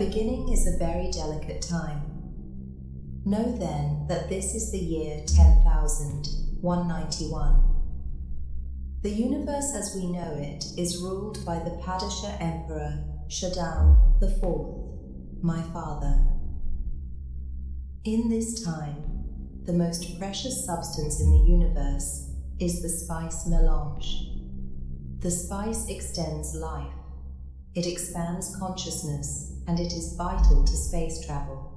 beginning is a very delicate time. Know then that this is the year 10,191. The universe as we know it is ruled by the Padishah Emperor Shaddam IV, my father. In this time, the most precious substance in the universe is the spice Melange. The spice extends life, it expands consciousness, and it is vital to space travel.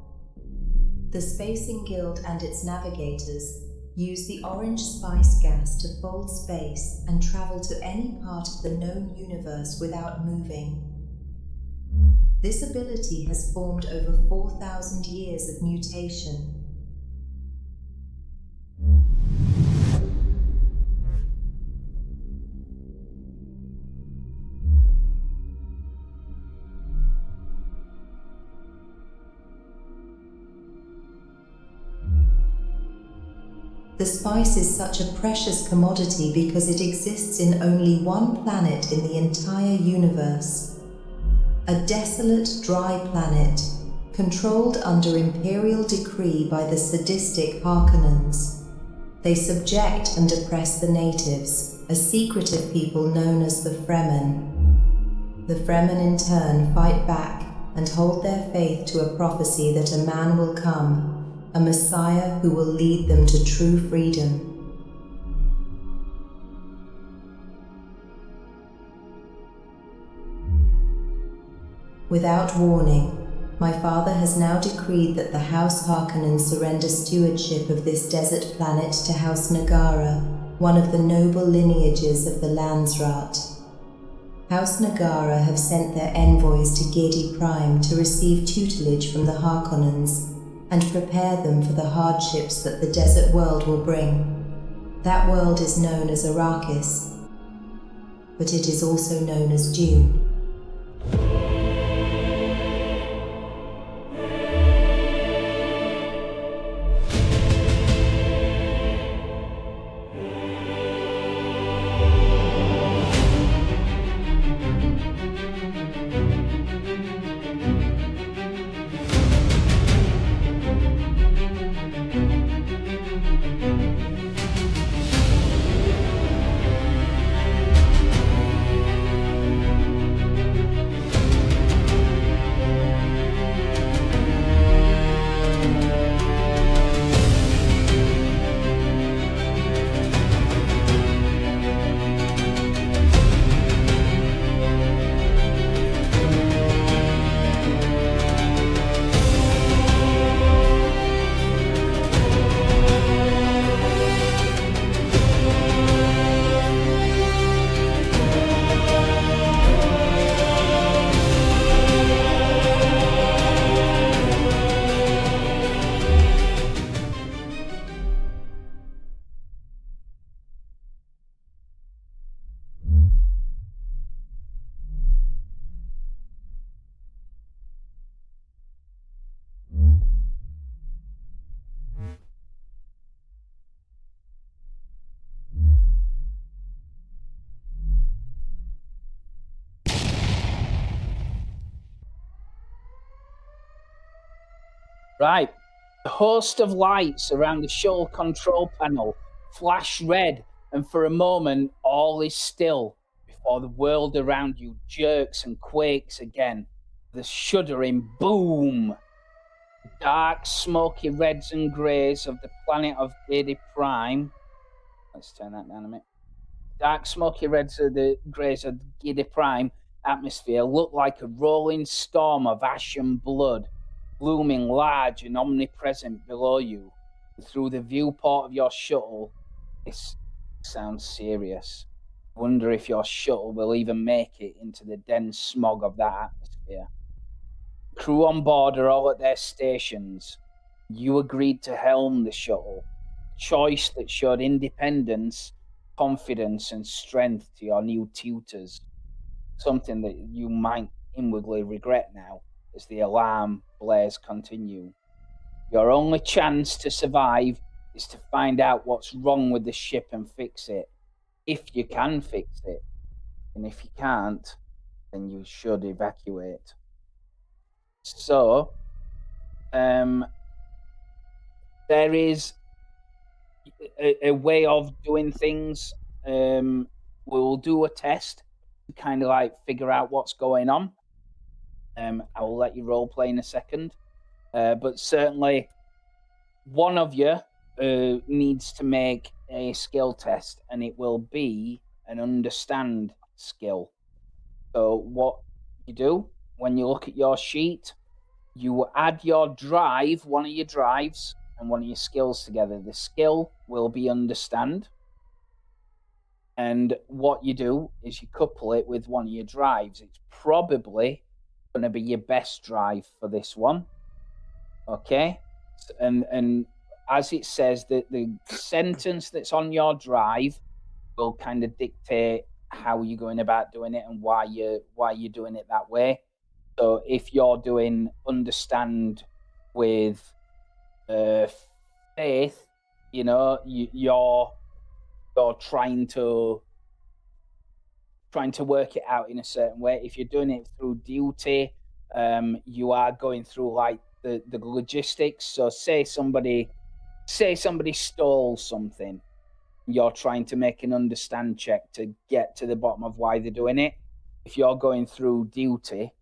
The Spacing Guild and its navigators use the orange spice gas to fold space and travel to any part of the known universe without moving. This ability has formed over 4,000 years of mutation. The spice is such a precious commodity because it exists in only one planet in the entire universe. A desolate, dry planet, controlled under imperial decree by the sadistic Harkonnens. They subject and oppress the natives, a secretive people known as the Fremen. The Fremen in turn fight back and hold their faith to a prophecy that a man will come, a Messiah who will lead them to true freedom. Without warning, my father has now decreed that the House Harkonnen surrender stewardship of this desert planet to House Nagara, one of the noble lineages of the Landsrat. House Nagara have sent their envoys to Gedi Prime to receive tutelage from the Harkonnens and prepare them for the hardships that the desert world will bring. That world is known as Arrakis, but it is also known as Dune. Right. The host of lights around the shuttle control panel flash red, and for a moment all is still before the world around you jerks and quakes again. The shuddering boom. The dark, smoky reds and greys of the planet of Gedi Prime. Let's turn that down a minute. Dark, smoky reds of the greys of Gedi Prime atmosphere look like a rolling storm of ash and blood, looming large and omnipresent below you. Through the viewport of your shuttle, this sounds serious. Wonder if your shuttle will even make it into the dense smog of that atmosphere. Crew on board are all at their stations. You agreed to helm the shuttle, choice that showed independence, confidence, and strength to your new tutors. Something that you might inwardly regret now as the alarm blares continue. Your only chance to survive is to find out what's wrong with the ship and fix it. If you can fix it. And if you can't, then you should evacuate. So, there is a way of doing things. We'll do a test to kind of like figure out what's going on. I will let you role play in a second, but certainly one of you needs to make a skill test, and it will be an understand skill. So what you do when you look at your sheet, you add your drive, one of your drives, and one of your skills together. The skill will be understand. And what you do is you couple it with one of your drives. It's probably going to be your best drive for this one. Okay? And as it says, the sentence that's on your drive will kind of dictate how you're going about doing it and why you're doing it that way. So if you're doing understand with faith, you know, you're trying to work it out in a certain way. If you're doing it through duty, you are going through like the logistics. So say somebody stole something, you're trying to make an understand check to get to the bottom of why they're doing it. If you're going through duty,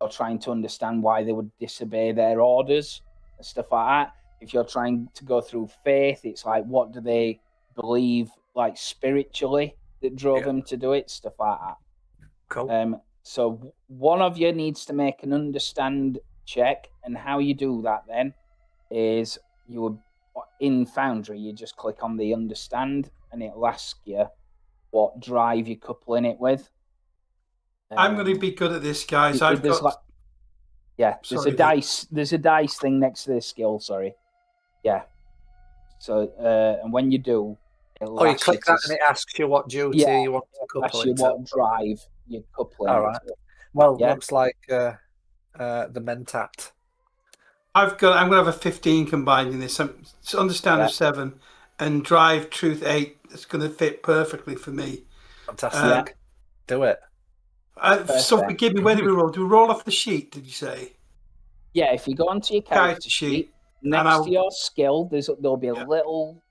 you're trying to understand why they would disobey their orders and stuff like that. If you're trying to go through faith, it's like, what do they believe, like spiritually, that drove them to do it, stuff like that. Cool. So one of you needs to make an understand check, and how you do that then is you would, in Foundry, you just click on the understand, and it'll ask you what drive you're coupling it with. I'm going to be good at this, guys. There's Sorry, a dice. There's a dice thing next to the skill. Sorry. Yeah. So, and when you do, it'll you click that and it asks you what duty you want to couple asks you it to. what drive you're coupling. All right. Well, looks like the Mentat. I'm going to have a 15 combined in this. Understand of 7 and drive truth 8. It's going to fit perfectly for me. Fantastic. Do it. So forgive me, where do we roll? Do we roll off the sheet, did you say? Yeah, if you go onto your character sheet, next to your skill, there'll be a little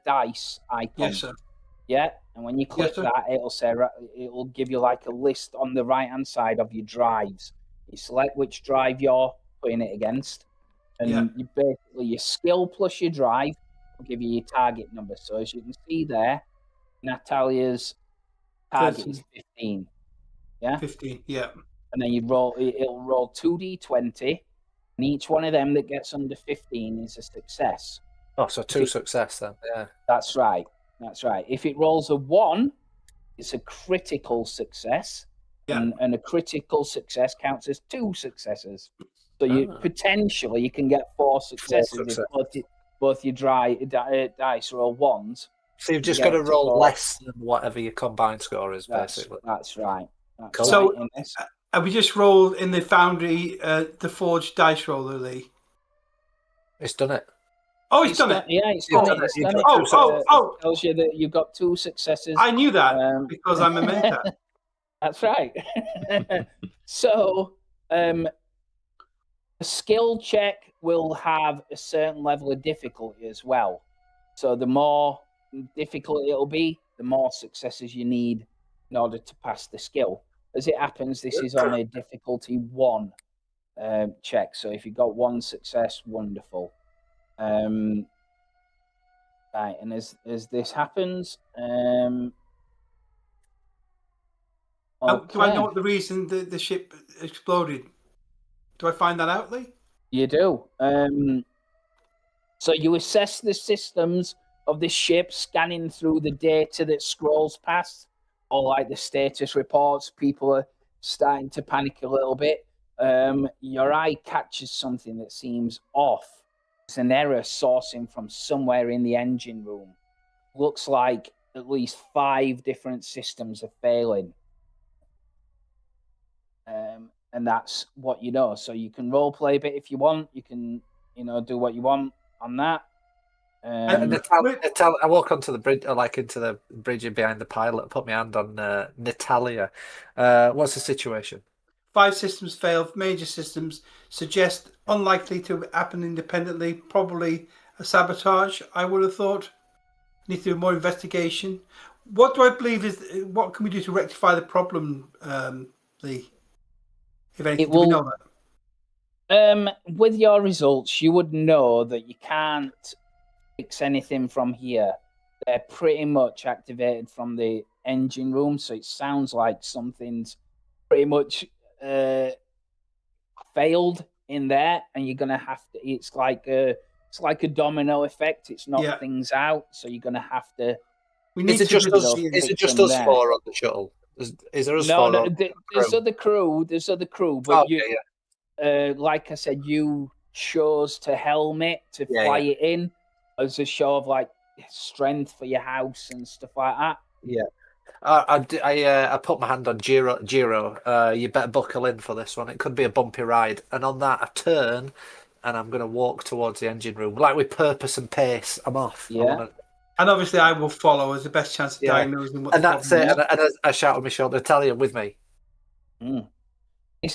dice icon. Yes, sir. Yeah, and when you click that, it'll give you like a list on the right-hand side of your drives. You select which drive you're putting it against, and you basically, your skill plus your drive will give you your target number. So as you can see there, Natalia's target is 15. Yeah, 15. Yeah, and then it'll roll 2d20, and each one of them that gets under 15 is a success. Oh, so 2 success then. Yeah, that's right. If it rolls a 1, it's a critical success, and a critical success counts as 2 successes. So you potentially you can get 4 successes if both your dice roll 1s. So you've just got to roll less than whatever your combined score is, basically. That's right. So have we just rolled in the Foundry the Forged dice roller, Lee? It's done it. Oh, it's done it. Yeah, it's done it. Oh, it tells you that you've got 2 successes. I knew that because I'm a mentor. That's right. So, a skill check will have a certain level of difficulty as well. So the more difficult it'll be, the more successes you need in order to pass the skill. As it happens, this is on a difficulty 1 check. So if you've got 1 success, wonderful. Right, and as this happens, do I know what the reason the ship exploded? Do I find that out, Lee? You do. So you assess the systems of the ship, scanning through the data that scrolls past, or like the status reports. People are starting to panic a little bit. Your eye catches something that seems off. It's an error sourcing from somewhere in the engine room. Looks like at least 5 different systems are failing. And that's what you know. So you can role play a bit if you want. You can, do what you want on that. I walk onto the bridge, into the bridge behind the pilot. Put my hand on Natalia. What's the situation? 5 systems failed. Major systems suggest unlikely to happen independently. Probably a sabotage, I would have thought. Need to do more investigation. What do I believe is... What can we do to rectify the problem, Lee? If anything, It do we will- know that? With your results, you would know that you can't fix anything from here. They're pretty much activated from the engine room, so it sounds like something's pretty much failed in there, and you're gonna have to. It's like a domino effect. It's knocked things out, so you're gonna have to. We need Is it to just us? fix Is it just them us there. 4 on the shuttle? Is there us No, 4? no. On There's other crew. But okay, you, like I said, you chose to helm it to fly it in as a show of like strength for your house and stuff like that. Yeah. I put my hand on Giro. You better buckle in for this one. It could be a bumpy ride. And on that, I turn, and I'm going to walk towards the engine room, like with purpose and pace. I'm off. Yeah. And obviously, I will follow as the best chance of diagnosing what and the that's problem it. is. And I shout on my shoulder, Natalia, with me.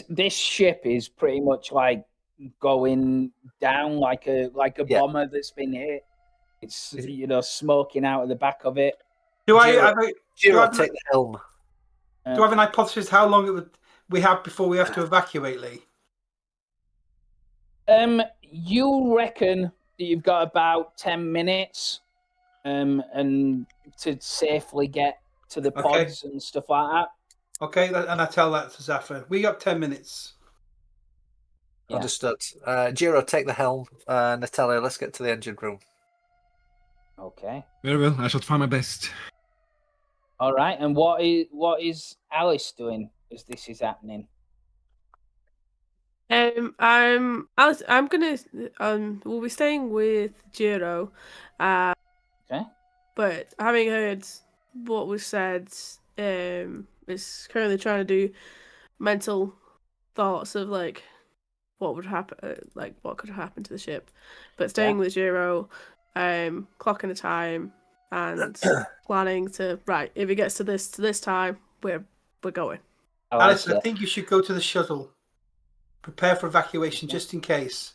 This ship is pretty much like going down like a bomber that's been hit. It's smoking out of the back of it. Giro, take the helm. Do I have an hypothesis how long we have before we have to evacuate, Lee? You reckon that you've got about 10 minutes, and to safely get to the pods and stuff like that. Okay, and I tell that to Zafir. We got 10 minutes. Yeah. Understood. Giro, take the helm. Natalia, let's get to the engine room. Okay. Very well. I shall try my best. All right. And what is Alice doing as this is happening? Alice, I'm gonna we'll be staying with Jiro. Okay. But having heard what was said, is currently trying to do mental thoughts of like what would happen, like what could happen to the ship. But staying with Jiro, clocking the time and planning to if it gets to this time, we're going. Alice, I think you should go to the shuttle. Prepare for evacuation just in case.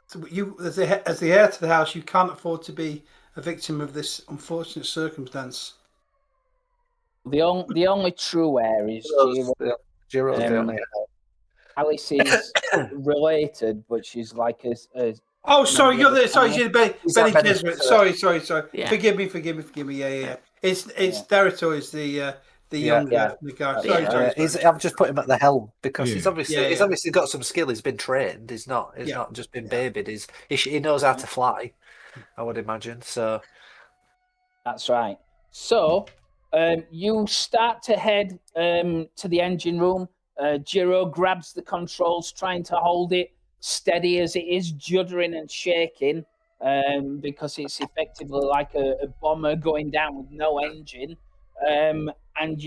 So you, as the heir to the house, you can't afford to be a victim of this unfortunate circumstance. The only true heir is Jiro's the only heir. Alice is related, but she's like a Oh, sorry, you're Benny Gesserit. Sorry. Yeah. Forgive me. Yeah. It's Derator is the younger Nagara. Sorry. I've just put him at the helm because he's obviously got some skill. He's been trained. He's not just been babied. He knows how to fly, I would imagine. So that's right. So you start to head to the engine room. Jiro grabs the controls, trying to hold it steady as it is juddering and shaking, because it's effectively like a bomber going down with no engine. And as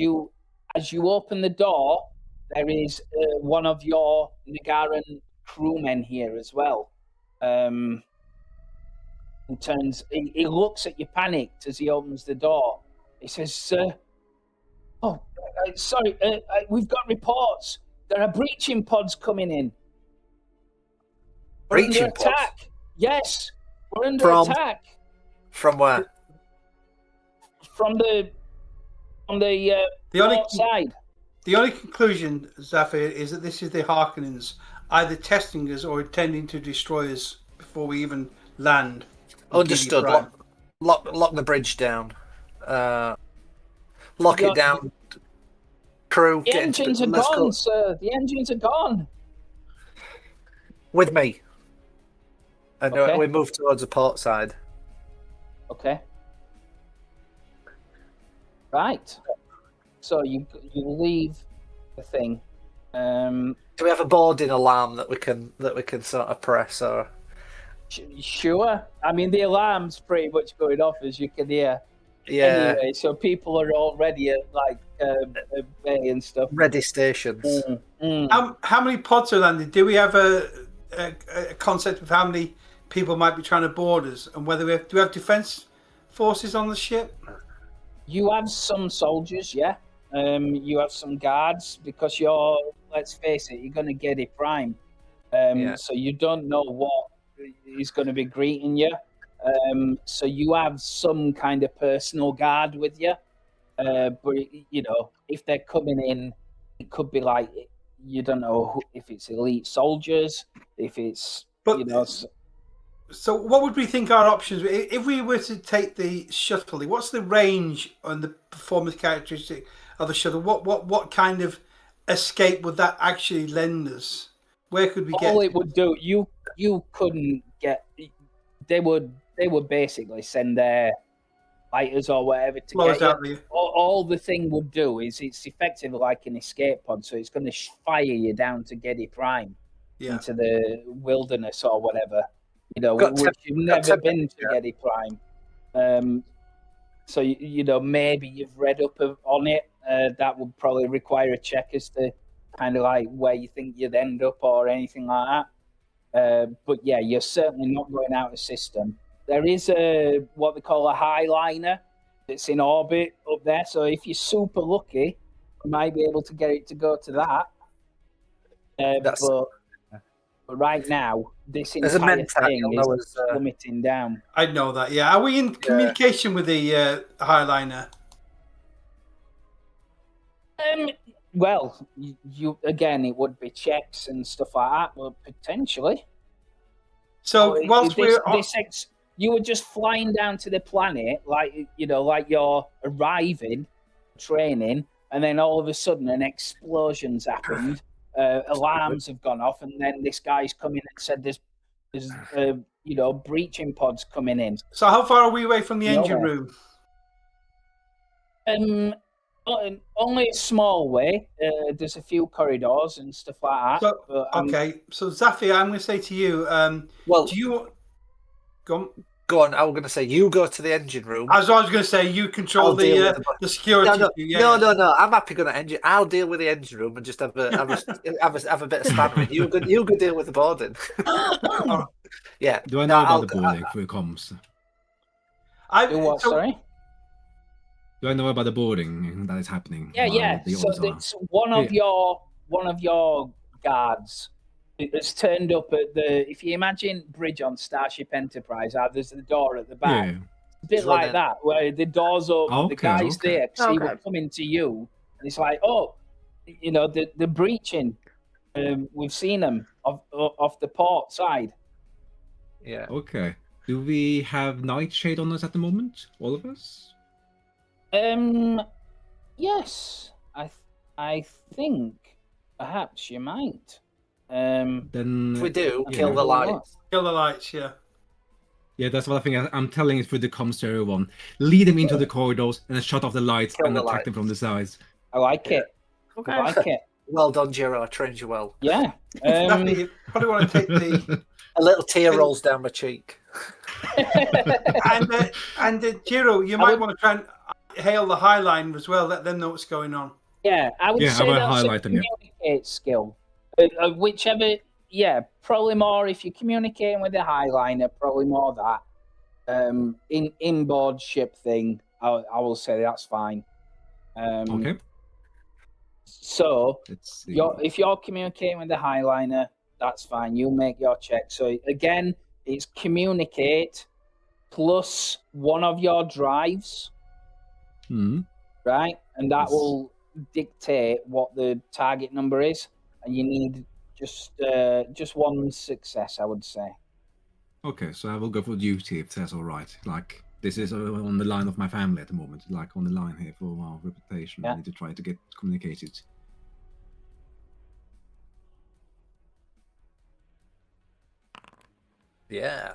you open the door, there is one of your Nagaran crewmen here as well. Who turns, he looks at you panicked as he opens the door. He says, sorry, we've got reports. There are breaching pods coming in. We're under attack. Yes, we're under attack. From where? From the outside. The only conclusion, Zafir, is that this is the Harkonnens either testing us or intending to destroy us before we even land. Understood. Lock the bridge down. Lock it down. Crew, the engines are gone, sir. The engines are gone. With me. And we move towards the port side. Okay. Right. So you leave the thing. Do we have a boarding alarm that we can sort of press or? Sure. I mean, the alarm's pretty much going off as you can hear. Yeah. Anyway, so people are already at like bay and stuff. Ready stations. How many pods are landed? Do we have a concept of how many people might be trying to board us, and whether do we have defense forces on the ship? You have some soldiers, yeah. You have some guards because let's face it, you're going to get it prime. So you don't know what is going to be greeting you. So you have some kind of personal guard with you. But if they're coming in, it could be like you don't know if it's elite soldiers, if it's So, what would we think our options? If we were to take the shuttle, what's the range and the performance characteristic of the shuttle? What kind of escape would that actually lend us? Where could we get? All it would do, you couldn't get. They would basically send their fighters or whatever to get you. All the thing would do is it's effectively like an escape pod, so it's going to fire you down to Getty Prime into the wilderness or whatever. Which you've never been to Getty Prime. So maybe you've read up on it. That would probably require a check as to kind of like where you think you'd end up or anything like that. But yeah, you're certainly not going out of system. There is what they call a highliner that's in orbit up there. So if you're super lucky, you might be able to get it to go to that. But right now, this entire thing is plummeting down. I know that. Yeah, are we in communication with the highliner? Well, you again, it would be checks and stuff like that, but potentially. So whilst you were just flying down to the planet, like you're arriving, training, and then all of a sudden an explosion's happened. Alarms have gone off, and then this guy's come in and said there's breaching pods coming in. So how far are we away from the engine room? Only a small way. There's a few corridors and stuff like that. So Zafir, I'm going to say to you, do you go on? Go on. I was going to say you go to the engine room. As I was going to say, you control the security. No. I'm happy going to engine. I'll deal with the engine room and just have a bit of sparring. You could deal with the boarding. Yeah. Do I know about the boarding for comms? Sorry. Do I know about the boarding that is happening? Yeah. So it's one of your guards. It's turned up at if you imagine bridge on Starship Enterprise, there's the door at the back. Yeah. A bit like that, where the door's open, the guy's there, because he will come into you, and it's like, the breaching. We've seen them off the port side. Yeah. Okay. Do we have Nightshade on us at the moment? All of us? Yes. I think perhaps you might. Then if we do, kill the lights. Kill the lights, yeah. Yeah, that's what I think. I'm telling it through the comms to everyone. Lead them into the corridors and then shut off the lights and attack them from the sides. I like it. Okay. I like it. Well done, Jiro. I trained you well. Yeah. You probably want to take a little tear rolls down my cheek. and Jiro, you might want to try and hail the highliner as well. Let them know what's going on. Yeah, I would say that's a communicate skill. Whichever, probably more if you're communicating with the highliner, probably more that. Inboard ship thing, I will say that's fine. Okay. So, if you're communicating with the highliner, that's fine. You make your check. So again, it's communicate plus one of your drives, right? And that will dictate what the target number is. And you need just one success, I would say. Okay, so I will go for duty if that's all right. Like, this is on the line of my family at the moment. Like, on the line here for our reputation. I need to try to get communicated. Yeah.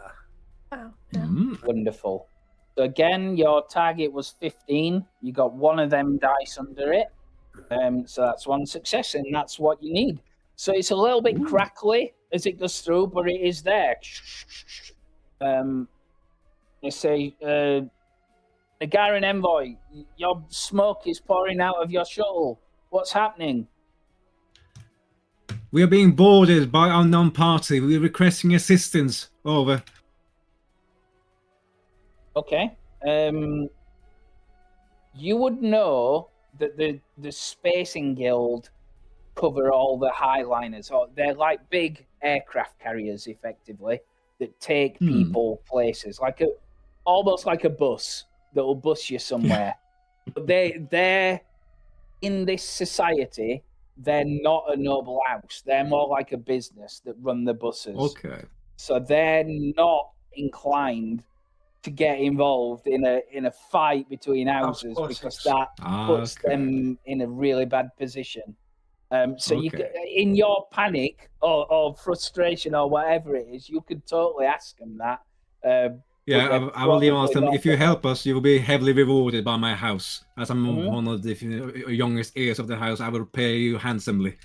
Wow. Yeah. Wonderful. So again, your target was 15. You got one of them dice under it. So that's one success, and that's what you need. So it's a little bit crackly as it goes through, but it is there. They say, Nagara Envoy, your smoke is pouring out of your shuttle. What's happening? We are being boarded by unknown party. We are requesting assistance. Over. Okay. You would know the Spacing Guild cover all the highliners, or they're like big aircraft carriers, effectively, that take people places, almost like a bus that will bus you somewhere. But they're in this society. They're not a noble house. They're more like a business that run the buses. Okay. So they're not inclined to get involved in a fight between houses because that puts them in a really bad position. So you, in your panic or frustration or whatever it is, you could totally ask them that. Yeah, I will even ask them, if you help us, you will be heavily rewarded by my house. As I'm one of the youngest heirs of the house, I will pay you handsomely.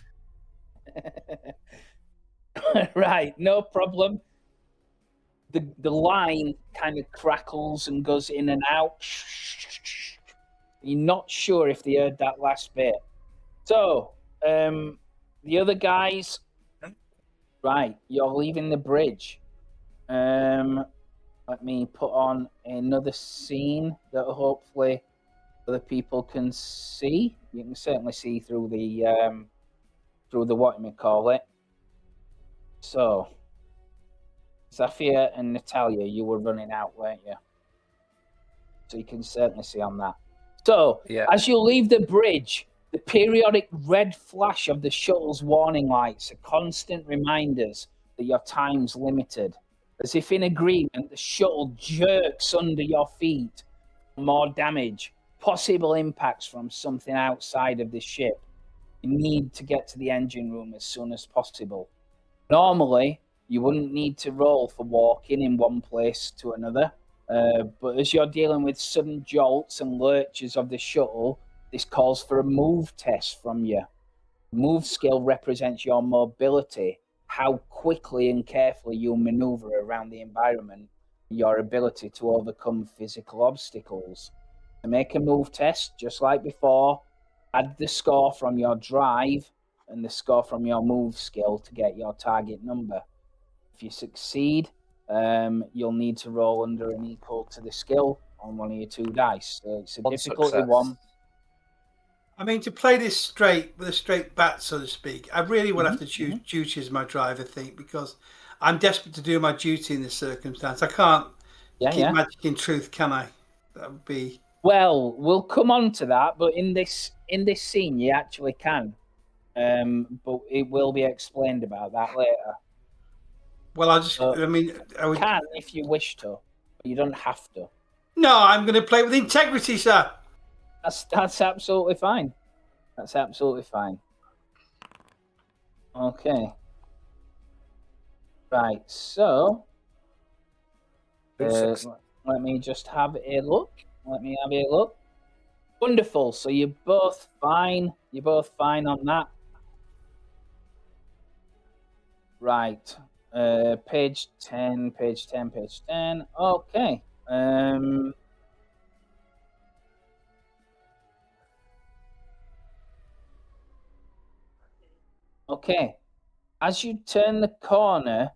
Right, no problem. The line kind of crackles and goes in and out. You're not sure if they heard that last bit. So, the other guys, right, you're leaving the bridge. Let me put on another scene that hopefully other people can see. You can certainly see through the whatchamacallit. So, Zafir and Natalia, you were running out, weren't you? So you can certainly see on that. So, as you leave the bridge, the periodic red flash of the shuttle's warning lights are constant reminders that your time's limited. As if in agreement, the shuttle jerks under your feet for more damage, possible impacts from something outside of the ship. You need to get to the engine room as soon as possible. Normally, you wouldn't need to roll for walking in one place to another, but as you're dealing with sudden jolts and lurches of the shuttle, this calls for a move test from you. Move skill represents your mobility, how quickly and carefully you maneuver around the environment, your ability to overcome physical obstacles. To make a move test, just like before, add the score from your drive and the score from your move skill to get your target number. If you succeed, you'll need to roll under and equal to the skill on one of your 2 dice. So it's a difficulty 1. I mean, to play this straight with a straight bat, so to speak, I really will have to choose duty as my drive, I think, because I'm desperate to do my duty in this circumstance. I can't keep magic in truth, can I? That would be... Well, we'll come on to that, but in this scene, you actually can. But it will be explained about that later. Well, I would... can if you wish to, but you don't have to. No, I'm going to play with integrity, sir. That's absolutely fine. That's absolutely fine. Okay. Right, so let me just have a look. Wonderful. So you're both fine. You're both fine on that. Right. Page 10. Okay. Okay. As you turn the corner,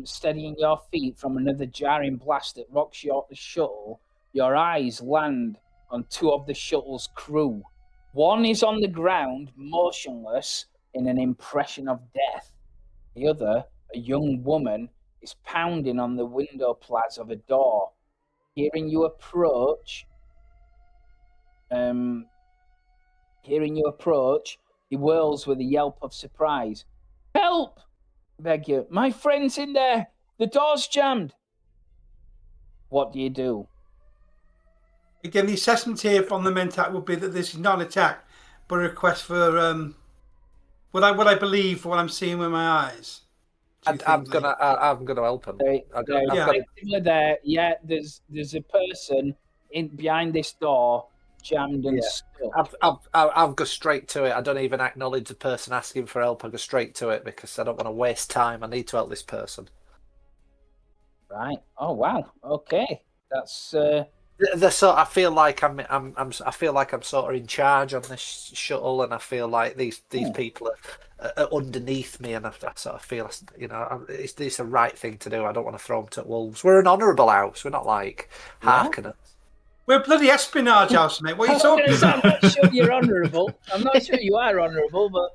steadying your feet from another jarring blast that rocks you off the shuttle, your eyes land on 2 of the shuttle's crew. One is on the ground, motionless, in an impression of death. The other, a young woman, is pounding on the window plads of a door. Hearing you approach, he whirls with a yelp of surprise. Help! I beg you. My friend's in there. The door's jammed. What do you do? Again, the assessment here from the Mentat would be that this is not an attack, but a request for what I believe for what I'm seeing with my eyes. I'm gonna help him. There. Yeah, there's a person behind this door, jammed and stuck. I'll go straight to it. I don't even acknowledge the person asking for help. I go straight to it because I don't want to waste time. I need to help this person. Right. Oh wow. Okay. That's. I feel like I feel like I'm sort of in charge on this shuttle, and I feel like these people are underneath me, and I sort of feel, it's the right thing to do. I don't want to throw them to wolves. We're an honourable house. We're not like Harkonnens. We're bloody espionage house, mate. What are you I'm talking I'm about? not sure you're honourable. I'm not sure you are honourable, but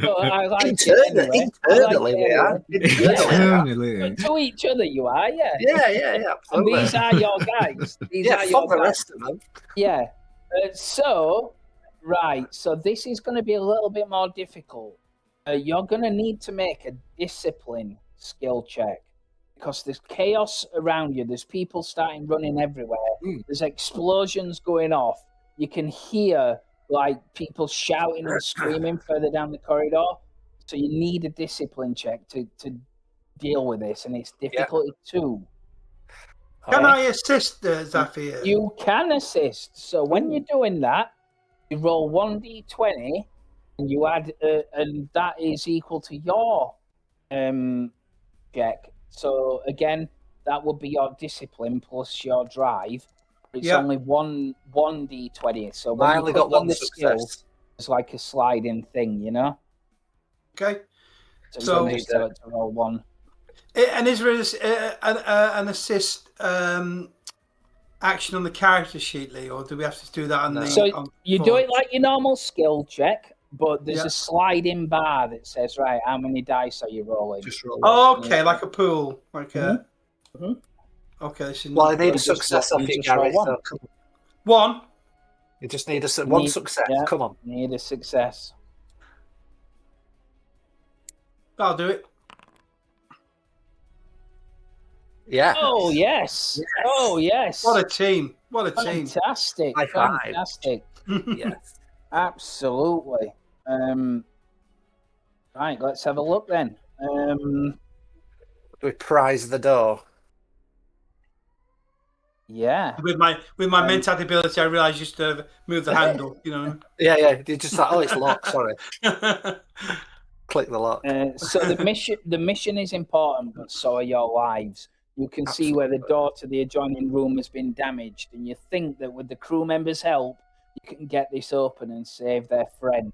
I like it anyway. Internally, we are. Internally. But to each other, you are, yeah. Yeah, And absolutely. these are your guys. These Yeah, are fuck your the guys. rest of them. Yeah. So this is going to be a little bit more difficult. You're going to need to make a discipline skill check because there's chaos around you. There's people starting running everywhere. There's explosions going off. You can hear like people shouting and screaming further down the corridor. So you need a discipline check to deal with this, and it's difficulty 2. Can I assist, Zafir? You can assist. So when you're doing that, you roll 1d20, and you add, and that is equal to your check. So again, that would be your discipline plus your drive. It's only 1d20. So when I you only click got one on the success. skill, it's like a sliding thing, you know. Okay. So you just tell it to roll 1. And is there an assist action on the character sheet, Lee, or do we have to do that on the? So you do it like your normal skill check, but there's a sliding bar that says, right, how many dice are you rolling? Just roll. Oh, okay, like a pool, like a. Mm-hmm. Okay, so Well, I need a success off you, Gary. So come on. One. You just need one success. Yeah, come on. Need a success. I'll do it. Yeah. Oh yes. Oh yes. What a team! What a team! Fantastic! High five. Fantastic! Yes. Absolutely. Right, let's have a look then. We prize the door. Yeah. With my mental ability, I realised just to move the handle. You know. Yeah. You're just like, oh, it's locked. Sorry. Click the lock. So the mission is important, but so are your lives. You can see where the door to the adjoining room has been damaged, and you think that with the crew members' help, you can get this open and save their friend.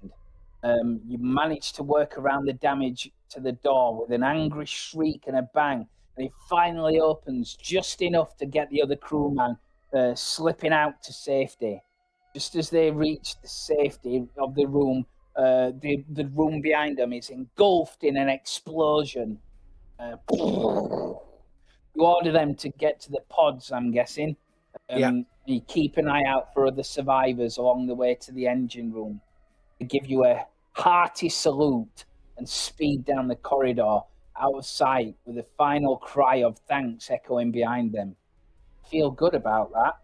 You manage to work around the damage to the door with an angry shriek and a bang, and it finally opens just enough to get the other crewman slipping out to safety. Just as they reach the safety of the room, the room behind them is engulfed in an explosion. You order them to get to the pods, I'm guessing. You keep an eye out for other survivors along the way to the engine room. They give you a hearty salute and speed down the corridor out of sight with a final cry of thanks echoing behind them. Feel good about that.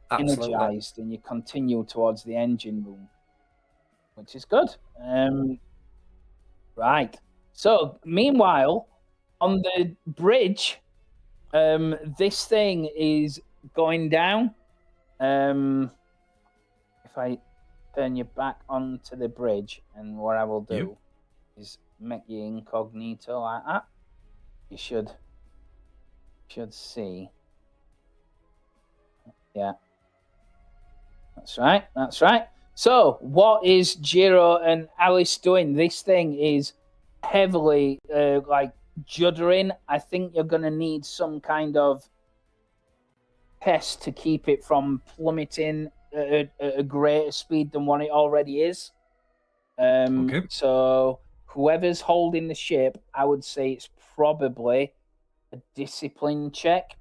Absolutely. Energized, and you continue towards the engine room, which is good. Right. So, meanwhile, on the bridge, this thing is going down. If I turn you back onto the bridge, and what I will do is make you incognito like that. You should see. Yeah. That's right. So, what is Jiro and Alice doing? This thing is heavily juddering. I think you're going to need some kind of test to keep it from plummeting at a greater speed than what it already is. Okay. So, whoever's holding the ship, I would say it's probably a discipline check.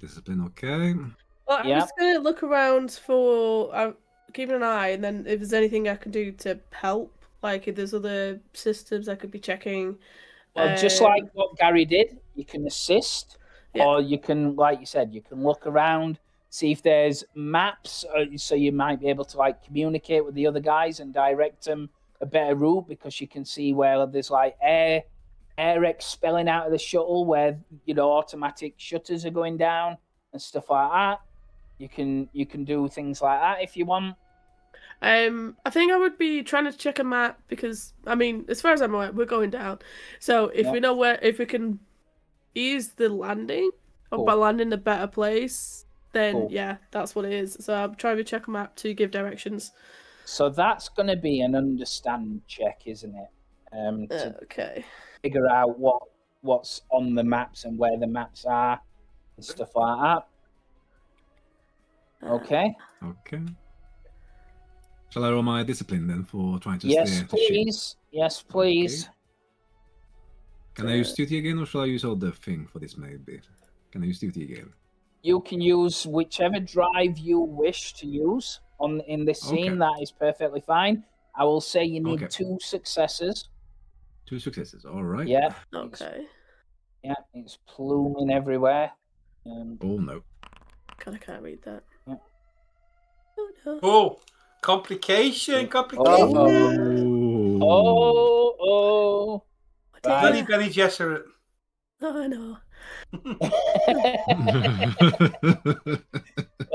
Discipline, okay. Well, I'm just going to look around for... keeping an eye, and then if there's anything I can do to help, like if there's other systems I could be checking. Well, just like what Gary did, you can assist, or you can, like you said, you can look around, see if there's maps, so you might be able to communicate with the other guys and direct them a better route, because you can see where there's air expelling out of the shuttle, where automatic shutters are going down and stuff like that. You can do things like that if you want. I think I would be trying to check a map, because as far as I'm aware, we're going down. So if we know if we can ease the landing, or by landing a better place, then that's what it is. So I'm trying to check a map to give directions. So that's going to be an understand check, isn't it? Okay. Figure out what's on the maps and where the maps are and stuff like that. Okay. Okay. Shall I roll my discipline then for trying to Yes, steer the ship? please. Yes, please. Can I use duty again, or shall I use other thing for this? Maybe. Can I use duty again? You can use whichever drive you wish to use in this scene. Okay. That is perfectly fine. I will say you need Okay. 2 successes. 2 successes. All right. Yeah. Okay. It's pluming everywhere. Oh no. I can't read that. Yeah. Oh no. Oh, complication. Oh. Oh. Bloody Right. Benny Gesserit. Oh no.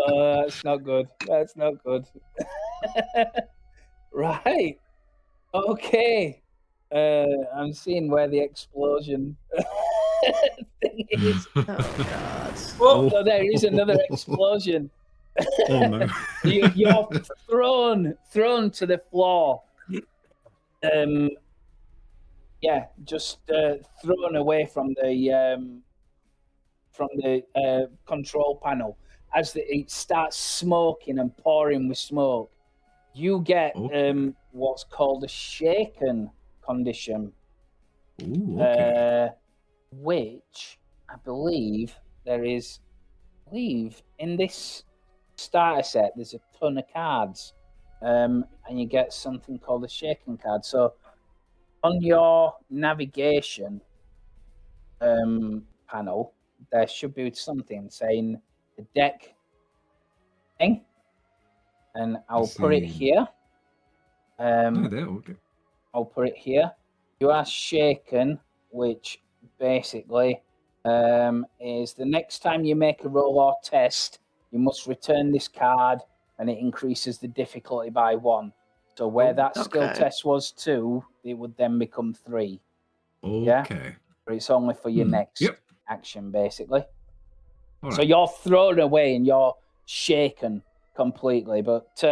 That's not good. That's not good. Right. Okay. I'm seeing where the explosion thing is. Oh god. Oh, So there is another explosion. Oh no. You're thrown to the floor. Just thrown away from the control panel as it starts smoking and pouring with smoke. You get Okay. what's called a shaken condition, Ooh, okay. which I believe there is. In this starter set, there's a ton of cards, and you get something called a shaken card. So on your navigation panel, there should be something saying the deck thing, and I'll put it see. here. There, okay. I'll put it here. You are shaken, which basically is the next time you make a roll or test, you must return this card, and it increases the difficulty by 1. So where that skill Okay. test was 2, it would then become 3. Okay. But it's only for your next Yep. action, basically. All So right. you're thrown away and you're shaken completely. But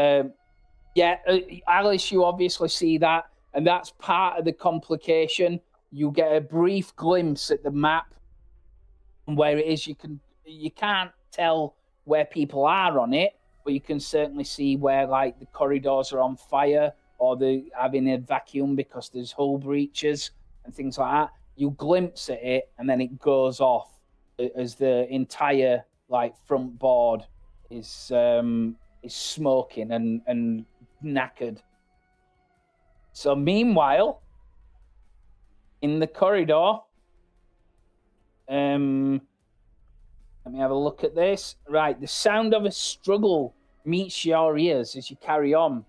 Alice, you obviously see that, and that's part of the complication. You get a brief glimpse at the map and where it is. You can't tell where people are on it, but you can certainly see where like the corridors are on fire or they're having a vacuum because there's hull breaches and things like that. You glimpse at it and then it goes off as the entire like front board is smoking and knackered. So meanwhile, in the corridor, let me have a look at this. Right, the sound of a struggle meets your ears as you carry on,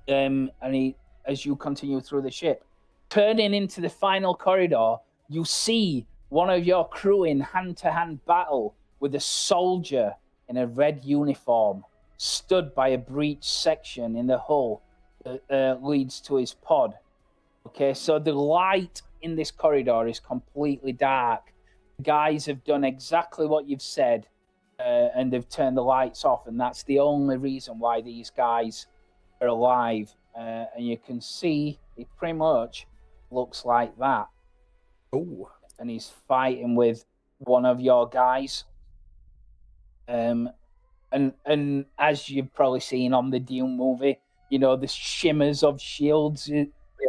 as you continue through the ship. Turning into the final corridor, you see one of your crew in hand-to-hand battle with a soldier in a red uniform, stood by a breached section in the hull that leads to his pod. Okay, so the light in this corridor is completely dark. The guys have done exactly what you've said, and they've turned the lights off, and that's the only reason why these guys are alive. And you can see it pretty much looks like that. Oh. And he's fighting with one of your guys. And as you've probably seen on the Dune movie, you know, the shimmers of shields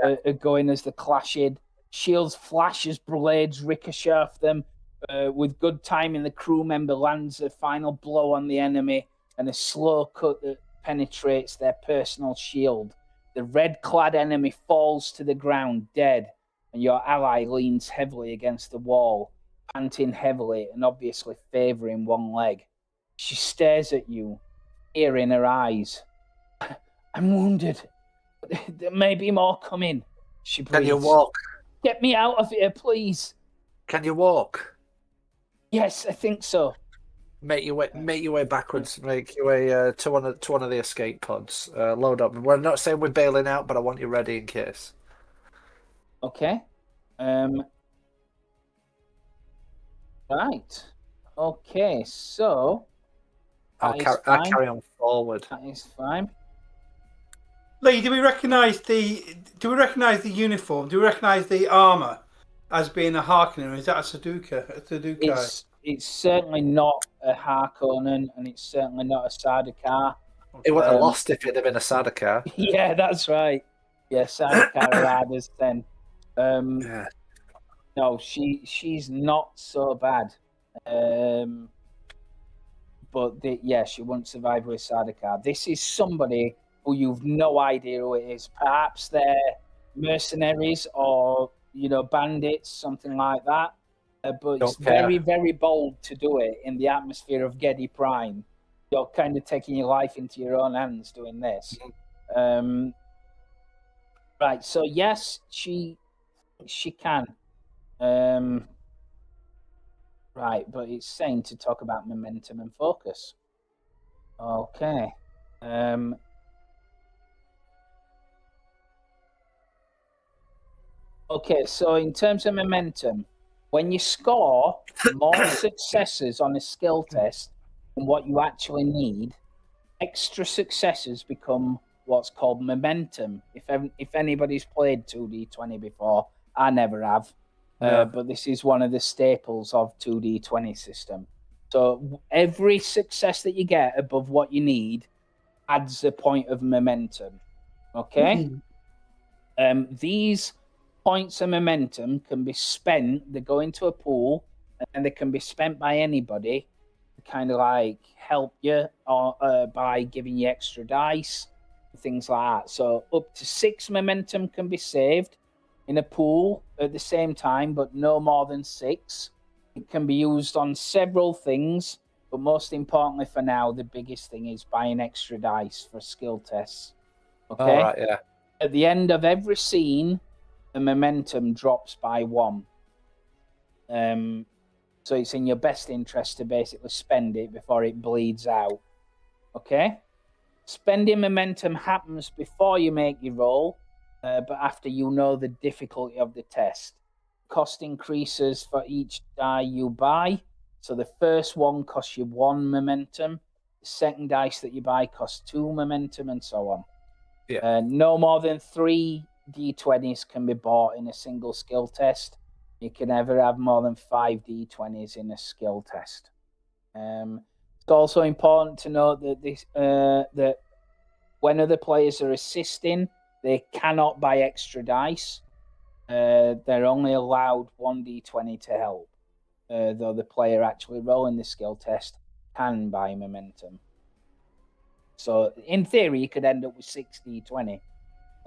are going as they're clashing. Shields flash as blades ricochet off them. With good timing, the crew member lands a final blow on the enemy and a slow cut that penetrates their personal shield. The red-clad enemy falls to the ground dead, and your ally leans heavily against the wall, panting heavily and obviously favouring one leg. She stares at you, fear in her eyes. I'm wounded. There may be more coming. She breathes. Can you walk? Get me out of here, please. Can you walk? Yes, I think so. Make your way backwards. Make your way to one of the escape pods. Load up. We're not saying we're bailing out, but I want you ready in case. Okay. Right. Okay. So I'll carry on forward. that is fine. Lee, do we recognise the uniform? Do we recognise the armour as being a Harkonnen, or is that a Sudokai? it's certainly not a Harkonnen, and it's certainly not a Sardaukar. It would have lost if it had been a Sardaukar. Yeah, that's right. Yeah, Sardaukar are hardest then. Yeah. No, she's not so bad. But she won't survive with Sardaukar. This is somebody who you've no idea who it is. Perhaps they're mercenaries or bandits, something like that. But it's very, very bold to do it in the atmosphere of Gedi Prime. You're kind of taking your life into your own hands doing this. Right, so yes, she can. Right, but it's saying to talk about momentum and focus. Okay. Okay, so in terms of momentum, when you score more successes on a skill test than what you actually need, extra successes become what's called momentum. If anybody's played 2D20 before, I never have. But this is one of the staples of 2D20 system. So every success that you get above what you need adds a point of momentum. Okay? These points of momentum can be spent, they go into a pool, and they can be spent by anybody to kind of like help you or by giving you extra dice, things like that. So up to 6 momentum can be saved in a pool at the same time, but no more than 6. It can be used on several things, but most importantly for now, the biggest thing is buying extra dice for skill tests. Okay? All right, yeah. At the end of every scene, the momentum drops by 1. So it's in your best interest to basically spend it before it bleeds out. Okay? Spending momentum happens before you make your roll, but after you know the difficulty of the test. Cost increases for each die you buy. So the first one costs you 1 momentum. The second dice that you buy costs 2 momentum, and so on. Yeah. No more than 3 D20s can be bought in a single skill test. You can never have more than 5 D20s in a skill test. It's also important to note that that when other players are assisting, they cannot buy extra dice. They're only allowed 1 D20 to help, though the player actually rolling the skill test can buy momentum. So in theory, you could end up with 6 D20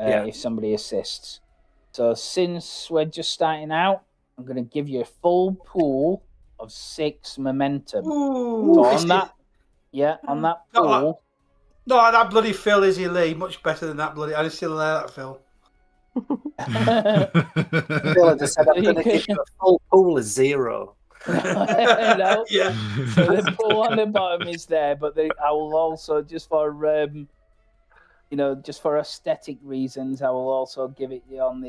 if somebody assists. So since we're just starting out, I'm going to give you a full pool of 6 momentum. Ooh, so on that pool. No, that bloody Phil, Izzy Lee, much better than that bloody. I just still there, that Phil. Phil just said, I'm going to give you a full pool of 0. No. Yeah. So the pool on the bottom is there, but I will also just for aesthetic reasons, I will also give it you on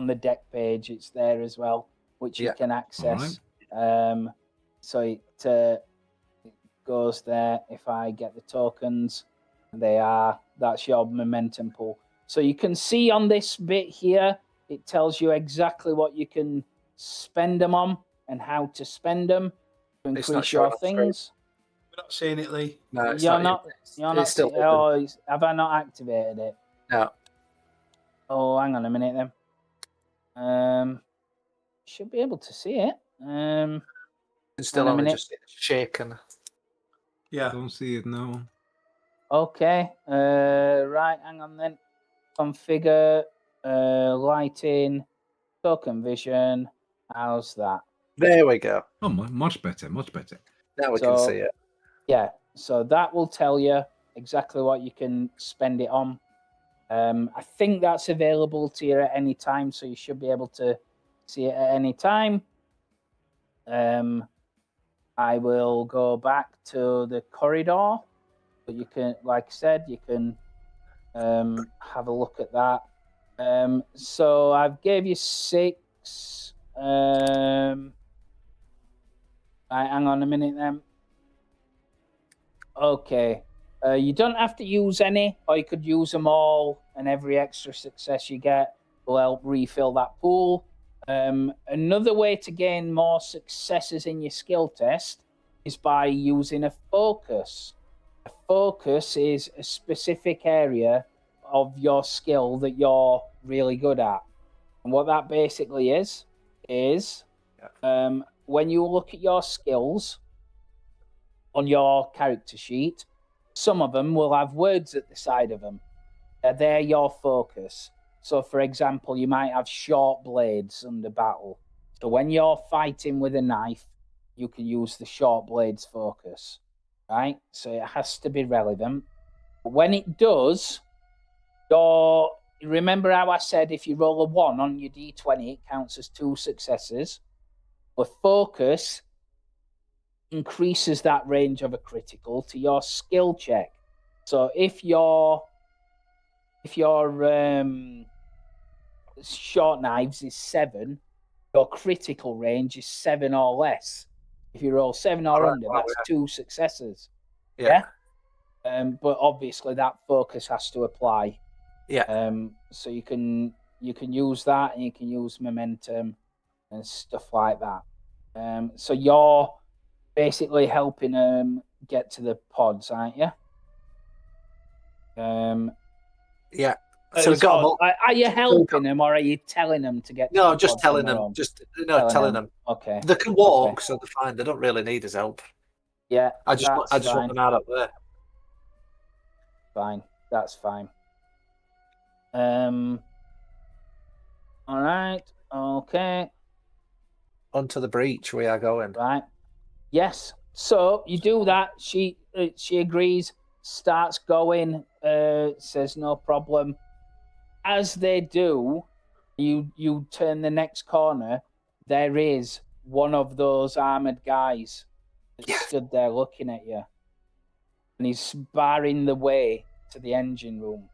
the deck page. It's there as well, which you can access. Right. So it goes there. If I get the tokens, that's your momentum pool. So you can see on this bit here, it tells you exactly what you can spend them on and how to spend them to increase your things. We're not seeing it, Lee. No, You're not still. Have I not activated it? No. Oh, hang on a minute then. Should be able to see it. It's still only just shaken. Yeah. I don't see it now. Okay. Right. Hang on then. Configure. Lighting. Token vision. How's that? There we go. Oh, much better, much better. Now we can see it. Yeah, so that will tell you exactly what you can spend it on. I think that's available to you at any time, so you should be able to see it at any time. I will go back to the corridor, but you can, like I said, you can have a look at that. So I've gave you 6. Right, hang on a minute then. Okay. You don't have to use any, or you could use them all, and every extra success you get will help refill that pool. Another way to gain more successes in your skill test is by using a focus. A focus is a specific area of your skill that you're really good at. And what that basically is when you look at your skills on your character sheet, some of them will have words at the side of them. They're your focus. So, for example, you might have short blades under battle. So when you're fighting with a knife, you can use the short blades focus, right? So it has to be relevant. But when it does, remember how I said if you roll a 1 on your d20, it counts as 2 successes. But focus increases that range of a critical to your skill check. So if your short knives is 7, your critical range is 7 or less. If you roll 7 or under, that's 2 successes. Yeah. But obviously that focus has to apply. Yeah. So you can use that, and you can use momentum and stuff like that. So you're basically helping them get to the pods, aren't you? Yeah. So we got them. Are you helping them, or are you telling them to get? No, to the just pods telling on their them. own? Just telling them. Okay. They can walk, so they're fine. They don't really need his help. Yeah. I just want them out up there. Fine. That's fine. All right. Okay. Onto the breach we are going. Right. Yes. So you do that. She agrees. Starts going. Says no problem. As they do, you turn the next corner. There is one of those armored guys that stood there looking at you, and he's barring the way to the engine room.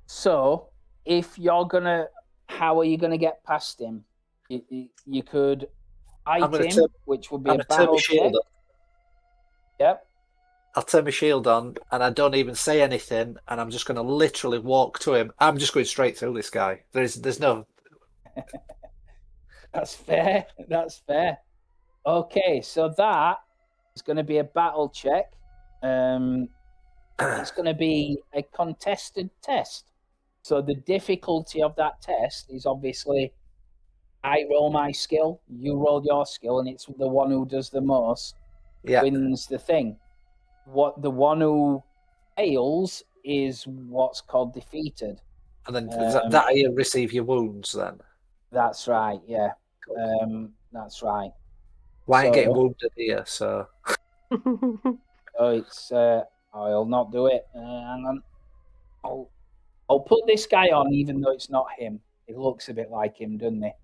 So if you're gonna, how are you gonna get past him? You could fight him, which would be a battle check. Yep. I'll turn my shield on, and I don't even say anything, and I'm just going to literally walk to him. I'm just going straight through this guy. There's no. That's fair. That's fair. Okay, so that is going to be a battle check. It's going to be a contested test. So the difficulty of that test is obviously I roll my skill, you roll your skill, and it's the one who does the most wins the thing. What the one who fails is what's called defeated. And then that you receive your wounds then? That's right, yeah. That's right. Well, I ain't getting wounded here, so... I'll not do it. Hang on. I'll put this guy on, even though it's not him. It looks a bit like him, doesn't it?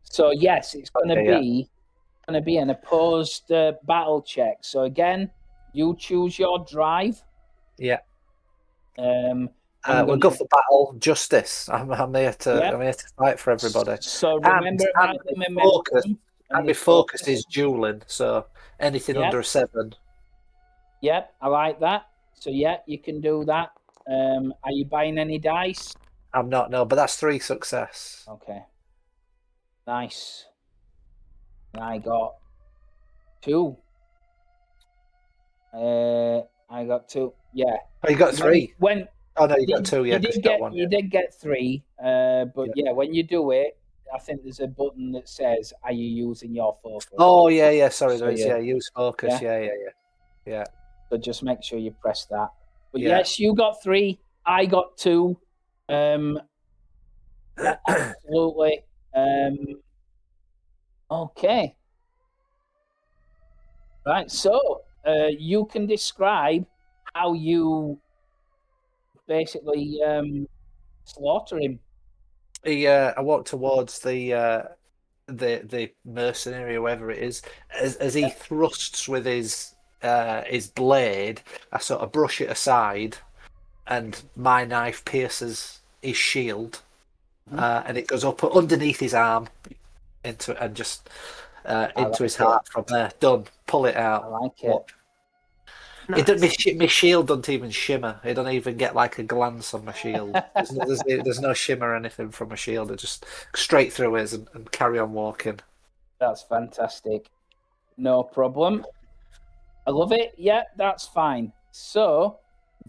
So yes, it's going to be an opposed battle check. So again, you choose your drive. Yeah. We'll go for battle justice. I'm here to fight for everybody. So remember about the momentum. And my focus is dueling, so anything under a 7. Yep, I like that. So yeah, you can do that. Are you buying any dice? I'm not, no, but that's 3 success. Okay. Nice. I got 2. I got 2. Yeah. Oh, you got 3. Oh no, you got 2. Yeah, you did get 3. But when you do it, I think there's a button that says, "Are you using your focus?" Oh yeah. Sorry, there is. Use focus. Yeah. So just make sure you press that. But yes, you got 3. I got 2. Absolutely. Okay. Right. So you can describe how you basically slaughter him. I walk towards the mercenary, whoever it is, as he thrusts with his blade. I sort of brush it aside, and my knife pierces his shield, and it goes up underneath his arm into his heart from there. Done. Pull it out. I like it. My shield doesn't even shimmer. It don't even get like a glance on my shield. There's no shimmer or anything from my shield. It just straight through is and carry on walking. That's fantastic. No problem. I love it. Yeah, that's fine. So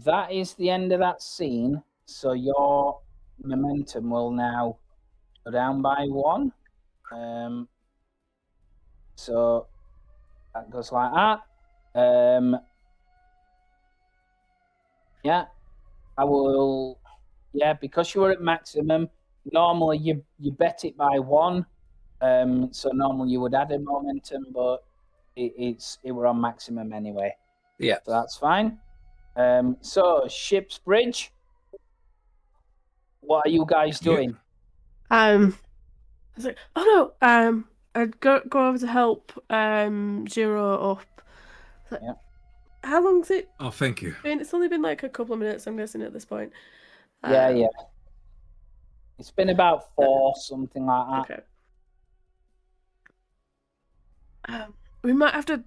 that is the end of that scene. So your momentum will now go down by 1. So that goes like that. Yeah, I will. Yeah, because you were at maximum. Normally, you bet it by 1. So normally you would add a momentum, but it were on maximum anyway. Yeah, so that's fine. So ship's bridge. What are you guys doing? I was like, oh no. I'd go over to help Jiro up. Like, Yeah. How long's it Oh, thank you. been? It's only been like a couple of minutes, I'm guessing, at this point. Yeah. It's been about 4, something like that. Okay. We might have to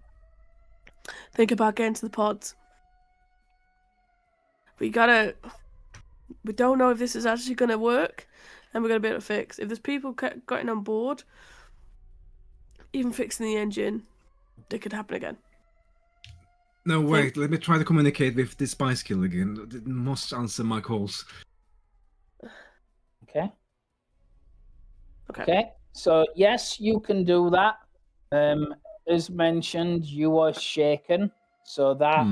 think about getting to the pods. We don't know if this is actually going to work, and we're going to be able to fix. If there's people getting on board, even fixing the engine, it could happen again. No, wait. Let me try to communicate with the spy skill again. It must answer my calls. Okay. So yes, you can do that. As mentioned, you are shaken, so that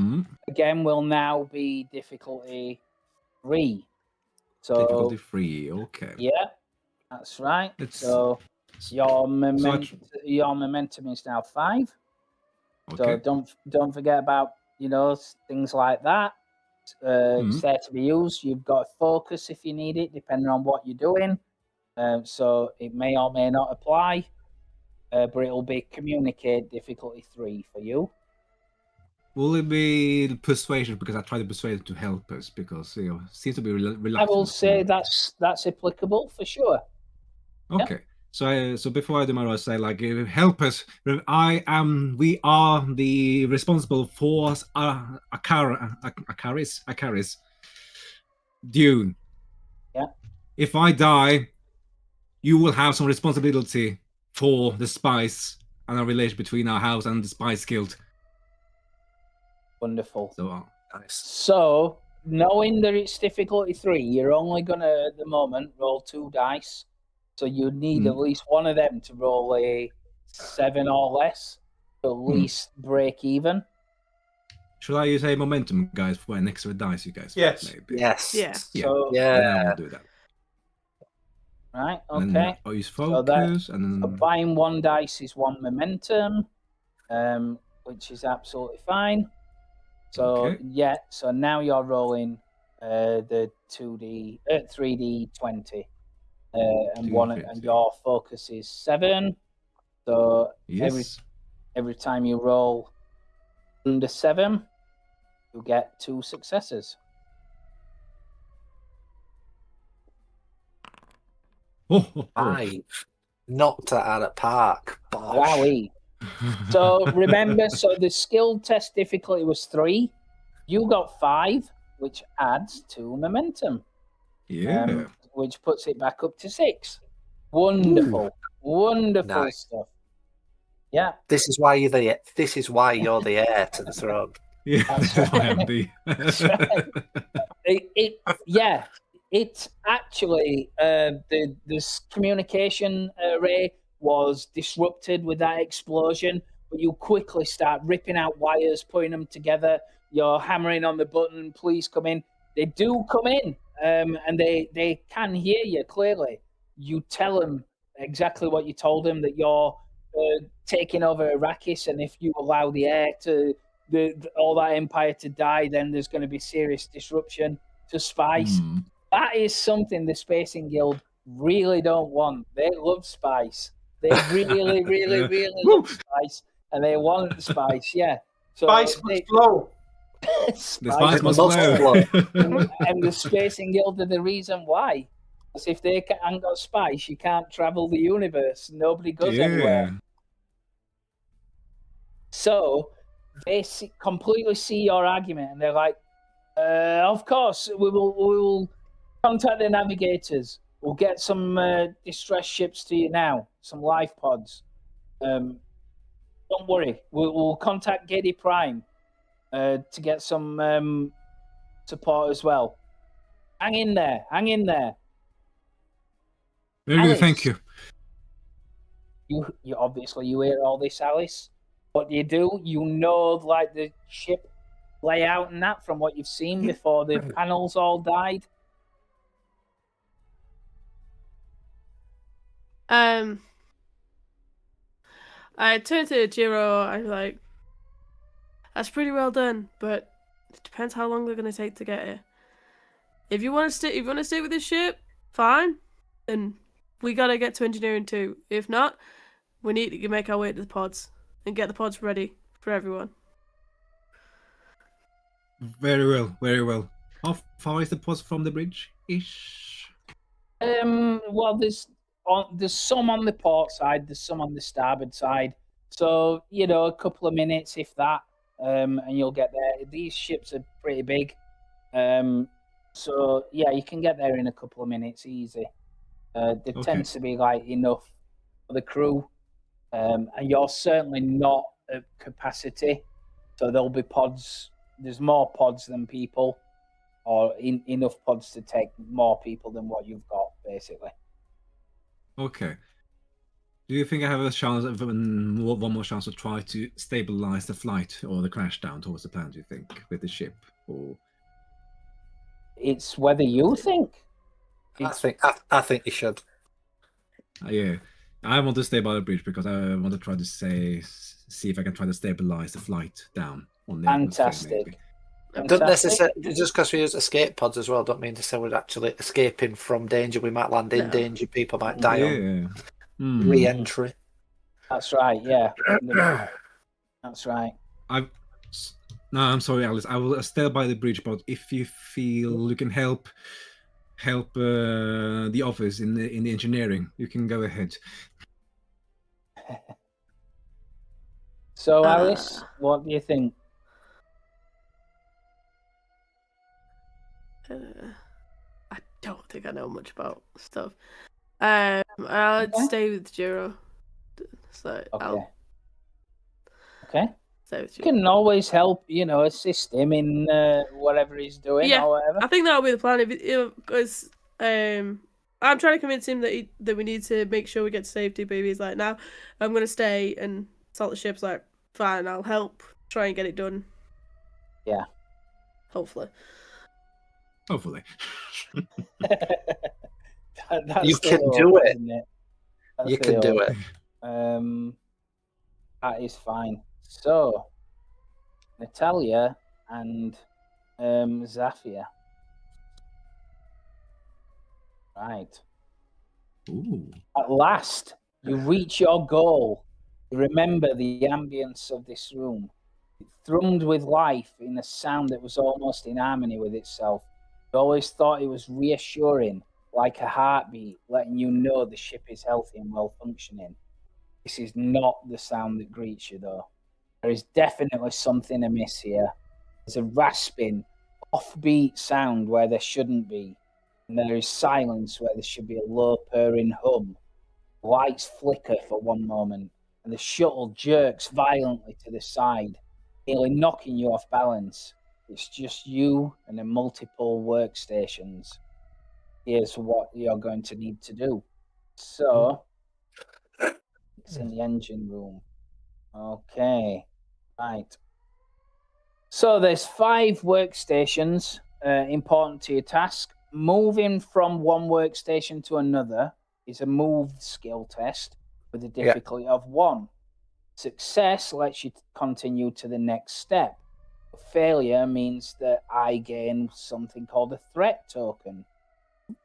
again will now be difficulty 3. So difficulty 3. Okay. Yeah, that's right. So your momentum is now 5. Okay. So don't forget about things like that. It's there to be used. You've got focus if you need it, depending on what you're doing. So it may or may not apply, but it'll be communicate difficulty 3 for you. Will it be persuasion? Because I tried to persuade him to help us because he seems to be reluctant. I will say that's applicable for sure. Okay. Yeah. So before I do my role, I say like, help us. We are the responsible for Arrakis, Dune. Yeah. If I die, you will have some responsibility for the spice and our relation between our house and the Spice Guild. Wonderful. So, nice. So, knowing that it's difficulty 3, you're only going to, at the moment, roll 2 dice. So you need at least one of them to roll a 7 or less to at least break even. Should I use a momentum, guys, for an extra dice, you guys? Yes. Maybe. Yes. Yeah. So, Then I will do that. Right, okay. And then I'll use focus, so and then... buying 1 dice is 1 momentum, which is absolutely fine. So, so now you're rolling the 3d20. And your focus is 7. So every time you roll under 7, you get 2 successes. Oh. 5. Knocked that out of park. Wowie. So remember, the skill test difficulty was 3. You got 5, which adds 2 momentum. Yeah. Which puts it back up to 6. Wonderful. Ooh. Wonderful stuff. Yeah. This is why you're the heir to the throne. Yeah. That's right. That's right. It's actually this communication array was disrupted with that explosion, but you quickly start ripping out wires, putting them together. You're hammering on the button, please come in. They do come in, and they can hear you clearly. You tell them exactly what you told them, that you're taking over Arrakis, and if you allow the heir to all that empire to die, then there's going to be serious disruption to spice. That is something the Spacing Guild really don't want. They love spice. They really, really, really love spice, and they want spice. Yeah. So spice must flow. The spice must flow. And the Spacing Guild are the reason why. Because if they haven't got spice, you can't travel the universe. Nobody goes anywhere. So they completely see your argument, and they're like, "Of course, we will contact the navigators. We'll get some distress ships to you now, some life pods. Don't worry, we'll contact Gedi Prime to get some support as well. Hang in there, hang in there." Very good, thank you. You obviously you hear all this, Alice. What do? You know, like the ship layout and that from what you've seen before the panels all died. I turn to Jiro. I'm like, that's pretty well done, but it depends how long they're gonna take to get here. If you want to stay with this ship, fine. And we gotta get to engineering too. If not, we need to make our way to the pods and get the pods ready for everyone. Very well, very well. How far is the pods from the bridge? Ish. Well, there's some on the port side, there's some on the starboard side. So a couple of minutes, if that, and you'll get there. These ships are pretty big, so yeah, you can get there in a couple of minutes, easy. There tends to be like enough for the crew, and you're certainly not at capacity, so there'll be pods. There's more pods than people, or enough pods to take more people than what you've got, basically. Okay. Do you think I have a chance of one more chance to try to stabilize the flight or the crash down towards the planet? Do you think with the ship, or it's whether you think? I think you should. Yeah, I want to stay by the bridge because I want to try to see if I can try to stabilize the flight down on the Fantastic. Don't necessarily, just because we use escape pods as well, don't mean to say we're actually escaping from danger. We might land in danger. People might die on re-entry. That's right. Yeah, that's right. No, I'm sorry, Alice. I will stay by the bridge, but if you feel you can help the office in the engineering, you can go ahead. So, Alice, what do you think? I don't think I know much about stuff. I'll stay with Jiro. So okay. Stay with You can always help, assist him in whatever he's doing or whatever. I think that'll be the plan. Because I'm trying to convince him that we need to make sure we get to safety. But he's like, "No, I'm gonna stay and salt the ship's like, fine, I'll help try and get it done." Yeah. Hopefully. You can do it. You can do it. That is fine. So, Natalia and Zafia. Right. Ooh. At last, you reach your goal. You remember the ambience of this room. It thrummed with life in a sound that was almost in harmony with itself. You always thought it was reassuring, like a heartbeat, letting you know the ship is healthy and well functioning. This is not the sound that greets you, though. There is definitely something amiss here. There's a rasping, offbeat sound where there shouldn't be, and there is silence where there should be a low purring hum. Lights flicker for one moment, and the shuttle jerks violently to the side, nearly knocking you off balance. It's just you and the multiple workstations. Here's what you're going to need to do. So, it's in the engine room. Okay, right. So there's 5 workstations important to your task. Moving from one workstation to another is a move skill test with a difficulty of 1. Success lets you continue to the next step. Failure means that I gain something called a threat token.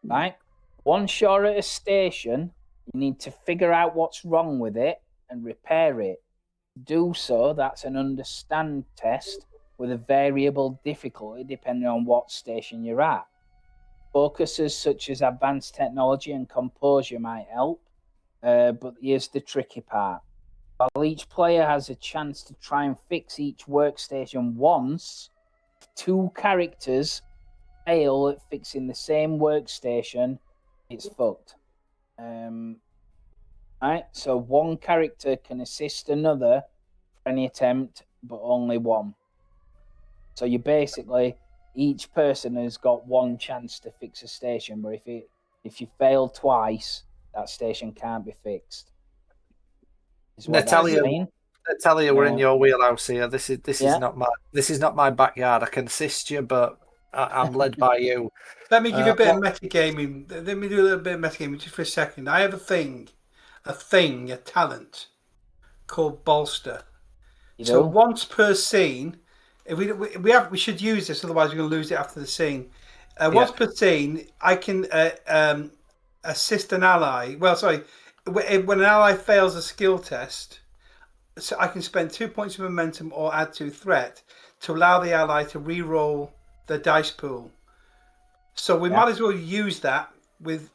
Right? Once you're at a station, you need to figure out what's wrong with it and repair it. To do so, that's an understand test with a variable difficulty depending on what station you're at. Focuses such as advanced technology and composure might help, but here's the tricky part. While each player has a chance to try and fix each workstation once, if 2 characters fail at fixing the same workstation, it's fucked. Right, so 1 character can assist another for any attempt, but only 1. So you basically, each person has got 1 chance to fix a station, but if you fail twice, that station can't be fixed. Is what that's Natalia, saying. Natalia, we're in your wheelhouse here. This Yeah. is not my backyard. I can assist you, but I'm led by you. Let me give you a bit of metagaming. Let me do a little bit of metagaming just for a second. I have a talent called Bolster. So once per scene, if we should use this, otherwise we're going to lose it after the scene. Once per scene, I can assist an ally. Well, sorry, when an ally fails a skill test, so I can spend 2 points of momentum or add 2 threat to allow the ally to re-roll the dice pool. So we might as well use that with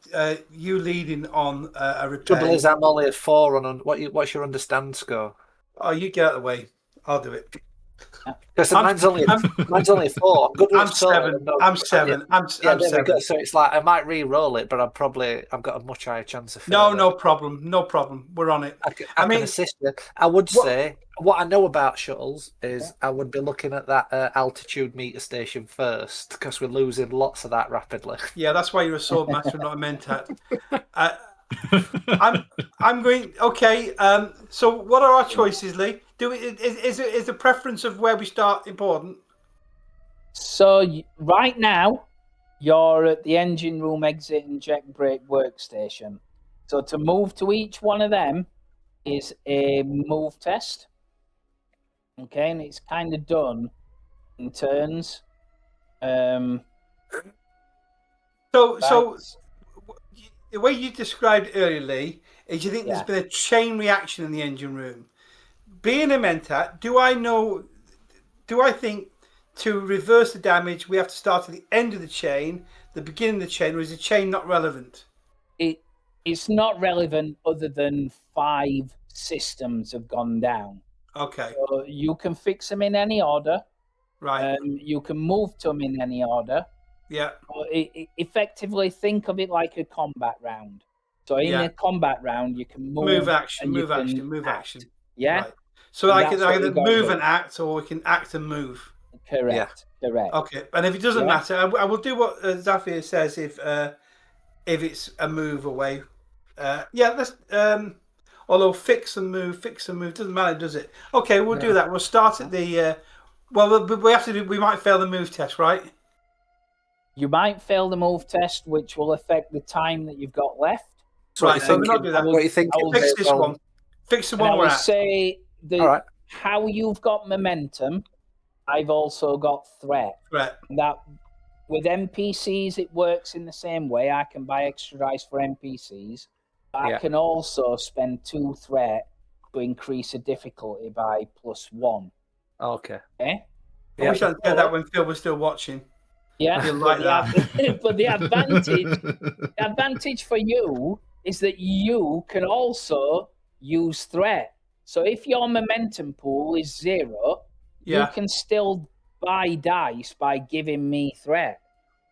you leading on a repair. Trouble is, I'm only at 4 on. What's your understand score? Oh, you get out of the way. I'll do it. Because mine's only 4. I'm good with I'm 7. I'm 7. I'm there 7. we go. So it's like I might re-roll it, but I've got a much higher chance of No, failing. no problem. We're on it. I can assist you. I would say what I know about shuttles is I would be looking at that altitude meter station first because we're losing lots of that rapidly. Yeah, that's why you're a sword master, not a mentat. I'm going. Okay. So what are our choices, Lee? Is the preference of where we start important? So right now, you're at the engine room exit and jet brake workstation. So to move to each one of them is a move test. Okay, and it's kind of done in turns. So the way you described earlier, Lee, is you think there's been a chain reaction in the engine room. Being a mentat, do I think to reverse the damage we have to start at the end of the chain, the beginning of the chain, or is the chain not relevant? It's not relevant other than 5 systems have gone down. Okay. So you can fix them in any order. Right. You can move to them in any order. Yeah. Effectively, think of it like a combat round. So in a combat round, you can move action. Yeah. Right. So I can move and act, or we can act and move. Correct. Okay. And if it doesn't matter, I will do what Zafir says if it's a move away. Let's. Although fix and move doesn't matter, does it? Okay, we'll do that. We'll start at the. We might fail the move test, right? You might fail the move test, which will affect the time that you've got left. Right, so we'll not do that. What do you think? Fix this one. Fix the one we're at. Say how you've got momentum, I've also got threat. That with NPCs, it works in the same way. I can buy extra dice for NPCs. I can also spend 2 threat to increase the difficulty by +1. Okay. I wish I'd said that when Phil was still watching. Yeah, You'll like that. But the advantage for you is that you can also use threat. So if your momentum pool is 0, you can still buy dice by giving me threat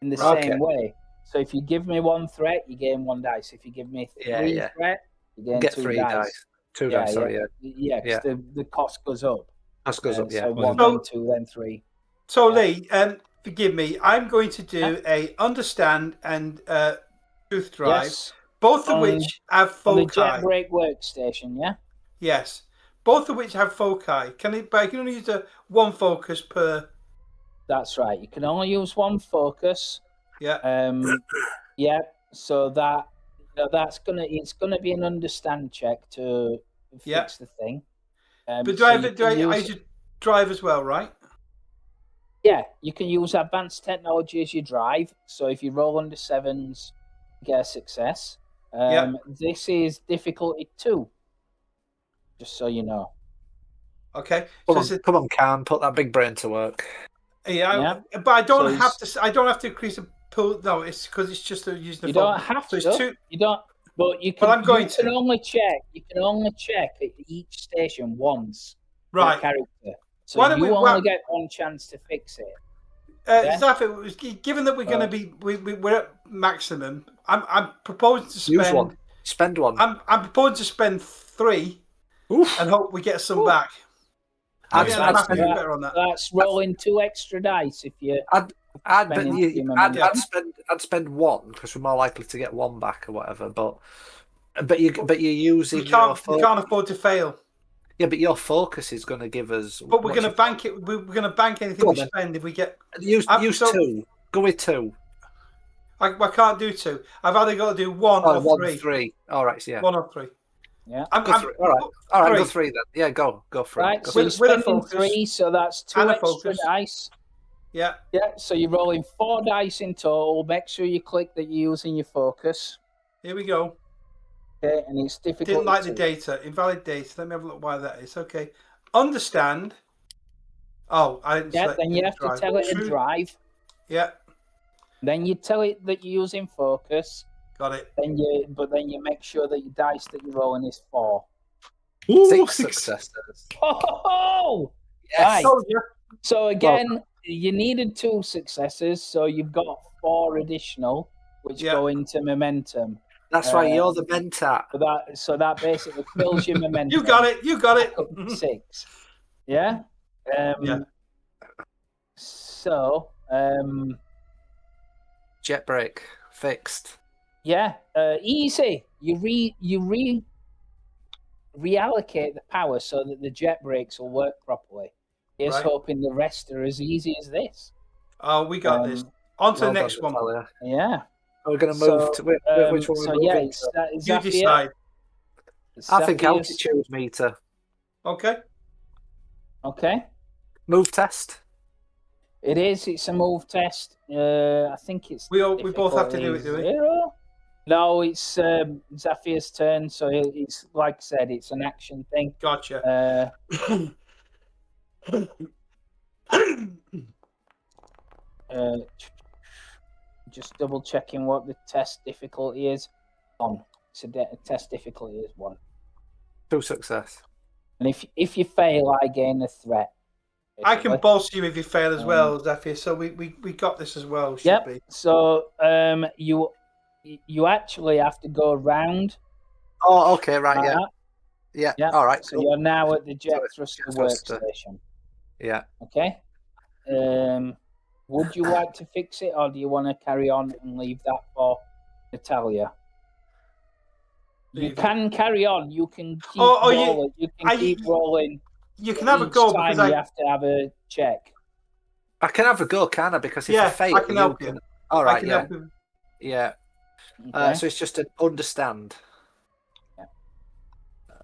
in the same way. So if you give me 1 threat, you gain 1 dice. If you give me 3 threat, you gain 2 3 dice. 2 dice, because the cost goes up. Cost goes up, So 1, then 2, then 3. So Lee, forgive me, I'm going to do a understand and truth drive, both of which have foci. The jet brake workstation, yeah? Yes. Both of which have foci. But I can only use 1 focus per. That's right. You can only use 1 focus. Yeah. So it's gonna be an understand check to fix the thing. But I should drive as well, right? Yeah, you can use advanced technology as you drive. So if you roll under 7s, you get a success. This is difficulty 2. Just so you know. Okay. Come on, Khan, put that big brain to work. But I don't have to. I don't have to increase the pool. No, it's because it's just using the. You don't have to. You don't. But you can. Well, I'm going you can to. only check. You can only check at each station once per Right. character. So Why don't you we- only get one chance to fix it. Yeah. Zafi, given that we're going to be we're at maximum, I'm proposing to spend. Use one. Spend one. I'm proposing to spend 3 Oof. and hope we get some Oof. back. I think the I'd math spend- is better on that. That's rolling 2 extra dice if you. spending I'd spend one because we're more likely to get one back or whatever. But you're using We can't your afford to fail. yeah, but your focus is going to give us. But we're going to bank it. We're going to bank anything Go we on, then. spend if we get. use so- 2. Go with 2. I can't do 2. I've either got to do 1 Oh, or 1, 3. 3. All right, so yeah. 1 or 3. Yeah. All right, go 3 then. Yeah, go for Right, it. so you're With a spending focus. 3, so that's 2 And a extra focus. dice. Yeah. Yeah, so you're rolling 4 dice in total. Make sure you click that you're using your focus. Here we go. Okay, and it's difficult. Didn't like the data. Invalid data. Let me have a look why that is. Okay. Understand. Oh, I didn't Yeah, select then you have drive. to tell it to True. drive. Yeah, Then you tell it that you're using focus. got it. Then you make sure that your dice that you're rolling is 4. Ooh, 6 6. successes. Oh! Yes. Right. Told you. So again, you needed 2 successes, so you've got 4 additional, which Yeah. go into momentum. That's right. You're the mentat. So that basically fills your momentum. You got it. You got it. Up to 6. Yeah. Yeah. So Jet brake fixed. yeah, easy. You reallocate the power so that the jet brakes will work properly. Here's Right. hoping the rest are as easy as this. Oh, we got this. On to the next one. Yeah. We're going to So, move to which one? So we're yeah, moving it's, to? it's You Zafir. decide. I think Zafir's- altitude meter. Okay. Okay. Move test. It is. It's a move test. I think it's. We both have to do it, do we? 0. No, it's Zafir's turn. So it's like I said, it's an action thing. Gotcha. Just double checking what the test difficulty is. So test difficulty is 1. 2 success. And if you fail, I gain a threat. I can basically. bolster you if you fail as well, Zafir. So we got this as well. Should Yep. be. So you actually have to go round. Oh, okay, right, like yeah. that. Yeah. Yeah. All right. So Cool. you're now at the jet So thruster jet thruster. workstation. Yeah. Okay. Would you like to fix it, or do you want to carry on and leave that for Natalia? You Leave it. can carry on. You can keep Oh, rolling. You can keep rolling. You can have a Each go time because you have to have a check. I can have a go, can I? Because if Yeah, I fail, I can help you. All I right, can yeah, help you. yeah. Okay? So it's just an understand.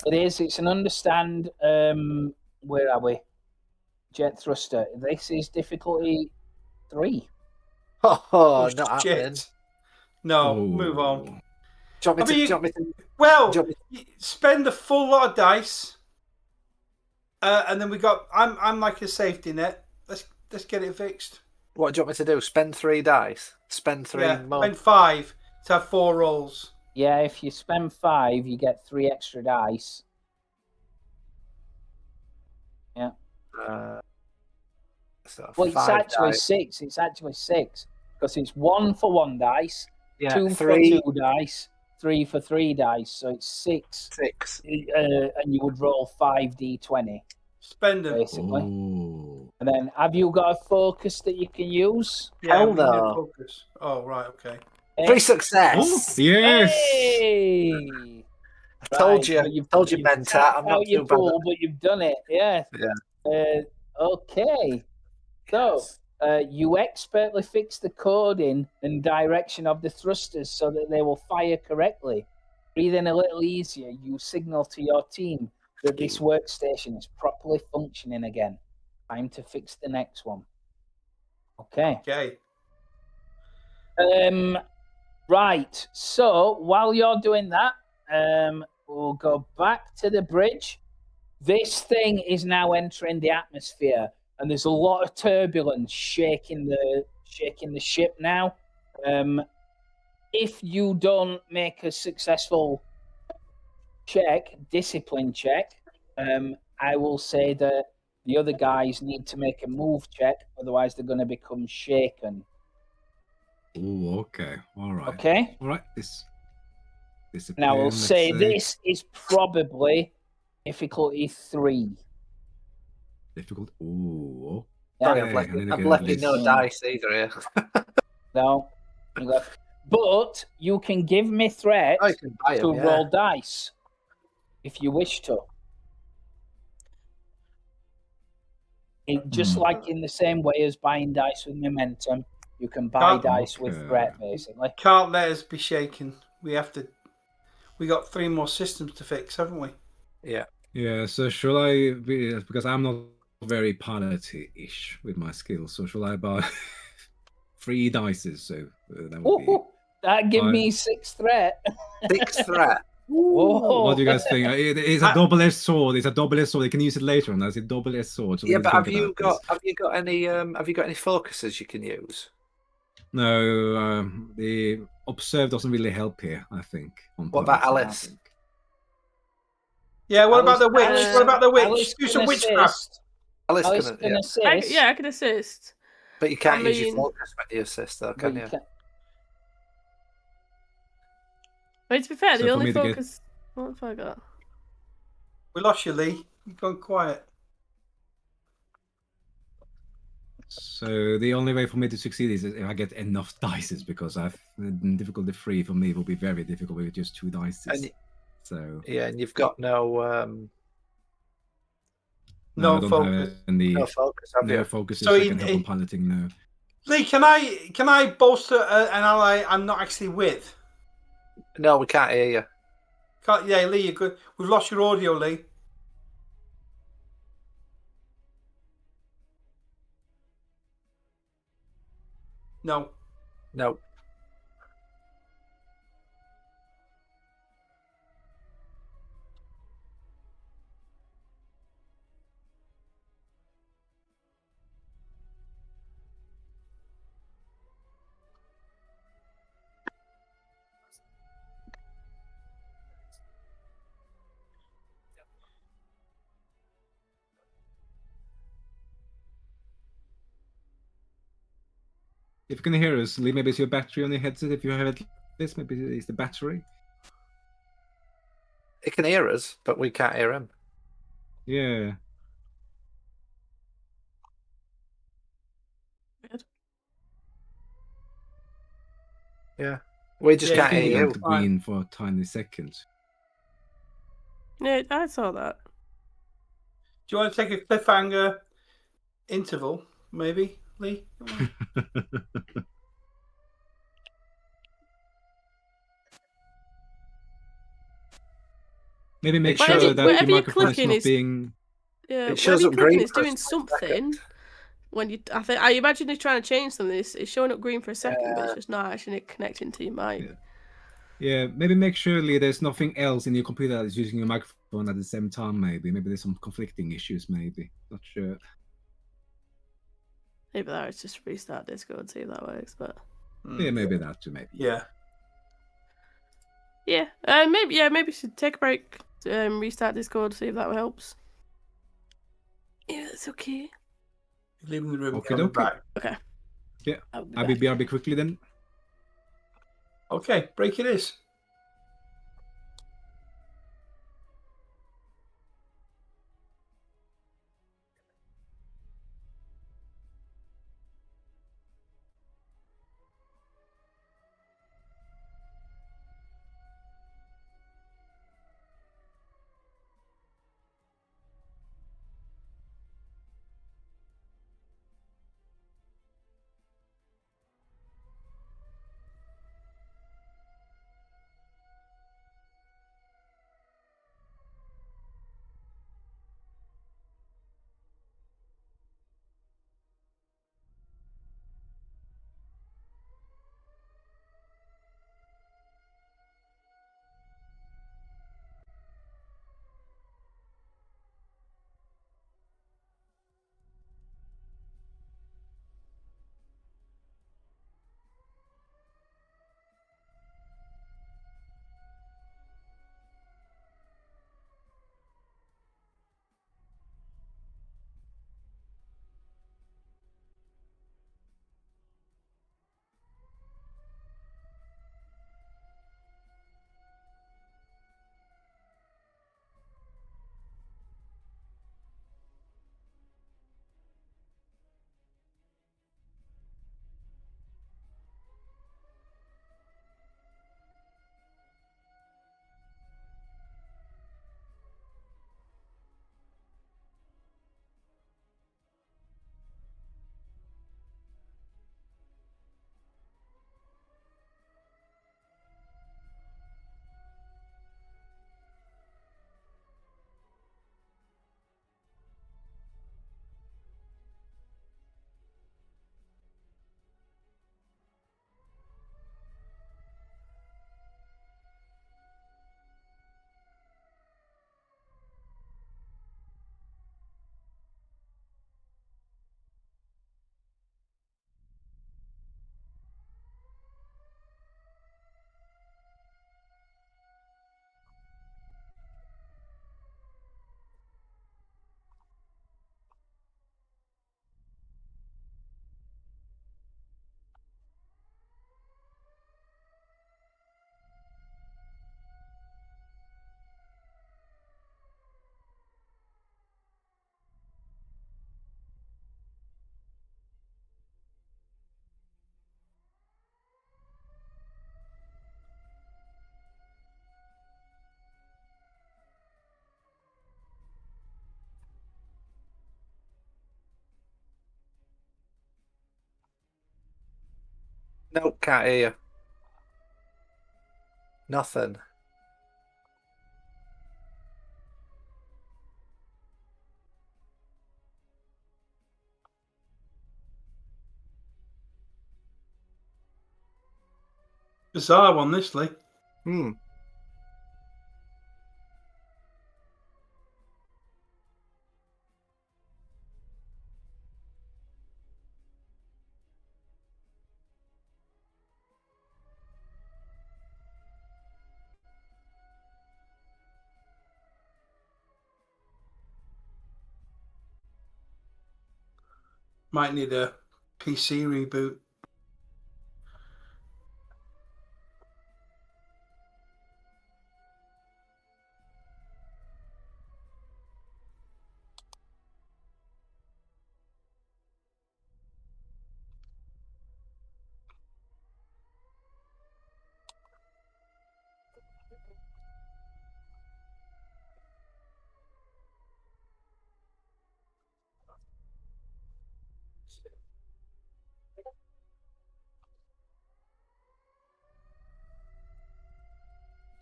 It is. It's an understand. Where are we? Jet thruster. This is difficulty 3. Oh, not shit. happening. No, Oh. move on. Do you want me I mean, to? Do you want me to? Well, Do you want me you spend a full lot of dice, and then we got. I'm like a safety net. Let's get it fixed. What do you want me to do? Spend 3 dice. Spend 3 Yeah, more. spend 5 to have 4 rolls. Yeah, if you spend 5, you get 3 extra dice. Yeah. So Well, it's 5 actually dice. 6. It's actually 6 because it's 1 for 1 dice, Yeah, 2 3, for 2 dice, 3 for 3 dice. So it's 6. 6. And you would roll 5d20 Spend them. basically. Oh. And then have you got a focus that you can use? Yeah, Hell we need a no. focus. Oh, right, okay. 3 Oh, success. yes. Hey! I told Right, you. so you've- Told you, you've Mentat. tapped I'm not out your too bad. pool, but you've done it. Yeah. Yeah. Okay. So you expertly fix the coding and direction of the thrusters so that they will fire correctly. Breathing a little easier, you signal to your team that this workstation is properly functioning again. Time to fix the next one. Okay. Okay. Right. So while you're doing that, we'll go back to the bridge. This thing is now entering the atmosphere, and there's a lot of turbulence shaking the ship now. if you don't make a successful discipline check, I will say that the other guys need to make a move check, otherwise they're going to become shaken. Oh, okay. All right. Okay? All right. This discipline. Now, I'll let's say this is probably difficulty 3. difficult. Ooh. Sorry, Yeah. I've left, and then I've again, left you let's- no dice either here. No. You left. But you can give me threat Oh, you can buy to them, yeah. roll dice if you wish to. Just like in the same way as buying dice with momentum, you can buy dice with Okay. threat, basically. Can't let us be shaken. We have to. We got 3 more systems to fix, haven't we? Yeah. Yeah. So shall I? Because I'm not very piloty-ish with my skills. So shall I buy 3 dices? So that would be. Ooh, that give 5. me 6 threat. 6 threat. Whoa. What do you guys think? It's a double-edged sword. It's a double-edged sword. You can use it later on. That's a double-edged sword. So Yeah, what do but think about this? have you got any focuses you can use? No, the observe doesn't really help here. I think. What about piloting, I Alice? think. Yeah. What about the witch? Alice- What about the witch? Alice Do can some witchcraft. assist. Alice Alice can, can yeah. assist. I can assist. But you can't I use your mean- focus when you assist, though, But can you you? can. But to be fair, So the for only me to get- focus. What have I got? We lost you, Lee. You've gone quiet. So the only way for me to succeed is if I get enough dices, because I've difficulty 3 for me will be very difficult with just 2 dices. And So yeah, and you've got no no, I No don't focus. have any no focus, have no you? focuses So that can help on piloting. No. Lee, can I bolster an ally I'm not actually with? No, we can't hear you. Can't, yeah, Lee, you're good. We've lost your audio, Lee. No. No. If you can hear us, Lee, maybe it's your battery on your headset. If you have it, this maybe it's the battery. He can hear us, but we can't hear him. Yeah. Weird. Yeah. We just Yeah, can't I think hear it you. went green for a tiny second. Yeah, I saw that. Do you want to take a cliffhanger interval, maybe, Lee? Maybe make Whatever- sure that whatever your you're microphone is clicking not is- being. Yeah, It shows whatever up you're clicking, green it's for a doing split something. second. When you, I imagine you're trying to change something. It's showing up green for a second, but Yeah. it's just not actually connecting to your mic. Yeah. Yeah, maybe make sure, Lee, there's nothing else in your computer that is using your microphone at the same time. Maybe there's some conflicting issues. Maybe not sure. Maybe that was just restart Discord and see if that works. But Yeah, maybe that too. Maybe. Yeah. yeah, maybe we should take a break, restart Discord, see if that helps. Yeah, it's okay. Leaving the room, Okie coming dokie. back. Okay. Yeah, I'll be I'll back. be BRB quickly then. Okay, break it is. Nope, can't hear you. Nothing. Bizarre one, this, Lee. Hmm. Might need a PC reboot.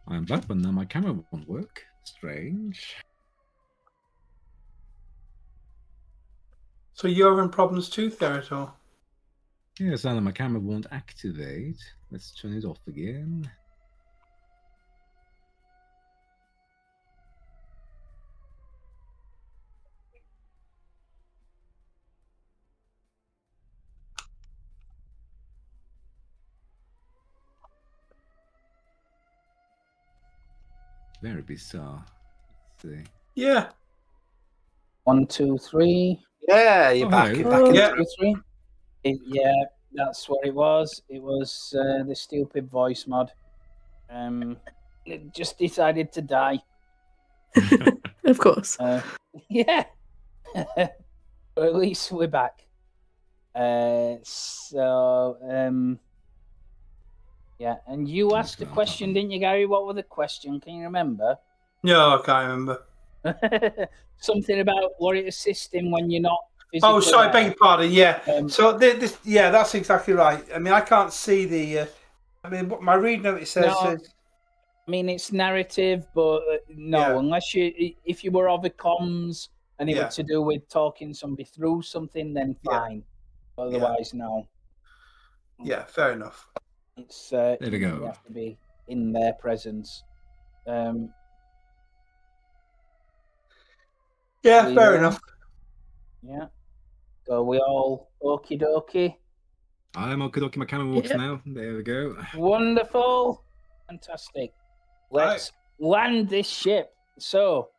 I'm back, but now my camera won't work. Strange. So you're having problems too, Therator? Yes, now my camera won't activate. Let's turn it off again. Very bizarre. Let's see. Yeah. 1, 2, 3. Yeah, you're Oh, back. hello. You're back in Yeah. the 2, 3. Yeah, that's what it was. It was the stupid voice mod. It just decided to die. Of course. Yeah. But at least we're back. Yeah, and you Let's asked a go. question, didn't you, Gary? What was the question? Can you remember? No, I can't remember. Something about what it assists in when you're not physically Oh, sorry, there. beg your pardon. Yeah. So this, yeah, that's exactly right. I mean, I can't see the. I mean, what my read note it says. No. I mean, it's narrative, but no, Yeah. unless if you were over comms and it Yeah. were to do with talking somebody through something, then Yeah. fine. Otherwise, no. Yeah, fair enough. It's There we you go. have to be in their presence. Yeah, we fair there? enough. Yeah. So we all okie dokie. I'm okay. My camera works Yep. now. There we go. Wonderful. Fantastic. Let's land this ship. So,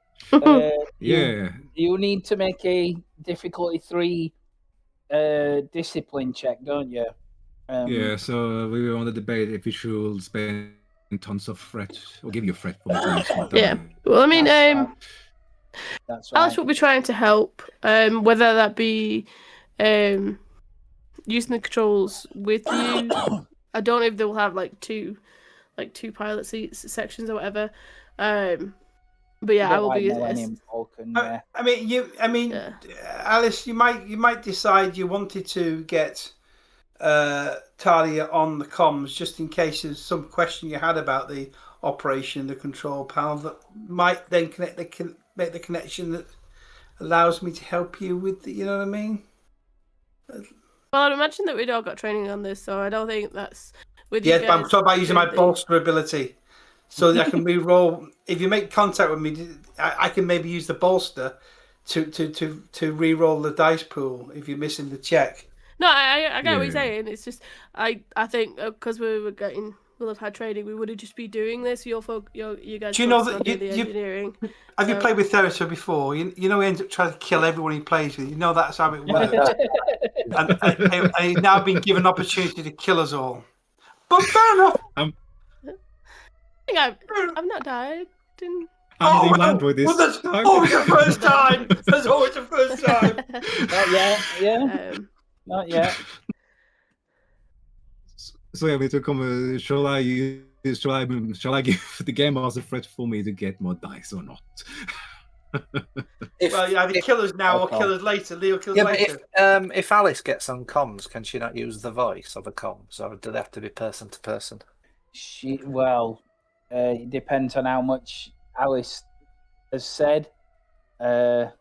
Yeah. you need to make a difficulty 3 discipline check, don't you? Yeah, so we were on the debate if we should spend tons of fret or give you a fret for me to use my Yeah. die. Well, I mean, That's Alice right. will be trying to help, whether that be using the controls with you. I don't know if they'll have like two pilot seats sections or whatever. But yeah, I will be. Millennium Falcon. Yeah. I mean, Yeah. Alice, you might decide you wanted to get Talia on the comms just in case there's some question you had about the operation, the control panel that might then make the connection that allows me to help you with the, you know what I mean? Well, I'd imagine that we'd all got training on this, so I don't think that's with Yeah, you but guys. I'm talking about using my doing bolster ability. So that I can re-roll. If you make contact with me, I can maybe use the bolster to re-roll the dice pool if you're missing the check. No, I get what you're Yeah. saying. It's just I think because we'll have had training, we would have just be doing this. You guys. Do you know focus that on doing the engineering? Have you So- played with Therator before? You know he ends up trying to kill everyone he plays with. You know that's how it works. and he's now been given opportunity to kill us all. But fair enough. I think I've not died. Didn't... I'm the Android this that's time. always the first time. That's always the first time. Not yet. Yeah. Not yet. So yeah, we took shall I give the game master threat for me to get more dice or not? Well, you either kill us now or Okay. kill us later. Leo kills Yeah, but later. if Alice gets on comms, can she not use the voice of a comms, or do they have to be person to person? It depends on how much Alice has said. But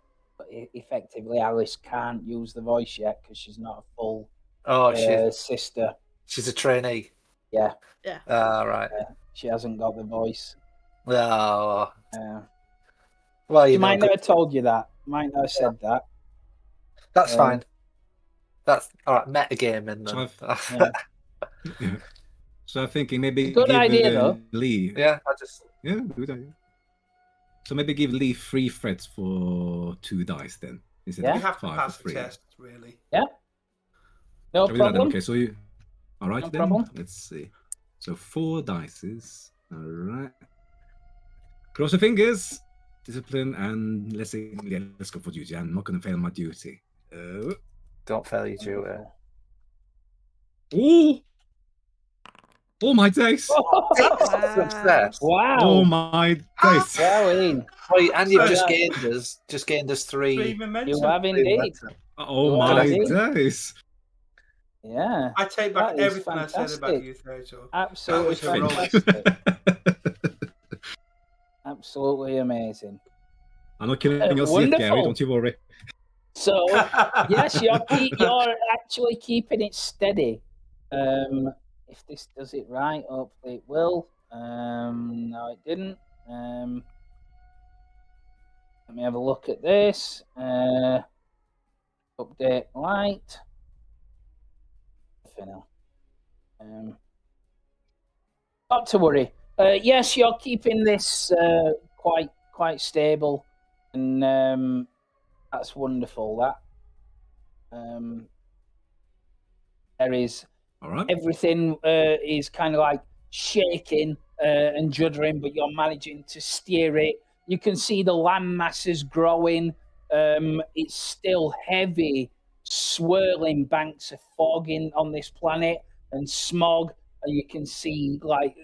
effectively, Alice can't use the voice yet because she's not a full Oh, sister. she's a trainee. Yeah, Right. she hasn't got the voice. Oh, Uh, well, she might not have told you that. Might not have said that. That's fine. That's all right. Metagaming then. Yeah. Yeah. So I'm thinking maybe Good give idea, though. Lee. Yeah, Good idea. So maybe give Lee 3 threats for 2 dice then instead Yeah. You of have to 5 pass for the 3. test, really. Yeah. No Shall we do that then? problem. Okay, so you. All right No then. problem. Let's see. So 4 dices. All right. Cross your fingers. Discipline and let's see. Yeah, let's go for duty. I'm not going to fail my duty. don't fail your duty. Oh! Oh my dice! Success. Wow. Oh my dice! Wowing. Well, and you've So- just gained us 3. Three momentum. You have indeed. Oh You my indeed. dice! Yeah. I take back That is everything I said about fantastic. you, Theodore. Absolutely That was a roll. fantastic. Absolutely amazing. I'm not killing us yet, Wonderful. Gary. Don't you worry. So yes, you're actually keeping it steady. If this does it right, hopefully it will. No, it didn't. Let me have a look at this. Update light. Not to worry. Yes, you're keeping this quite stable, and that's wonderful. That there is All right. everything is kind of like shaking and juddering, but you're managing to steer it. You can see the land masses growing. It's still heavy, swirling banks of fog on this planet and smog, and you can see, like,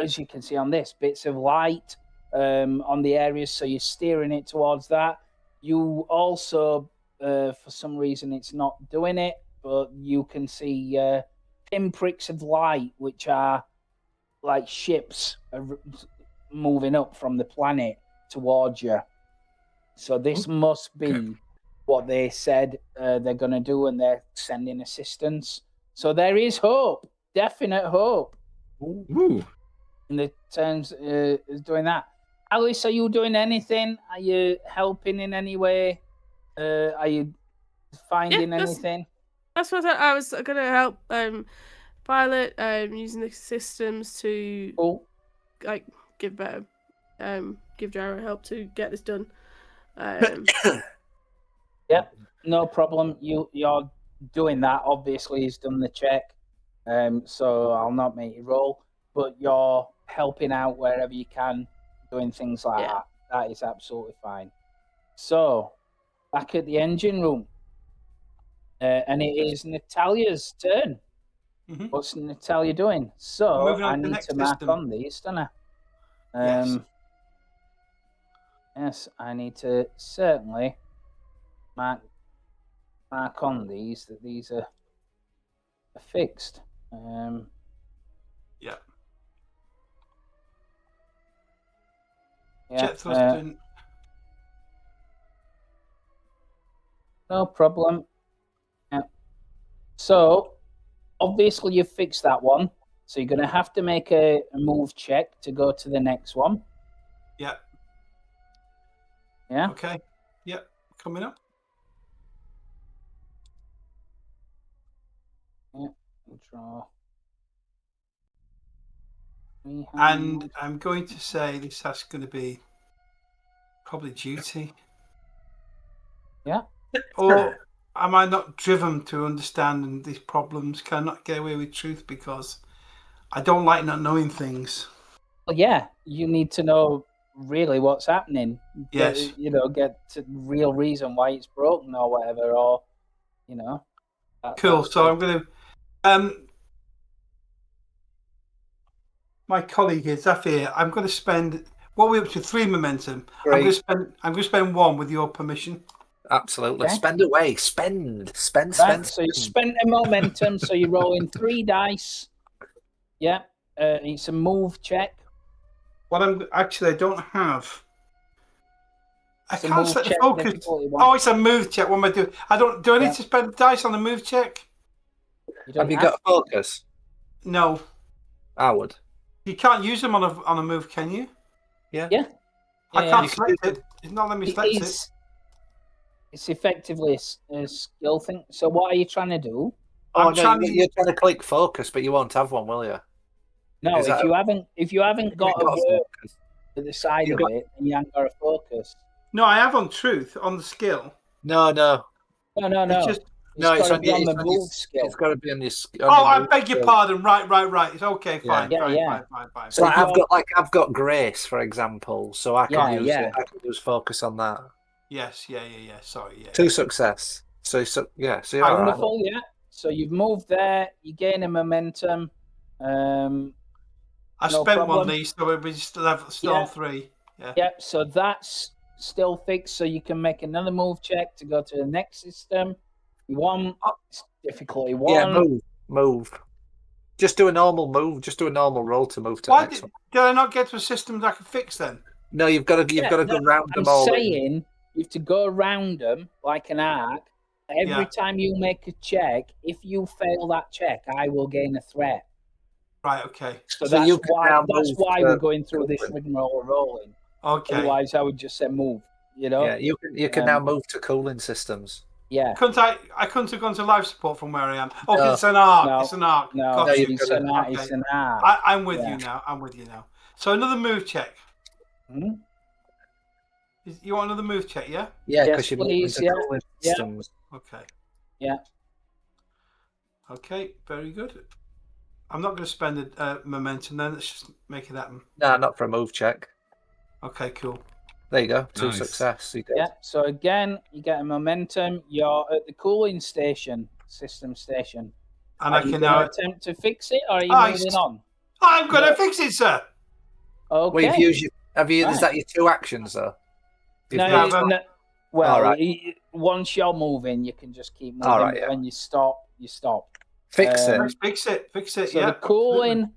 as you can see on this, bits of light on the areas. So you're steering it towards that. You also, for some reason, it's not doing it, but you can see pinpricks of light, which are like ships moving up from the planet towards you. So this must be what they said they're going to do, and they're sending assistance. So there is hope, definite hope. Ooh. In the terms is doing that. Alice, are you doing anything? Are you helping in any way? Are you finding anything? That's what I was going to help pilot using the systems to like give Gyro help to get this done. Yep, no problem. You're doing that. Obviously, he's done the check, so I'll not make you roll. But you're helping out wherever you can, doing things like that. That is absolutely fine. So, back at the engine room, and it is Natalia's turn. Mm-hmm. What's Natalia doing? So I need to mark system. on these, don't I? Yes. Yes, I need to certainly mark on these that these are fixed. Yeah. Yeah. Jet thrusting. No problem. Yeah. So obviously you've fixed that one. So you're going to have to make a move check to go to the next one. Yeah. Yeah. Okay. Yep. Coming up. Yeah. We'll draw. And I'm going to say this has going to be probably duty. Yeah. Or am I not driven to understand these problems? Can I not get away with truth because I don't like not knowing things? Well, yeah, you need to know really what's happening. Yes. Get to the real reason why it's broken or whatever, or Cool. So I'm going to. My colleague here, Zafir, I'm going to spend What are we up to? 3 momentum. Three. I'm going to spend 1 with your permission. Absolutely. Okay. Spend away. Spend. Right, so you spent a momentum, so you're rolling 3 dice. Yeah, it's a move check. What I don't have. I It's a can't move set the check, focus. difficulty one. Oh, it's a move check. What am I doing? Do I need Yeah. to spend dice on the move check? You don't Have you got focus? No. I would. You can't use them on a move, can you? Yeah. Yeah. I Yeah, can't You can select use it. It's not letting me select it. It's effectively a skill thing. So what are you trying to do? Oh I'm no, trying to- you're trying to click focus, but you won't have one, will you? No, Is if that- you haven't got a word focus. to the side You've of got- it, then you haven't got a focus. No, I have on truth on the skill. No. No. It's just. No, It's it's got to on be your, on it's the on your, move skill. It's got to be on your. Oh, I beg your pardon. Right. It's okay. Fine. Yeah. Fine. So if I've got grace, for example, so I can use Yeah. it. I can use focus on that. Yes. Yeah. Sorry. Yeah. 2 success. So you're all right. Wonderful, yeah. So you've moved there. You gain a momentum. I no spent problem. 1 of these, so we still on 3. Yeah. Yeah. So that's still fixed. So you can make another move check to go to the next system. You want difficulty 1. Yeah, move. Just do a normal move. Just do a normal roll to move to the Why next one. did I not get to a system that I can fix then? No, you've got to go round them I'm all. saying you have to go around them like an arc. Every Yeah. time you make a check, if you fail that check, I will gain a threat. Right. Okay. So So that's you can now why move we're to going through this Cooling. rigmarole rolling. Okay. Otherwise, I would just say move. You know? Yeah, you can now move to cooling systems. Yeah. I couldn't have gone to life support from where I am. Oh, No. it's an arc. No. It's an arc. No, Got you. it's an arc. Okay. It's an arc. I'm with Yeah. you now. I'm with you now. So another move check. Hmm? You want another move check? Yeah. Yeah, Yes, because you're please, moving to cooling Yeah. systems. Okay. Yeah. Okay. Very good. I'm not going to spend momentum then. Let's just make it happen. No, not for a move check. Okay. Cool. There you go. 2 Nice. success. You did. Yeah. So again, you get a momentum. You're at the cooling system station. And Are I you can going to now. attempt to fix it, or are you Oh, moving on? I'm going No. to fix it, sir. Okay. Well, Is Right. that your 2 actions though? No, Yeah, it's but- no- well, All right. once you're moving, you can just keep moving. All right, but yeah. When you stop, you stop. Fix it. Fix it. So Yeah. the cooling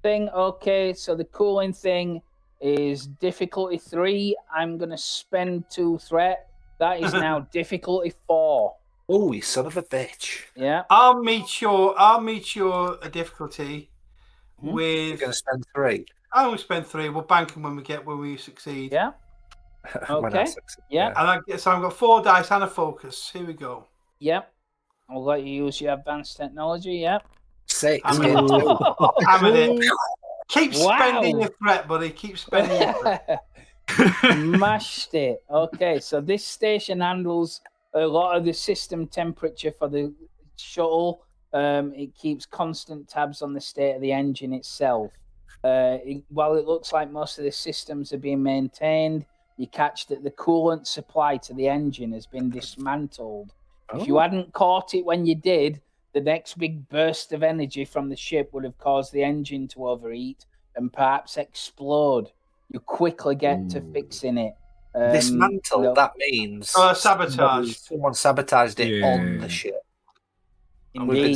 thing, okay. So the cooling thing is difficulty 3. I'm gonna spend 2 threat. That is now difficulty 4. Oh, you son of a bitch! Yeah. I'll meet your difficulty Hmm? You're with. going to spend 3. I only spend 3. We'll bank them when we succeed. Yeah. When I Okay. succeed. Yeah. And so I've got 4 dice and a focus. Here we go. Yep. I'll let you use your advanced technology. Yep. 6. I'm Get in. 2. Hammered it. Keep Wow. spending your threat, buddy. Keep spending your threat. Mashed it. Okay, so this station handles a lot of the system temperature for the shuttle. It keeps constant tabs on the state of the engine itself. While it looks like most of the systems are being maintained, you catch that the coolant supply to the engine has been dismantled. If you hadn't caught it when you did, the next big burst of energy from the ship would have caused the engine to overheat and perhaps explode. You quickly get to fixing it. Dismantle. no, That means sabotage. Someone sabotaged it Yeah. on the ship. And we've Indeed, been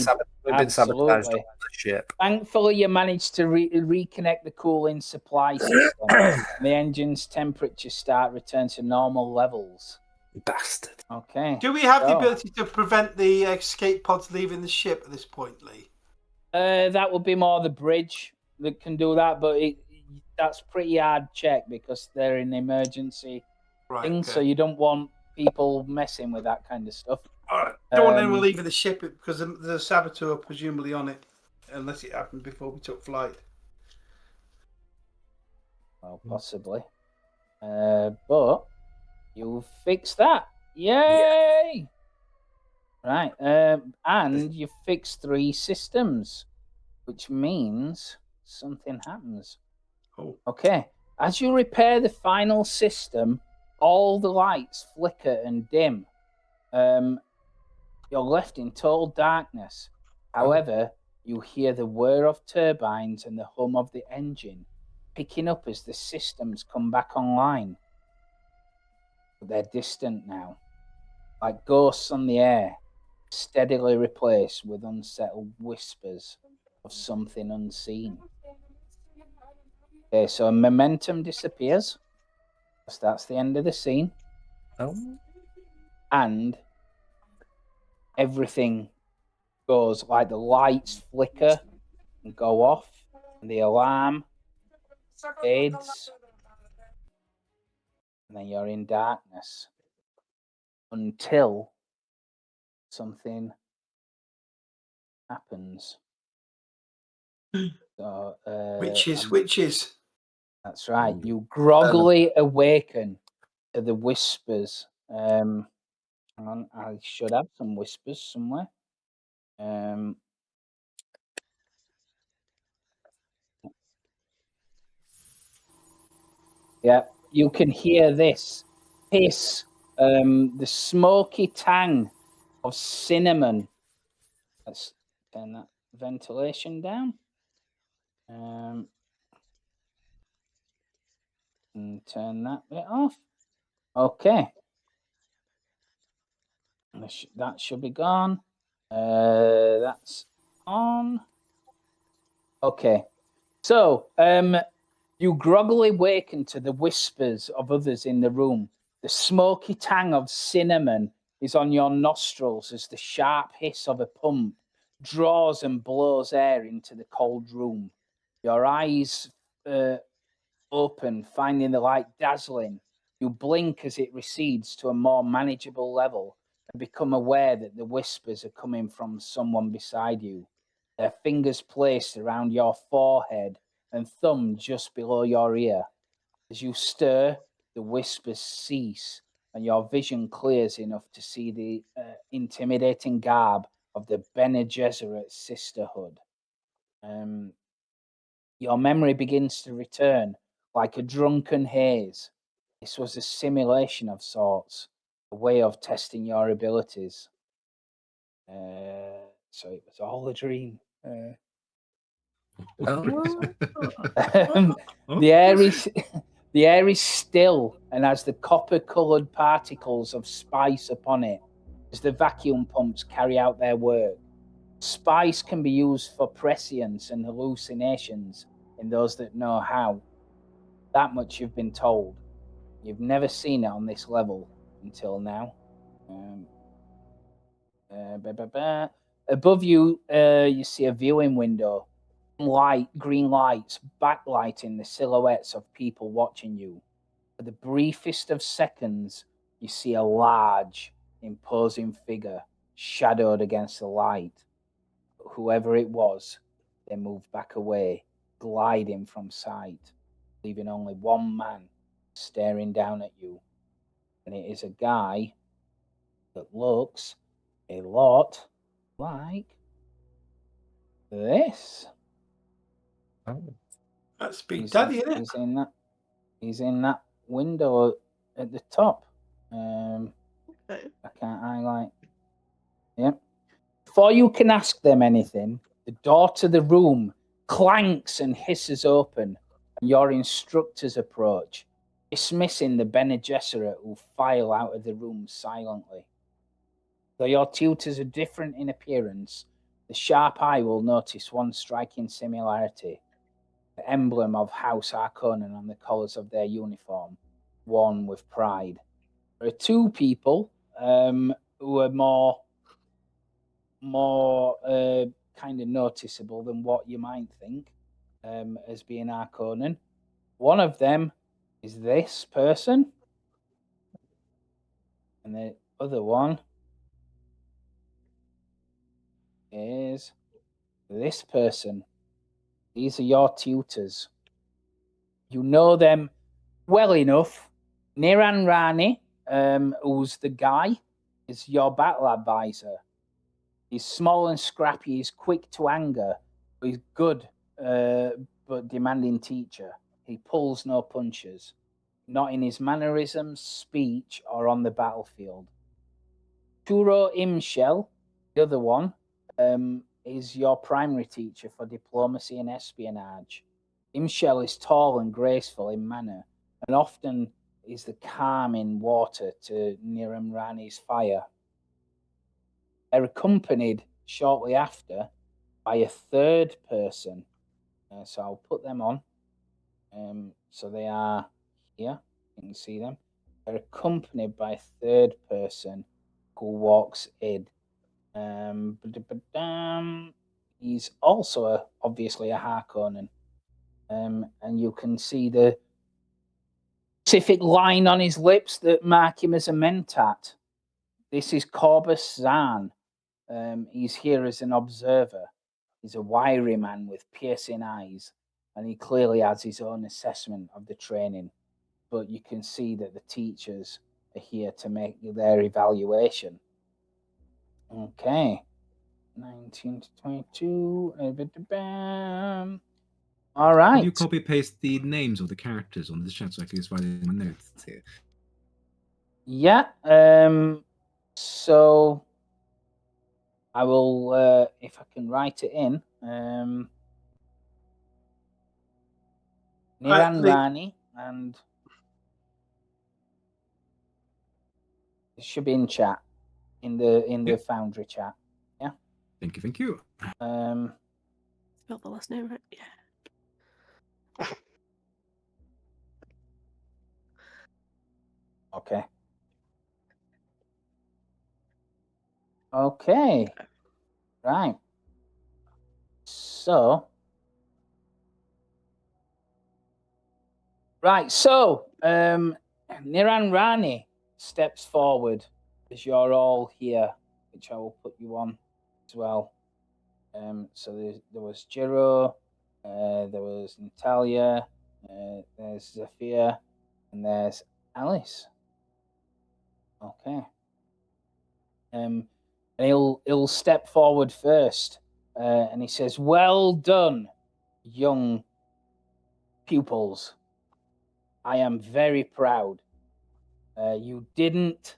sabotaged absolutely. on the ship. Thankfully, you managed to reconnect the cooling supply system. And the engine's temperature return to normal levels. Bastard. Okay. Do we have the So, ability to prevent the escape pods leaving the ship at this point, Lee? that would be more the bridge that can do that, but that's pretty hard check because they're in emergency Right. thing, Okay. so you don't want people messing with that kind of stuff. All right. Don't want anyone Um, leaving the ship because there's a saboteur presumably on it, unless it happened before we took flight. Well, possibly. But you fixed that. Yay! Right. And you fixed 3 systems, which means something happens. Oh. Okay. As you repair the final system, all the lights flicker and dim. You're left in total darkness. However, you hear the whir of turbines and the hum of the engine. picking up as the systems come back online. But they're distant now, like ghosts on the air, steadily replaced with unsettled whispers of something unseen. Okay, so momentum disappears. That's the end of the scene. Oh. And everything goes like the lights flicker and go off, and the alarm fades, and then you're in darkness until something happens. So, Witches. That's right. You groggily awaken to the whispers. Hang on, I should have some whispers somewhere. Yeah, you can hear this hiss, the smoky tang of cinnamon. Let's turn that ventilation down. And turn that bit off. Okay. That should be gone. That's on. Okay. So, you groggily waken to the whispers of others in the room. The smoky tang of cinnamon is on your nostrils as the sharp hiss of a pump draws and blows air into the cold room. Your eyes open, finding the light dazzling. You blink as it recedes to a more manageable level and become aware that the whispers are coming from someone beside you. Their fingers placed around your forehead and thumb just below your ear. As you stir, the whispers cease and your vision clears enough to see the intimidating garb of the Bene Gesserit sisterhood. Your memory begins to return like a drunken haze. This was a simulation of sorts, a way of testing your abilities. So it was all a dream. The air is still and has the copper-coloured particles of spice upon it as the vacuum pumps carry out their work. Spice can be used for prescience and hallucinations in those that know how. That much you've been told. You've never seen it on this level until now. Above you, you see a viewing window. Green lights backlighting the silhouettes of people watching you. For the briefest of seconds, you see a large, imposing figure shadowed against the light. Whoever it was, they moved back away, gliding from sight, leaving only one man staring down at you. And it is a guy that looks a lot like this. That's Big Daddy, isn't it? He's in that window at the top. Okay. I can't highlight. Yeah. Before you can ask them anything, the door to the room clanks and hisses open, and your instructors approach, dismissing the Bene Gesserit who file out of the room silently. Though your tutors are different in appearance, the sharp eye will notice one striking similarity: the emblem of House Harkonnen on the collars of their uniform, worn with pride. There are two people who are more kind of noticeable than what you might think as being Harkonnen. One of them is this person, and the other one is this person. These are your tutors. You know them well enough. Niran Rani, who's the guy, is your battle advisor. He's small and scrappy. He's quick to anger. He's good, but demanding teacher. He pulls no punches, not in his mannerisms, speech, or on the battlefield. Turo Imshel, the other one, is your primary teacher for diplomacy and espionage. Imshel is tall and graceful in manner, and often is the calming water to Niram Rani's fire. They're accompanied shortly after by a third person. So I'll put them on. So they are here. You can see them. They're accompanied by a third person who walks in. He's also obviously a Harkonnen. And you can see the specific line on his lips that mark him as a Mentat. This is Corbus Zahn. He's here as an observer. He's a wiry man with piercing eyes, and he clearly has his own assessment of the training. But you can see that the teachers are here to make their evaluation. Okay. 19 to 22. All right. Can you copy paste the names of the characters on the chat so I can just write in my notes here? Yeah. So I will, if I can write it in. Niran Rani, and it should be in chat, in the Foundry chat. Yeah. Thank you. Spelled the last name right. Yeah. Okay. Okay. Right. So. Niran Rani steps forward as you're all here, which I will put you on as well. So there was Jiro, there was Natalia, there's Zafia, and there's Alice. Okay. And he'll step forward first, and he says, "Well done, young pupils. I am very proud. You didn't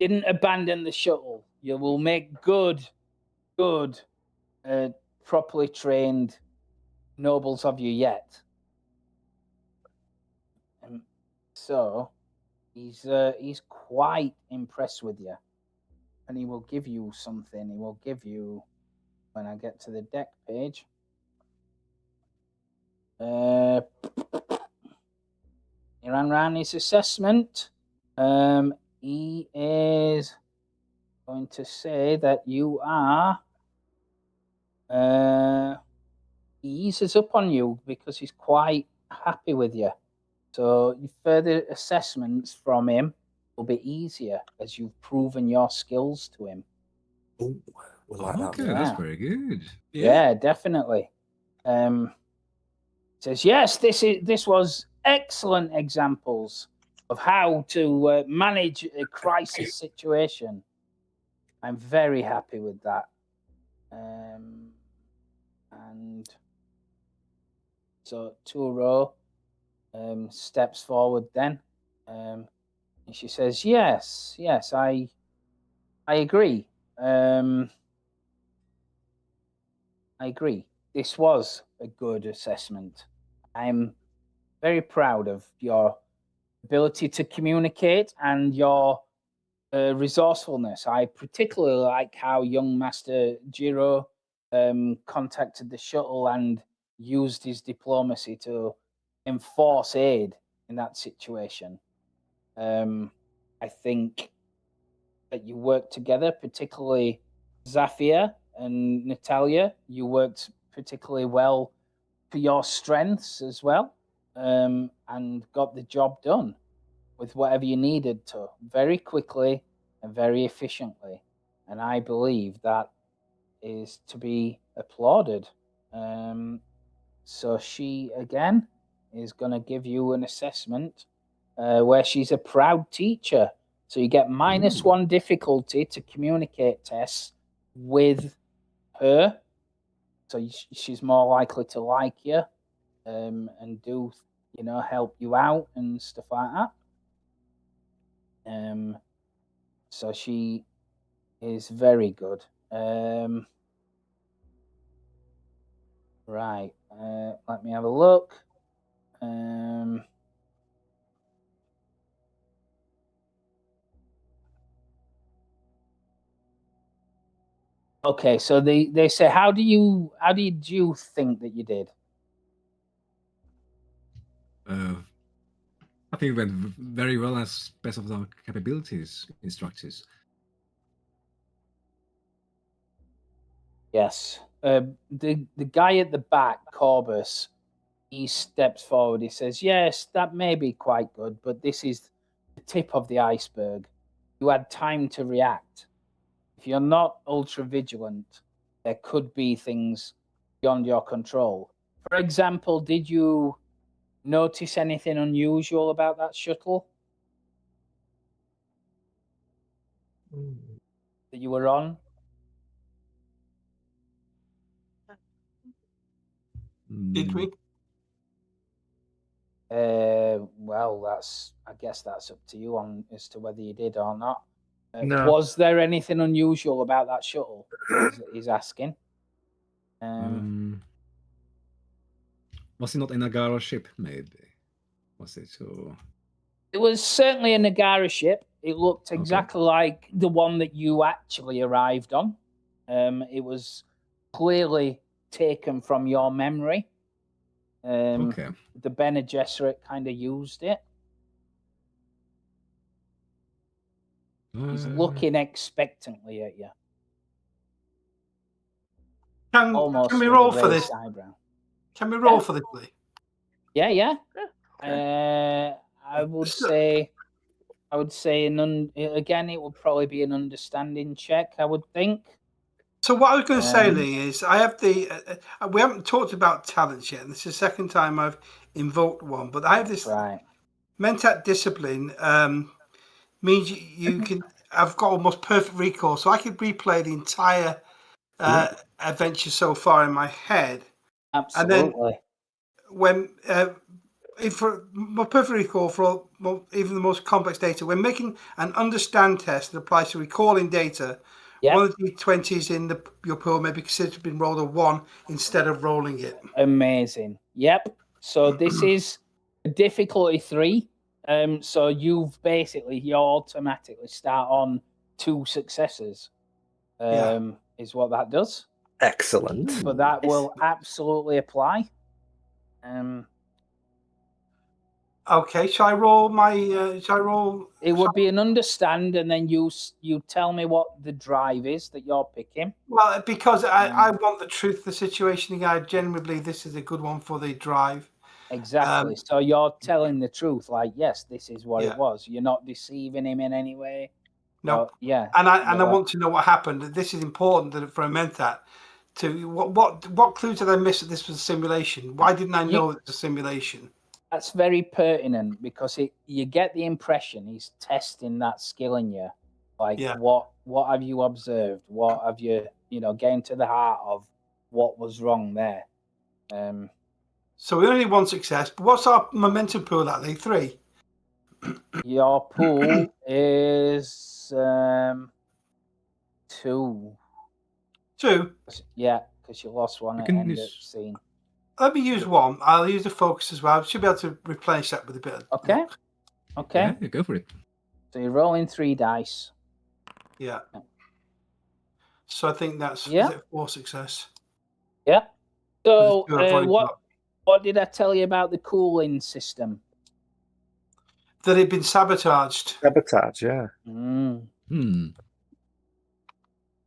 abandon the shuttle. You will make good, properly trained nobles of you yet." So he's quite impressed with you, and he will give you something. He will give you, when I get to the deck page. Iran Rani's assessment. He is going to say that you are. He eases up on you because he's quite happy with you. So further assessments from him will be easier as you've proven your skills to him. Ooh, we like that. Okay, that's very good. Yeah, definitely. Says yes. This was excellent examples of how to manage a crisis situation. I'm very happy with that. And so Turo steps forward then, and she says, "Yes, I agree. I agree. This was a good assessment. I'm very proud of your ability to communicate and your resourcefulness. I particularly like how young Master Jiro contacted the shuttle and used his diplomacy to enforce aid in that situation. I think that you worked together, particularly Zafia and Natalia. You worked particularly well for your strengths as well, and got the job done with whatever you needed to very quickly and very efficiently. And I believe that is to be applauded. So she, again, is going to give you an assessment where she's a proud teacher. So you get -1 difficulty to communicate tests with her. So she's more likely to like you and do, help you out and stuff like that. So she is very good. Right. Let me have a look. Okay, so they say how did you think that you did? I think it went very well as best of our capabilities instructors. Yes. The guy at the back, Corbus, he steps forward. He says, "Yes, that may be quite good, but this is the tip of the iceberg. You had time to react. If you're not ultra vigilant, there could be things beyond your control. For example, did you notice anything unusual about that shuttle that you were on?" Did we? Well, I guess that's up to you on as to whether you did or not. No. Was there anything unusual about that shuttle? He's asking. Was it not a Nagara ship, maybe? Was it? Or... It was certainly a Nagara ship. It looked exactly like the one that you actually arrived on. It was clearly taken from your memory. The Bene Gesserit kind of used it. He's looking expectantly at you. Can we roll for this? Eyebrow. Can we roll for this, Lee? Yeah. Okay. I would say again, it would probably be an understanding check, I would think. So what I was going to say, Lee, is I have we haven't talked about talents yet, and this is the second time I've invoked one, but I have this Mentat discipline means you can. I've got almost perfect recall, so I could replay the entire adventure so far in my head. Absolutely. And then when for my perfect recall for even the most complex data, when making an understand test that applies to recalling data, one of the d20s in your pool may be considered to have been rolled a 1 instead of rolling it. Amazing. Yep. So this is a difficulty 3. So you automatically start on 2 successes. Is what that does. Excellent. But that will absolutely apply. Okay, shall I roll my? Shall I roll? It would be an understand, and then you tell me what the drive is that you're picking. Well, because I want the truth of the situation. I genuinely believe this is a good one for the drive. Exactly. So you're telling the truth, like, yes, this is what Yeah. it was. You're not deceiving him in any way. No. Yeah. And I want to know what happened. This is important for a Mentat. To what clues did I miss that this was a simulation? Why didn't I know it was a simulation? That's very pertinent because you get the impression he's testing that skill in you. Like, what have you observed? What have you, getting to the heart of what was wrong there? So we only one success, but what's our momentum pool at, Lee? 3? Your pool is 2. 2? Yeah, because you lost one at end of scene. Let me use 1. I'll use the focus as well. I should be able to replenish that with a bit of luck. Okay. Yeah, go for it. So you're rolling 3 dice. Yeah. So I think that's is it 4 success. Yeah. So what did I tell you about the cooling system? That it'd been sabotaged. Sabotage, yeah.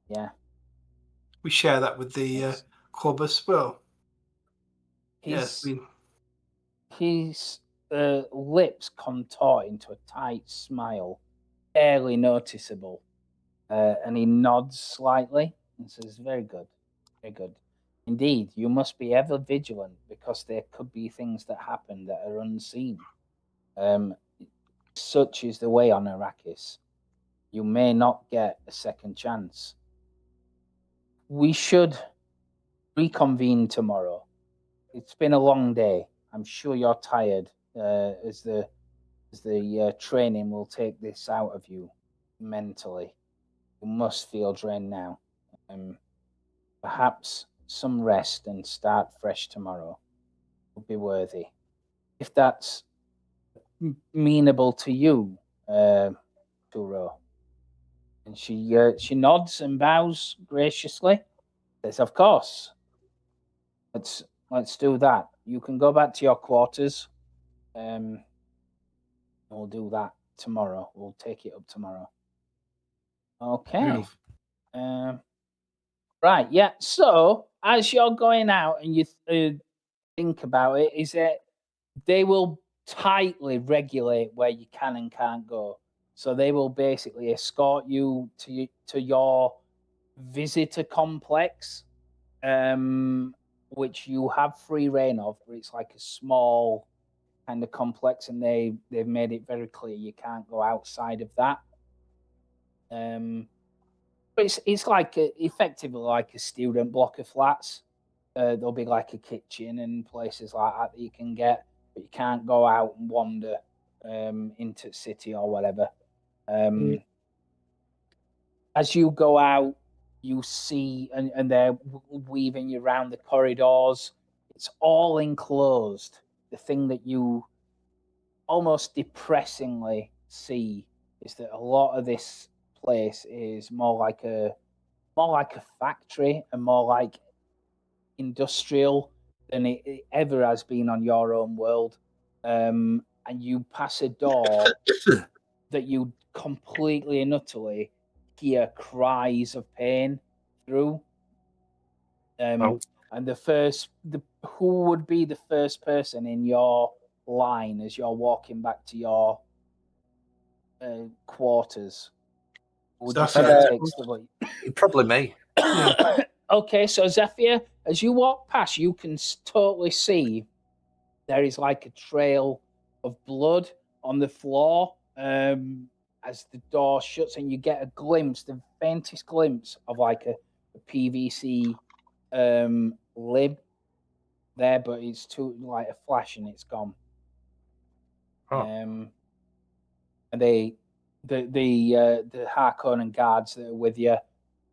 Yeah. We share that with the club as well. His lips contort into a tight smile, barely noticeable, and he nods slightly and says, "Very good, very good. Indeed, you must be ever vigilant because there could be things that happen that are unseen. Such is the way on Arrakis. You may not get a second chance. We should reconvene tomorrow. It's been a long day. I'm sure you're tired, as the training will take this out of you mentally. You must feel drained now. Perhaps some rest and start fresh tomorrow will be worthy. If that's meanable to you, Turo. And she nods and bows graciously. Says, "Of course. Let's do that. You can go back to your quarters. We'll do that tomorrow. We'll take it up tomorrow." Fair Okay. enough. Right. Yeah. So as you're going out and you think about it, is that they will tightly regulate where you can and can't go. So they will basically escort you to your visitor complex, which you have free reign of, but it's like a small kind of complex, and they've made it very clear you can't go outside of that. But it's like effectively like a student block of flats. There'll be like a kitchen and places like that you can get, but you can't go out and wander into the city or whatever. As you go out, you see, and they're weaving you around the corridors. It's all enclosed. The thing that you almost depressingly see is that a lot of this place is more like a factory and more like industrial than it ever has been on your own world. And you pass a door that you completely and utterly hear cries of pain through. And who would be the first person in your line as you're walking back to your quarters? Would you say Zephyr. takes the lead? Probably me. Okay, so Zephyr, as you walk past, you can totally see there is like a trail of blood on the floor as the door shuts, and you get a glimpse, the faintest glimpse of like a PVC lid there, but it's too like a flash and it's gone. And the Harkonnen guards that are with you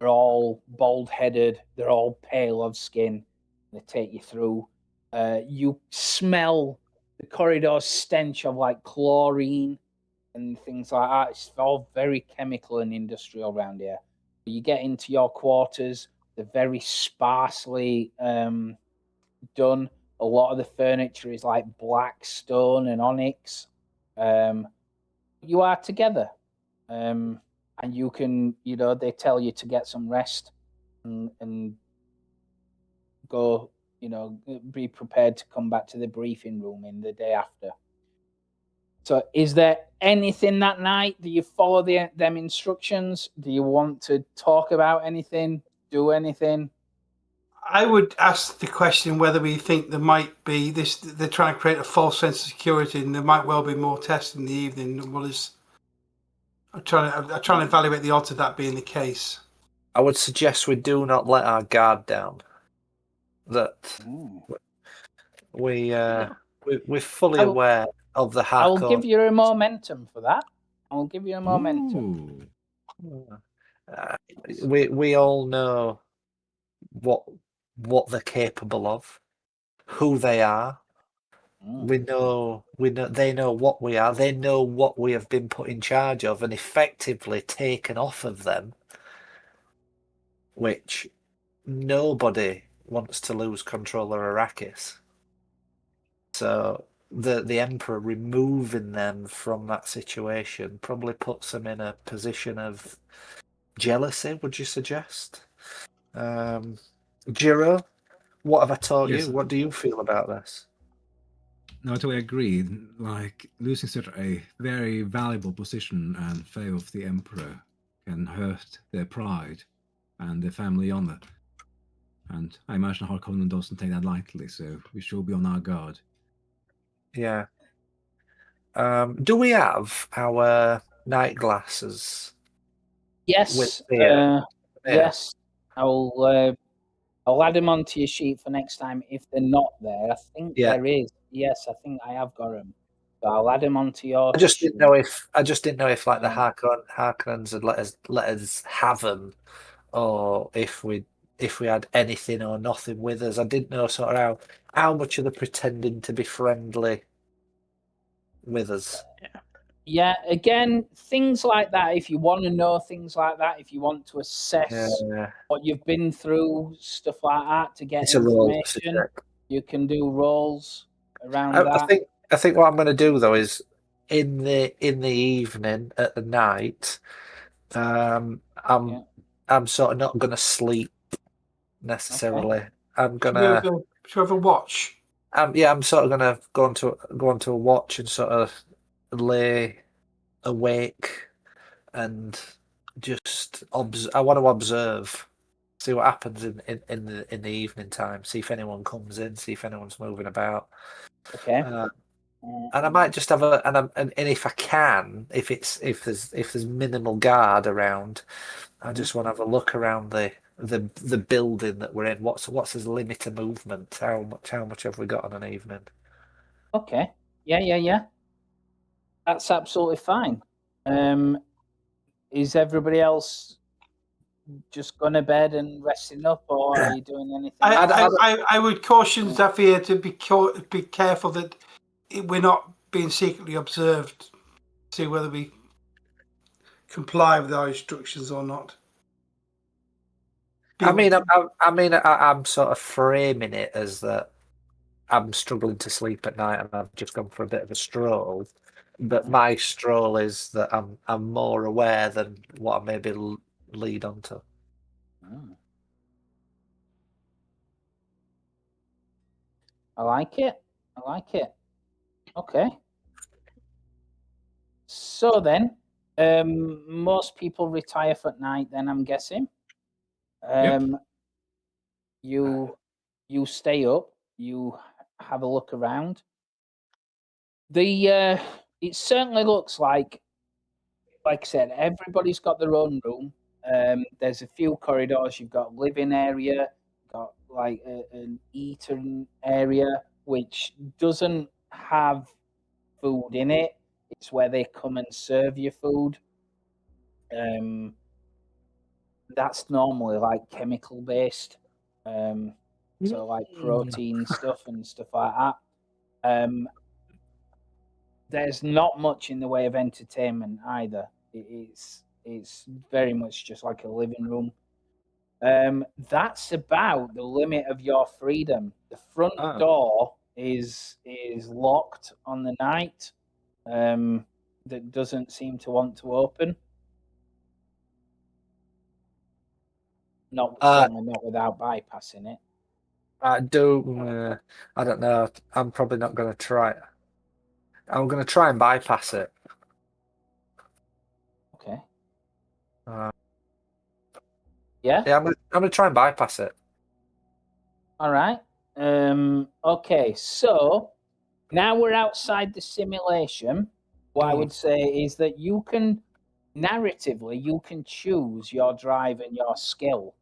are all bald-headed. They're all pale of skin. They take you through. You smell the corridor stench of like chlorine and things like that. It's all very chemical and industrial around here. You get into your quarters. They're very sparsely done. A lot of the furniture is like black stone and onyx. You are together. And you can, they tell you to get some rest and go, be prepared to come back to the briefing room in the day after. So is there anything that night? Do you follow them instructions? Do you want to talk about anything? Do anything? I would ask the question whether we think there might be this. They're trying to create a false sense of security, and there might well be more tests in the evening. What is? I'm trying to evaluate the odds of that being the case. I would suggest we do not let our guard down. That we're fully aware of the Harkonnen. I will give you a momentum for that. I will give you a momentum. We all know what they're capable of, who they are. We know they know what we are. They know what we have been put in charge of and effectively taken off of them, which nobody wants to lose control of Arrakis. So the Emperor removing them from that situation probably puts them in a position of jealousy, would you suggest? Jiro, what have I taught you? What do you feel about this? No, I totally agree. Like, losing such a very valuable position and favor of the Emperor can hurt their pride and their family honor. And I imagine Harkonnen doesn't take that lightly, so we should be on our guard. Yeah. Do we have our night glasses? Yes. Yes. I'll add them onto your sheet for next time if they're not there. I think there is. Yes, I think I have got them. So I'll add them onto your. I just didn't know if like the Harkonnens had let us have them, or if if we had anything or nothing with us. I didn't know sort of how much are they pretending to be friendly with us. Yeah, again, things like that. If you want to know things like that, if you want to assess Yeah, what you've been through, stuff like that, to get it's a roll. It's a information, check. you can do rolls around I that. think what I'm going to do though is in the evening at the night, I'm Yeah. I'm sort of not going to sleep Okay. necessarily. I'm Should we have gonna a watch? I'm sort of gonna go onto a watch and sort of lay awake and just I want to observe, see what happens in the evening time, see if anyone comes in, see if anyone's moving about. Okay. And I might just have and if I can, if there's minimal guard around, I just want to have a look around the building that we're in. What's his limit of movement? How much have we got on an evening? Okay. Yeah. That's absolutely fine. Is everybody else just going to bed and resting up, or are you doing anything else? I would caution Zafir to be careful that we're not being secretly observed. See whether we comply with our instructions or not. I'm sort of framing it as that I'm struggling to sleep at night and I've just gone for a bit of a stroll. But my stroll is that I'm more aware than what I maybe lead on to. Mm. I like it. Okay. So then, most people retire for night. Then I'm guessing. You stay up. You have a look around. It certainly looks like I said, everybody's got their own room. There's a few corridors. You've got a living area, got like an eating area, which doesn't have food in it. It's where they come and serve you food. That's normally like chemical based, so like protein stuff and stuff like that. There's not much in the way of entertainment either. It's very much just like a living room. That's about the limit of your freedom. The front door is locked on the night. That doesn't seem to want to open. Certainly not without bypassing it. I don't know. I'm probably not going to try. I'm going to try and bypass it. Okay. Yeah. Yeah. Yeah, I'm going to try and bypass it. All right. Okay. So now we're outside the simulation. What I would say is that you can narratively you can choose your drive and your skill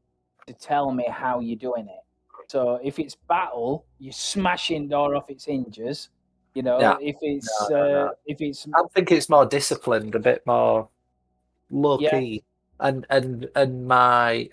to tell me how you're doing it. So if it's battle, you're smashing door off its hinges. You know, Yeah. if it's No. if it's I think it's more disciplined, a bit more low Yeah. key, and my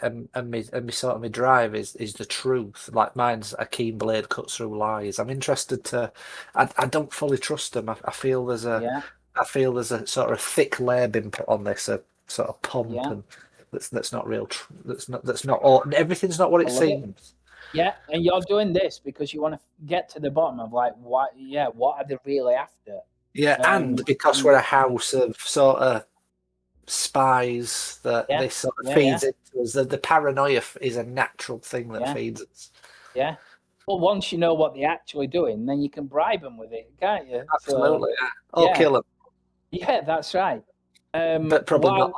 sort of my drive is the truth. Like mine's a keen blade cuts through lies. I'm interested to. I don't fully trust them. I feel there's yeah, I feel there's a sort of thick layer been put on this, a sort of pomp, yeah. and that's not real. That's not all. Everything's not what I it love it. seems. Yeah, and you're doing this because you want to get to the bottom of like what are they really after? Yeah, and because we're a house of sort of spies that Yeah, this sort of yeah, feeds into us. The paranoia is a natural thing that Yeah. feeds us. Yeah. Well, once you know what they're actually doing, then you can bribe them with it, can't you? Absolutely, So, yeah. Or kill them, yeah, that's right. but probably not.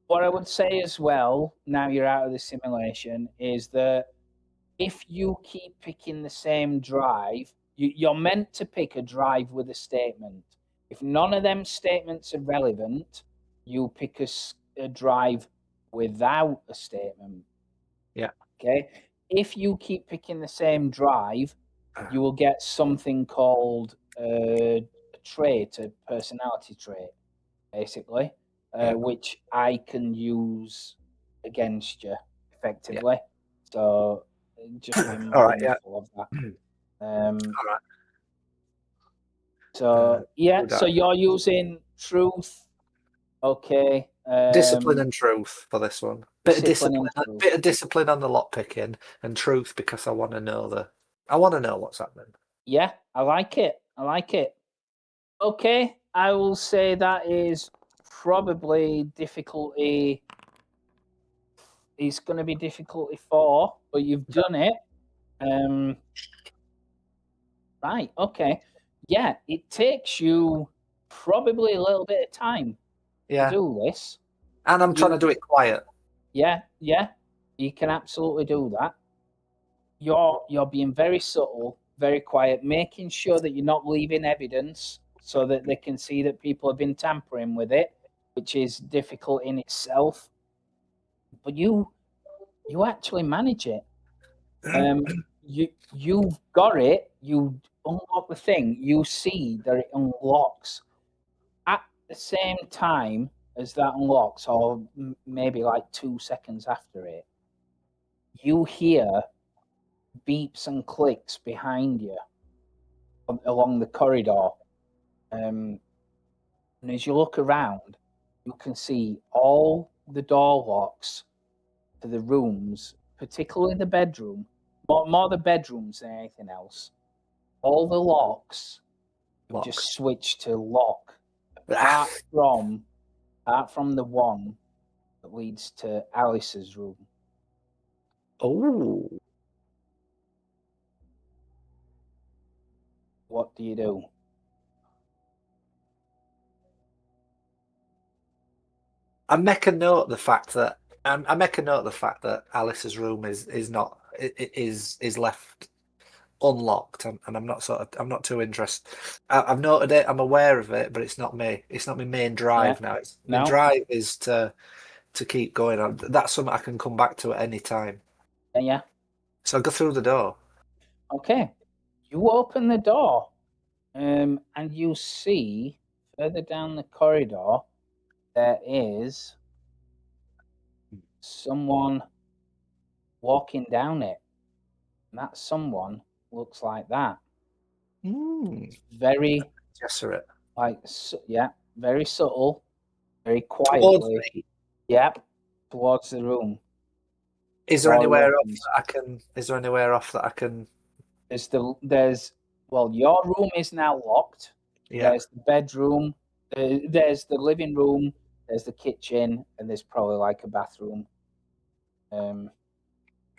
What I would say as well, now you're out of the simulation, is that if you keep picking the same drive, you're meant to pick a drive with a statement. If none of them statements are relevant, you pick a drive without a statement. Yeah. Okay. If you keep picking the same drive, you will get something called a trait, a personality trait, basically, which I can use against you effectively. So just be All right, yeah. mindful of that. All right. So yeah, do that. so you're using truth. Okay. Discipline and truth for this one. Bit of discipline discipline, and truth. bit of discipline on the lock picking, and truth because I want to know what's happening. Yeah, I like it. I like it. Okay, I will say that is probably difficulty. It's going to be difficulty 4, but you've done it. Right. Okay. Yeah, it takes you probably a little bit of time Yeah, to do this. and I'm trying to do it quiet. Yeah, you can absolutely do that. You're being very subtle, very quiet, making sure that you're not leaving evidence so that they can see that people have been tampering with it, which is difficult in itself. But you actually manage it. You've got it. You unlock the thing. You see that it unlocks at the same time as that unlocks, or maybe like 2 seconds after it. You hear beeps and clicks behind you along the corridor. And as you look around, you can see all the door locks to the rooms, particularly the bedroom, more the bedrooms than anything else. All the locks have just switched to lock, apart from the one that leads to Alice's room. Oh. What do you do? I make a note of the fact that Alice's room is not left unlocked, and I'm not too interested. I've noted it. I'm aware of it, but it's not me. It's not my main drive now. My drive is to keep going on. That's something I can come back to at any time. Yeah. So I go through the door. Okay. You open the door, and you see further down the corridor there is someone walking down it. And that someone looks like that. Very Gesserate. Very subtle, very quietly. Towards me. Yep, towards the room. Is there anywhere off that I can? Your room is now locked. Yeah. There's the bedroom. There's the living room. There's the kitchen, and there's probably like a bathroom. I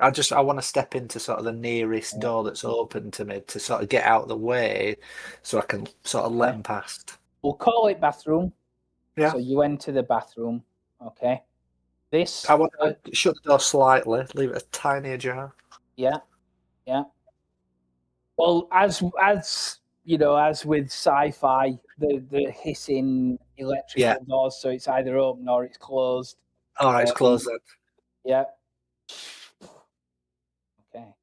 want to step into sort of the nearest door that's open to me to sort of get out of the way, so I can sort of let them past. We'll call it bathroom. Yeah. So you enter the bathroom. Okay. I want to shut the door slightly, leave it a tiny ajar. Yeah. Well, as you know, as with sci-fi, the hissing electrical doors, so it's either open or it's closed. All right, it's closed then. Yeah. Okay.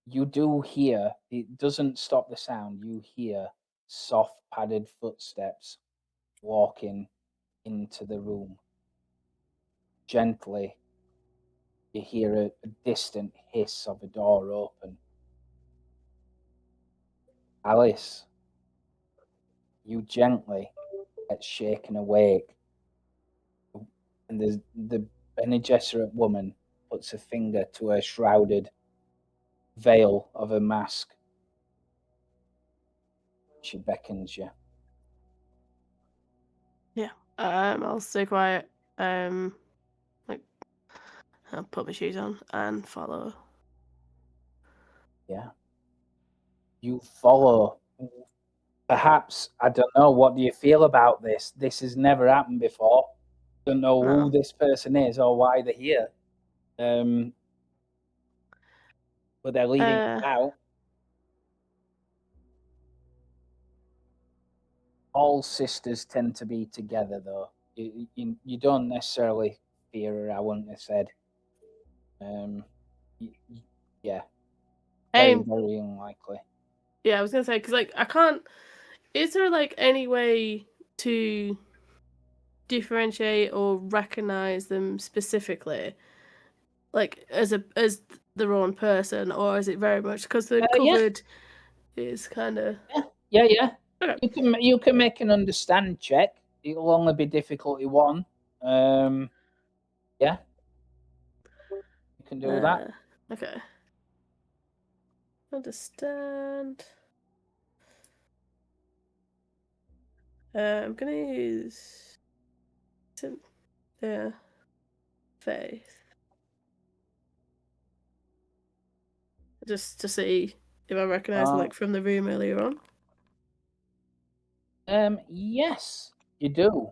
You do hear, it doesn't stop the sound, you hear soft padded footsteps walking into the room. Gently, you hear a distant hiss of a door open. Alice, you gently get shaken awake, and the Bene Gesserit woman puts a finger to her shrouded veil of her mask. She beckons you. Yeah, I'll stay quiet. I'll put my shoes on and follow. Yeah. You follow. Perhaps, I don't know, what do you feel about this? This has never happened before. Don't know who this person is or why they're here. But they're leading you out. All sisters tend to be together, though. You don't necessarily fear her, I wouldn't have said. Yeah. Very, very unlikely. Yeah, I was going to say, because, I can't... Is there, any way to differentiate or recognize them specifically? like as their own person, or is it very much because they're Yeah. covered? Is kind of Yeah. okay. You can make an understand check. It'll only be difficulty 1. Yeah. You can do that. Okay. Understand. I'm gonna use faith. Just to see if I recognise them like from the room earlier on. Yes, you do.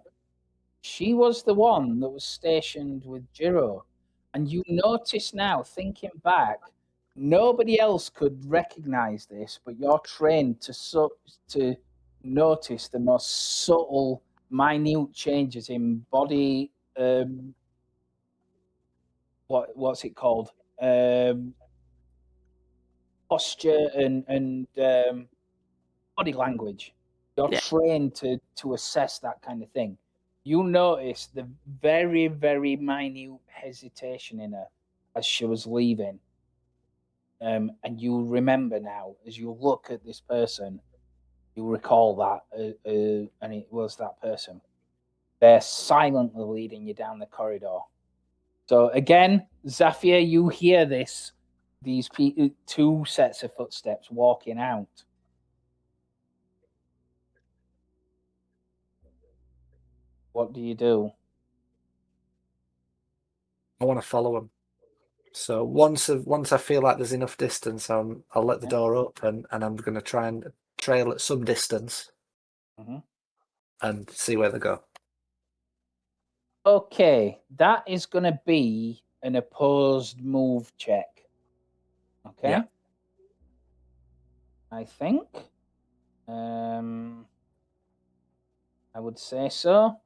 She was the one that was stationed with Jiro. And you notice now, thinking back, nobody else could recognize this, but you're trained to notice the most subtle, minute changes in body. What's it called? Posture and body language. You're trained to assess that kind of thing. You notice the very, very minute hesitation in her as she was leaving. And you remember now, as you look at this person, you recall that, and it was that person. They're silently leading you down the corridor. So again, Zafir, you hear these 2 sets of footsteps walking out. What do you do? I want to follow them. So once I feel like there's enough distance, I'll let the door open, and I'm going to try and trail at some distance and see where they go. Okay, that is going to be an opposed move check. Okay. Yeah. I think. I would say so.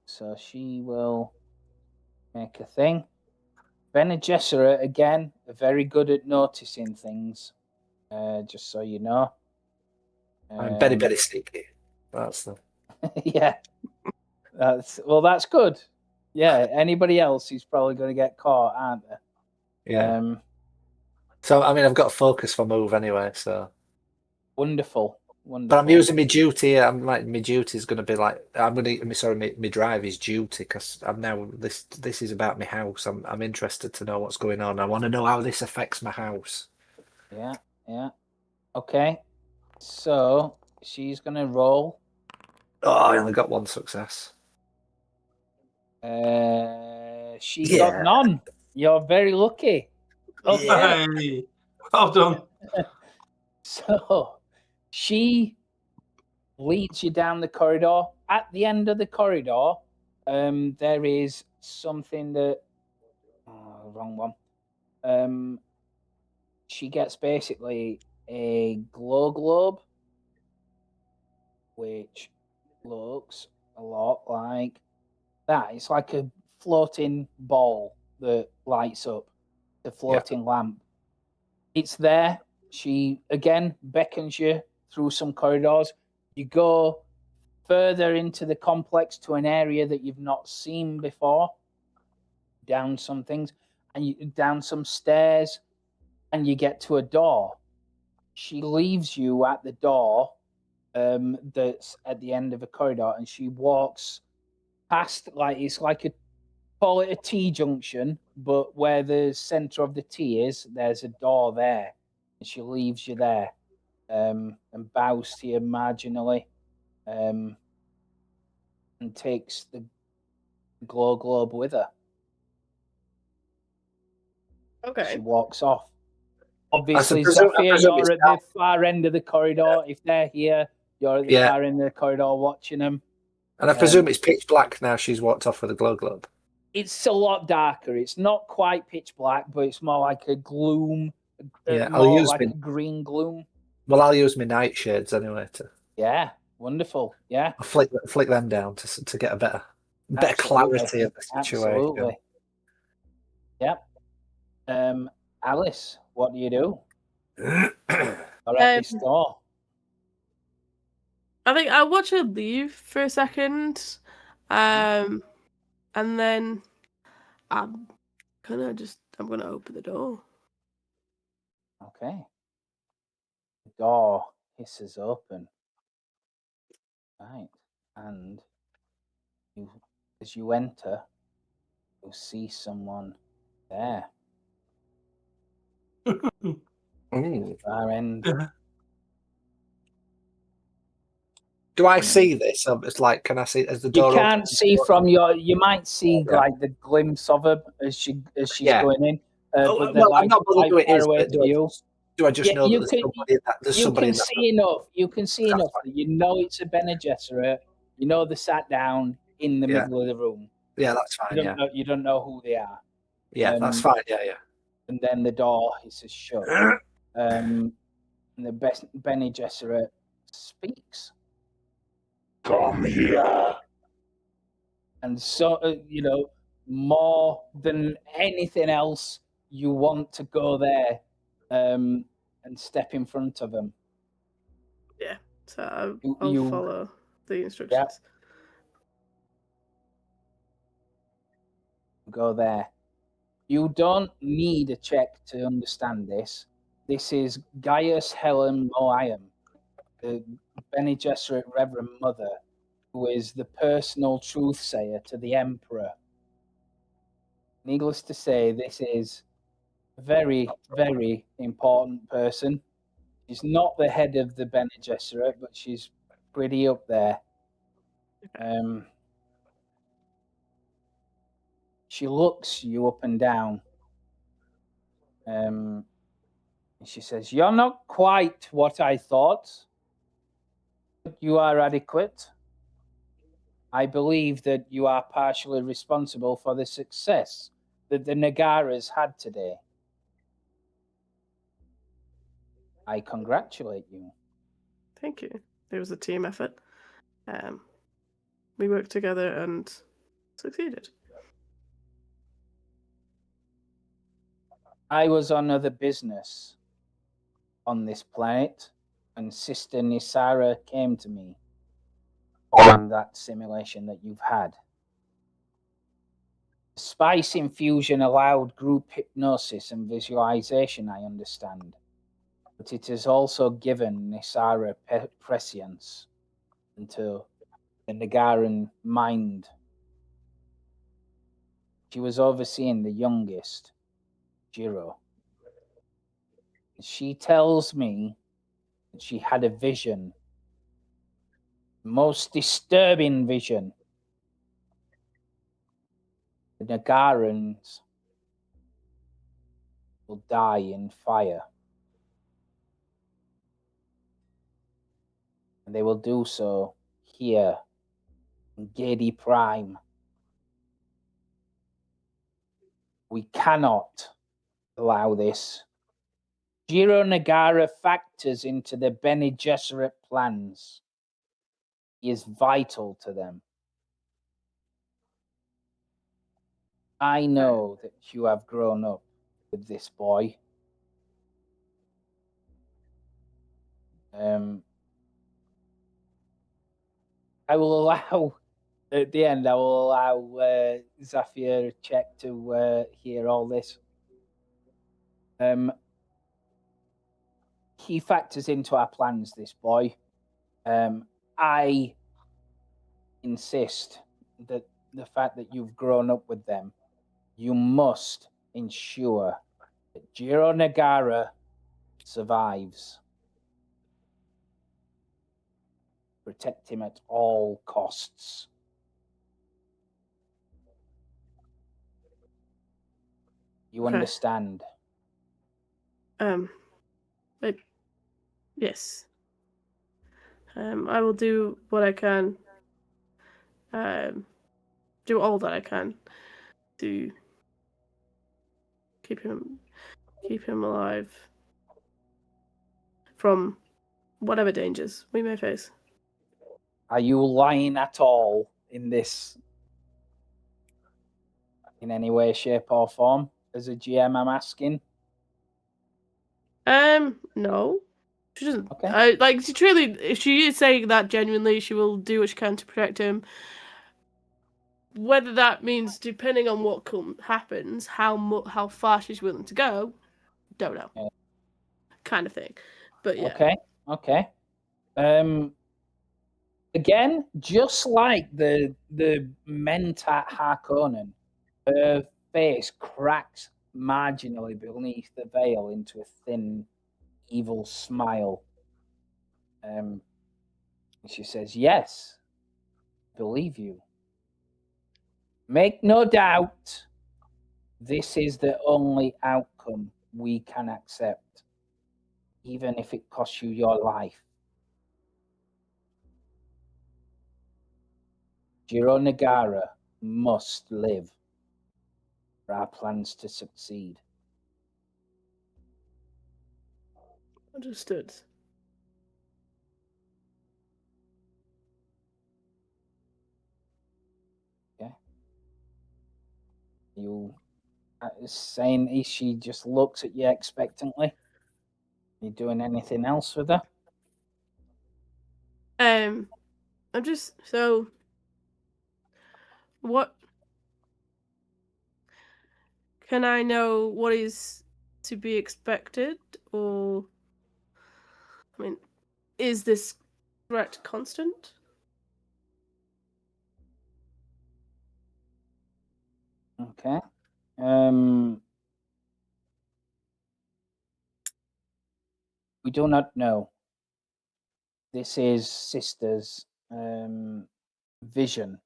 So she will make a thing. Bene Gesserit, again, are very good at noticing things. Just so you know. I'm very, very sneaky. That's the... Yeah. That's good. Yeah, anybody else is probably going to get caught, aren't they? Yeah. So I mean, I've got a focus for move anyway. So wonderful. But I'm using my duty. My duty is going to be like my drive is duty because I'm now this is about my house. I'm interested to know what's going on. I want to know how this affects my house. Yeah. Okay. So she's going to roll. Oh, I only got 1 success. She got none. You're very lucky. Okay. Hey, well done. So she leads you down the corridor. At the end of the corridor, there is something that wrong one. She gets basically a glow globe, which looks a lot like that. It's like a floating ball that lights up, the floating lamp. It's there. She again beckons you through some corridors. You go further into the complex to an area that you've not seen before, down some things, and down some stairs, and you get to a door. She leaves you at the door that's at the end of a corridor, and she walks past, like it's like call it a T junction, but where the center of the T is, there's a door there, and she leaves you there, and bows to you marginally, and takes the glow globe with her. Okay. She walks off. Obviously, Zafir, you're at the far end of the corridor. If they're here, you're at the far end of the corridor watching them. And I presume it's pitch black now. She's walked off with a glow globe. It's a lot darker. It's not quite pitch black, but it's more like a gloom. I'll use a green gloom. Well, I'll use my nightshades anyway. Yeah, wonderful. Yeah, I'll flick them down to get a better clarity of the situation. Absolutely. Yep. Alice, what do you do? Or at this door. I think I'll watch her leave for a second, and then I'm gonna open the door. Okay. The door hisses open. Right. And as you enter, you'll see someone there. Far end. Do I see this? It's like, can I see as the You door can't opens? see from your. You might see Yeah. like the glimpse of her as she's Yeah. going in, but they're Well, like I'm not bothered quite who it far is, away but from you. do I just Yeah, know that you there's can. somebody in that? There's You somebody can in that. see enough. You can see That's enough fine. that you know it's a Bene Gesserit. You know they sat down in the Yeah. middle of the room. Yeah, that's fine. You Yeah. don't know who they are. Yeah, that's fine. Yeah. And then the door is shut. And the Bene Gesserit speaks. Come here. And so, more than anything else, you want to go there and step in front of them. Yeah, so You- I'll you- follow the instructions. Go there. You don't need a check to understand this. This is Gaius Helen Moayam, the Bene Gesserit Reverend Mother, who is the personal truthsayer to the Emperor. Needless to say, this is a very, very important person. She's not the head of the Bene Gesserit, but she's pretty up there. She looks you up and down. And she says, "You're not quite what I thought, but you are adequate. I believe that you are partially responsible for the success that the Nagaras had today. I congratulate you." Thank you. It was a team effort. We worked together and succeeded. I was on other business on this planet, and Sister Nisara came to me on that simulation that you've had. Spice infusion allowed group hypnosis and visualization, I understand. But it has also given Nisara prescience into the Nagaran mind. She was overseeing the youngest, Jiro. She tells me that she had a vision, the most disturbing vision. The Nagarans will die in fire. And they will do so here in Gedi Prime. We cannot allow this. Jiro Nagara factors into the Bene Gesserit plans. He is vital to them. I know that you have grown up with this boy. I will allow, at the end, I will allow Zafir a check to hear all this. He factors into our plans, this boy. I insist that the fact that you've grown up with them, you must ensure that Jiro Nagara survives. Protect him at all costs. You Okay. understand? Yes. I will do what I can. Do all that I can to keep him alive from whatever dangers we may face. Are you lying at all in this, in any way, shape, or form? As a GM, I'm asking. No. She doesn't. Okay. She truly, if she is saying that genuinely, she will do what she can to protect him. whether that means depending on what happens, how far she's willing to go, don't know. Yeah. Kind of thing. But yeah. Okay. Again, just like the Mentat Harkonnen, her face cracks marginally beneath the veil into a thin, evil smile. She says, "Yes, believe you. Make no doubt, this is the only outcome we can accept, even if it costs you your life. Jiro Nagara must live for our plans to succeed." Understood. Okay. You saying she just looks at you expectantly? You doing anything else with her? I'm just so. What can I know? What is to be expected, or I mean, is this threat constant? Okay. We do not know. This is Sister's vision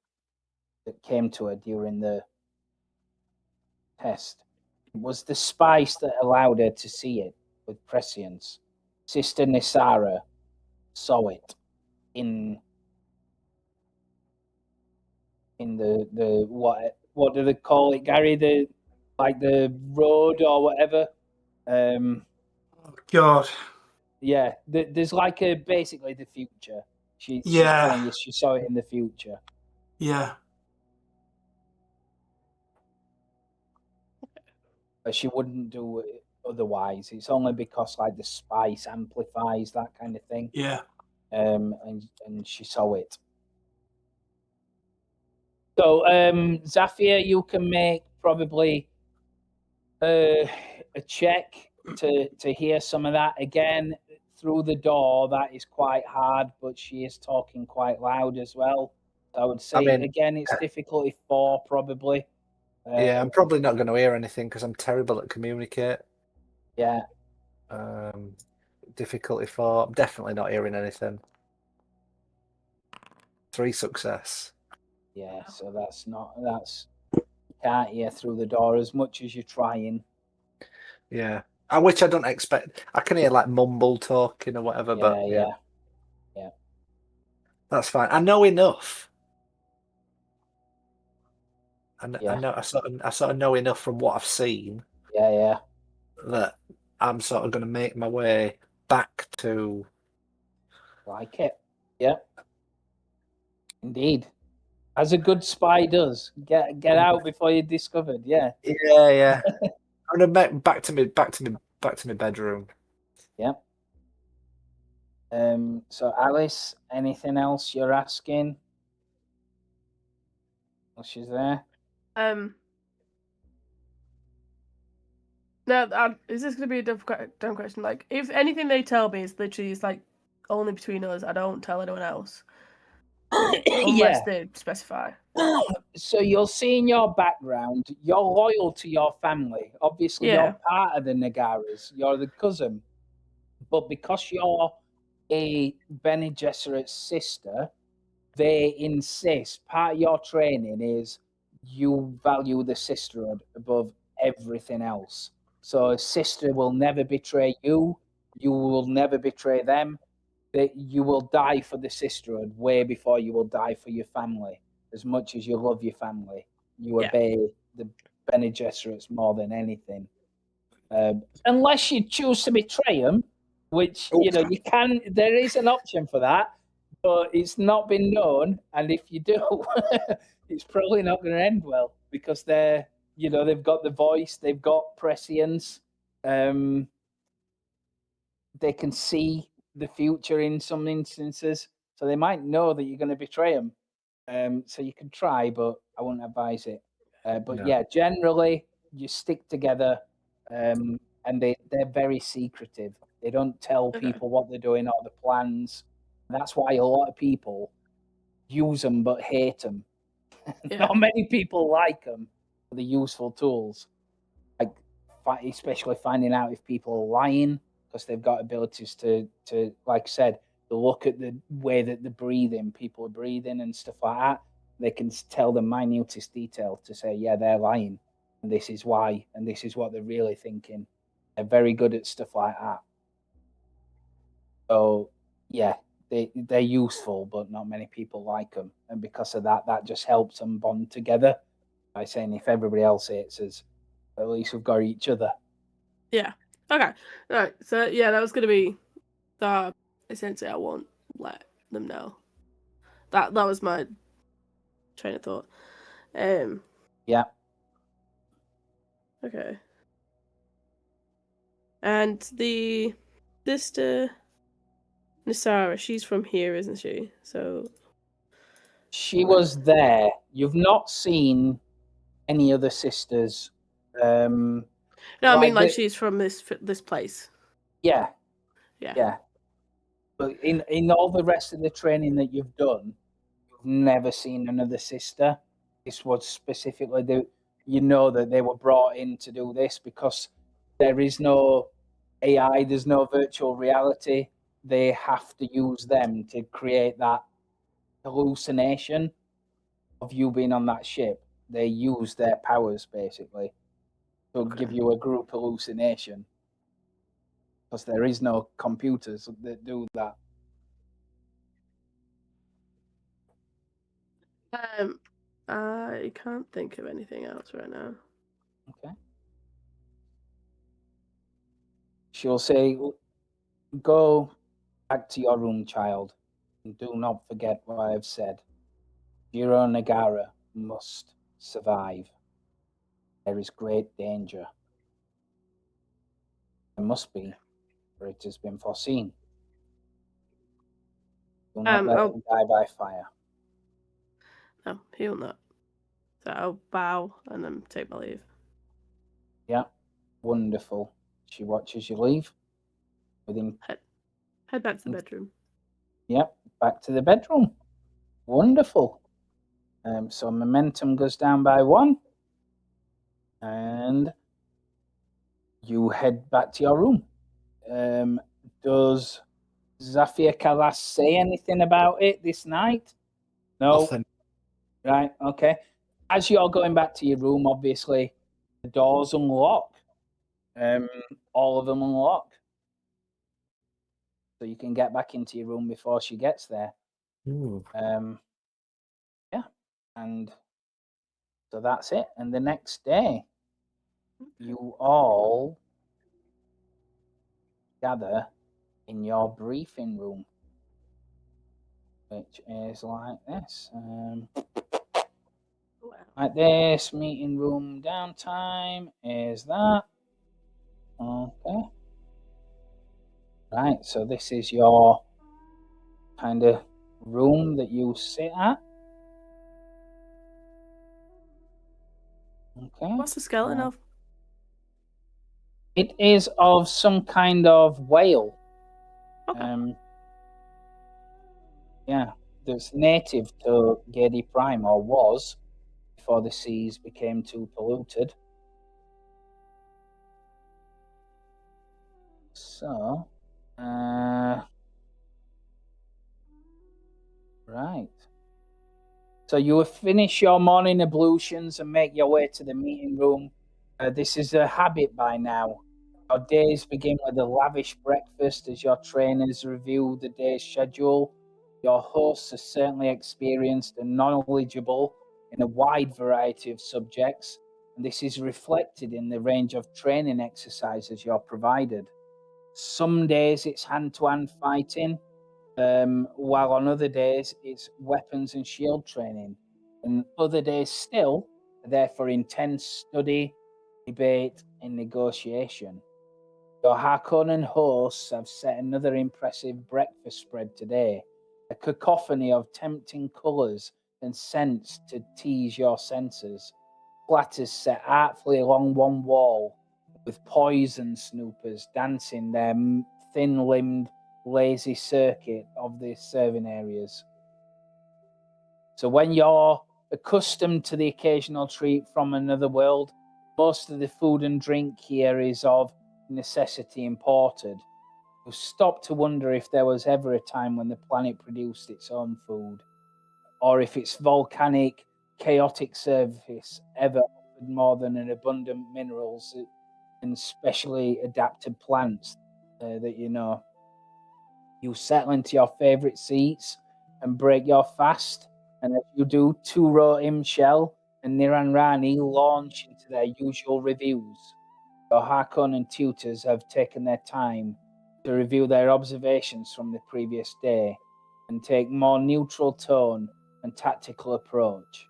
that came to her during the test. It was the spice that allowed her to see it with prescience. Sister Nisara saw it in the what do they call it, Gary? The road or whatever. God. Yeah, there's like basically the future. She's Yeah. telling you she saw it in the future. Yeah. But she wouldn't do it otherwise. It's only because like the spice amplifies that kind of thing. Yeah. And she saw it. So Zafir, you can make probably a check to hear some of that again through the door. That is quite hard, but she is talking quite loud as well. I would say again, it's difficulty 4 probably. Yeah, I'm probably not going to hear anything because I'm terrible at communicate. Yeah. Difficulty 4. I'm definitely not hearing anything. 3 success. Yeah, so you can't hear through the door as much as you're trying. Yeah. Which I don't expect. I can hear like mumble talking or whatever, but yeah. That's fine. I know enough. I sort of know enough from what I've seen. Yeah. That I'm sort of going to make my way back to. Like it. Yeah. Indeed. As a good spy does. Get out before you're discovered. Yeah. Yeah. I'm gonna back to my bedroom. Yeah. So Alice, anything else you're asking? Well, she's there. Now, is this going to be a dumb question? Like, if anything they tell me is literally like only between us, I don't tell anyone else. Unless they specify. So you'll see in your background, you're loyal to your family. Obviously, you're part of the Nagaras. You're the cousin. But because you're a Bene Gesserit's sister, they insist part of your training is you value the sisterhood above everything else. So a sister will never betray you. You will never betray them. That you will die for the sisterhood way before you will die for your family. As much as you love your family, you obey the Bene Gesserits more than anything. Unless you choose to betray them, which you can. There is an option for that, but it's not been known. And if you do, it's probably not going to end well because they've got the voice, they've got prescience. They can see the future in some instances, so they might know that you're going to betray them. So you can try, but I wouldn't advise it. But No. yeah, generally you stick together, and they're very secretive. They don't tell Okay. people what they're doing or the plans. That's why a lot of people use them but hate them. Yeah. Not many people like them for the useful tools, like especially finding out if people are lying because they've got abilities to like I said, to look at the way that they're breathing, people are breathing and stuff like that. They can tell the minutest detail to say, yeah, they're lying, and this is why, and this is what they're really thinking. They're very good at stuff like that. So yeah, they're useful, but not many people like them, and because of that, that just helps them bond together by saying if everybody else hates us, at least we've got each other. Yeah. Okay. Right. So yeah, that was gonna be the essentially I won't let them know. That was my train of thought. Yeah. Okay. And the sister Nisara, she's from here, isn't she? So She was there. You've not seen any other sisters. no, I mean like the, she's from this place. yeah, Yeah. yeah. But in all the rest of the training that you've done, you've never seen another sister. This was specifically you know that they were brought in to do this because there is no AI, there's no virtual reality. They have to use them to create that hallucination of you being on that ship. They use their powers basically to give you a group hallucination because there is no computers that do that. I can't think of anything else right now. Okay. She'll say, "Go back to your room, child, and do not forget what I have said. Jiro Nagara must survive. There is great danger. There must be, for it has been foreseen. Do not let him die by fire." No, he'll not. So I'll bow and then take my leave. Yeah, wonderful. She watches you leave. Head back to the bedroom. Yep, back to the bedroom. Wonderful. So momentum goes down by 1, and you head back to your room. Does Zafir Kalas say anything about it this night? No. Nothing. Right. Okay. As you're going back to your room, obviously the doors unlock. All of them unlock, so you can get back into your room before she gets there. Ooh. Yeah, and so that's it. And the next day, you all gather in your briefing room, which is like this. Like this, meeting room downtime is that. Okay. Right, so this is your kind of room that you sit at. Okay. What's the skeleton of? It is of some kind of whale. Okay. Yeah, that's native to Gedi Prime, or was, before the seas became too polluted. So, right. So you will finish your morning ablutions and make your way to the meeting room. This is a habit by now. Your days begin with a lavish breakfast as your trainers review the day's schedule. Your hosts are certainly experienced and knowledgeable in a wide variety of subjects, and this is reflected in the range of training exercises you're provided. Some days it's hand-to-hand fighting, while on other days it's weapons and shield training. And other days still are there for intense study, debate, and negotiation. Your Harkonnen hosts have set another impressive breakfast spread today. A cacophony of tempting colours and scents to tease your senses. Platters set artfully along one wall, with poison snoopers dancing their thin-limbed, lazy circuit of the serving areas. So when you're accustomed to the occasional treat from another world, most of the food and drink here is of necessity imported. You stop to wonder if there was ever a time when the planet produced its own food, or if its volcanic, chaotic surface ever offered more than an abundant minerals and specially adapted plants that you know. You settle into your favourite seats and break your fast, and as you do, Turo Imshel and Niran Rani launch into their usual reviews. Your Harkonnen tutors have taken their time to review their observations from the previous day and take more neutral tone and tactical approach.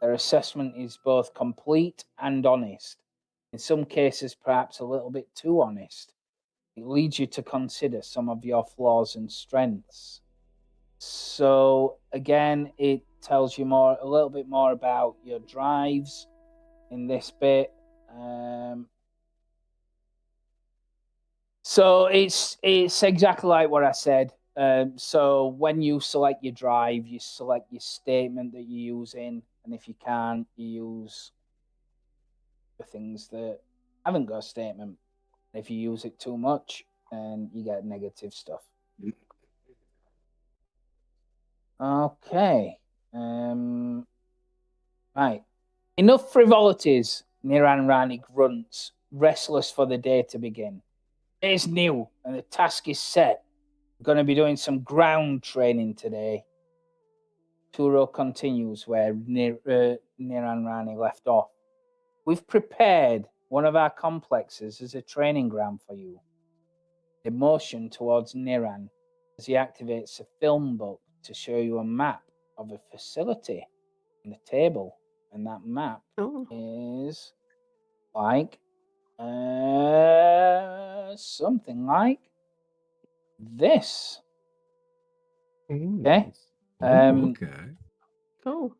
Their assessment is both complete and honest, in some cases perhaps a little bit too honest. It leads you to consider some of your flaws and strengths. So again, it tells you a little bit more about your drives in this bit. So it's exactly like what I said. So when you select your drive, you select your statement that you're using, and if you can't, you use the things that haven't got a statement. If you use it too much, then you get negative stuff. Okay. Right. Enough frivolities, Niran Rani grunts, restless for the day to begin. It's new, and the task is set. We're going to be doing some ground training today. Turo continues where Niran Rani left off. We've prepared one of our complexes as a training ground for you. They motion towards Niran as he activates a film book to show you a map of a facility on the table. And that map is like something like this. Okay. Okay. Cool.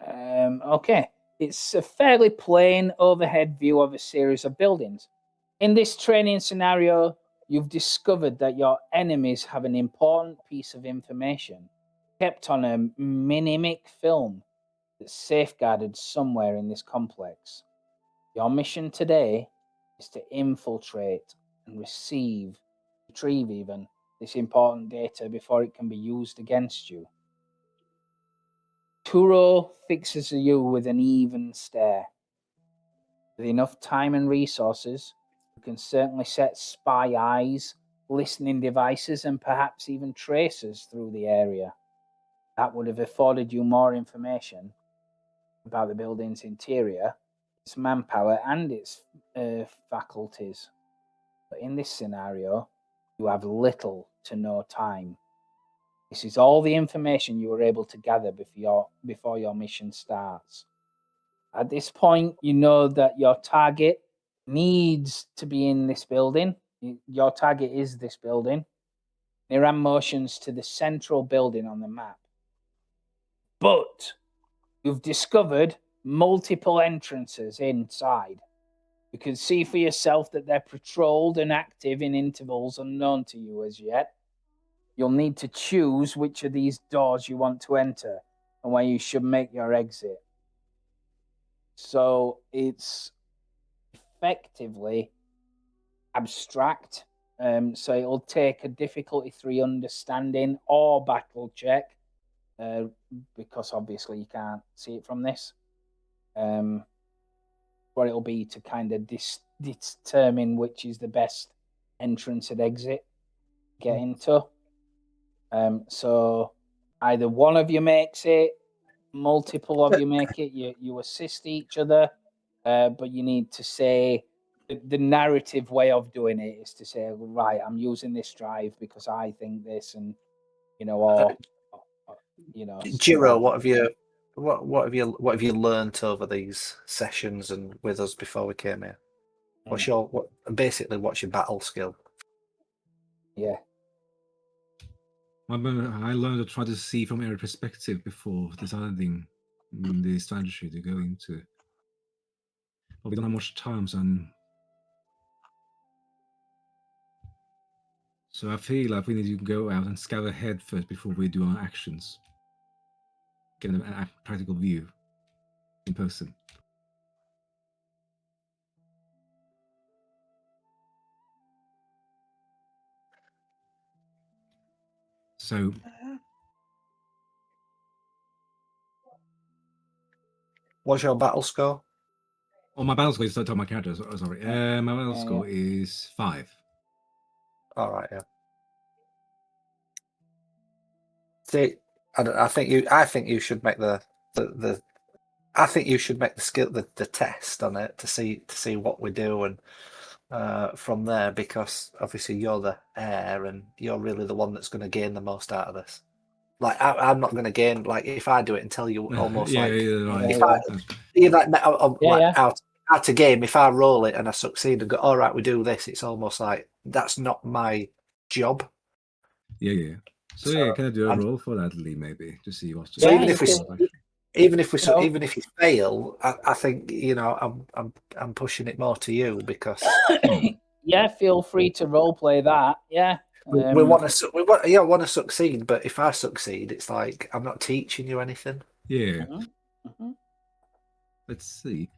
Okay. It's a fairly plain overhead view of a series of buildings. In this training scenario, you've discovered that your enemies have an important piece of information kept on a minimic film that's safeguarded somewhere in this complex. Your mission today is to infiltrate and retrieve even, this important data before it can be used against you. Turo fixes you with an even stare. With enough time and resources, you can certainly set spy eyes, listening devices, and perhaps even tracers through the area. That would have afforded you more information about the building's interior, its manpower, and its faculties. But in this scenario, you have little to no time. This is all the information you were able to gather before your mission starts. At this point, you know that your target needs to be in this building. Your target is this building. Niran motions to the central building on the map. But you've discovered multiple entrances inside. You can see for yourself that they're patrolled and active in intervals unknown to you as yet. You'll need to choose which of these doors you want to enter and where you should make your exit. So it's effectively abstract. So it'll take a difficulty 3 understanding or battle check, because obviously you can't see it from this. What it'll be to kind of determine which is the best entrance and exit to get into. So either one of you makes it, multiple of you make it, you assist each other, but you need to say the narrative way of doing it is to say, right, I'm using this drive because I think this, and Jiro, what have you learnt over these sessions and with us before we came here? What's your battle skill? Yeah. I learned to try to see from every perspective before deciding the strategy to go into. But we don't have much time, so I feel like we need to go out and scout ahead first before we do our actions. Get a practical view in person. So, What's your battle score? my battle score is to my characters. Oh, sorry, my battle score is 5. All right, yeah. See, I think you should make the I think you should make the test on it to see what we do and from there, because obviously you're the heir and you're really the one that's going to gain the most out of this. Like I'm not going to gain, like if I do it and tell you almost Yeah, like right. if I you like Yeah. out a game, if I roll it and I succeed and go, all right, we do this, it's almost like that's not my job. Yeah. So yeah, can I do a roll for that, Lee? Maybe to see what's So Yeah, even if even if you fail, I think I'm pushing it more to you because yeah, feel free to roleplay that. Yeah. we want to succeed. But if I succeed, it's like I'm not teaching you anything. Yeah. Mhm. Let's see.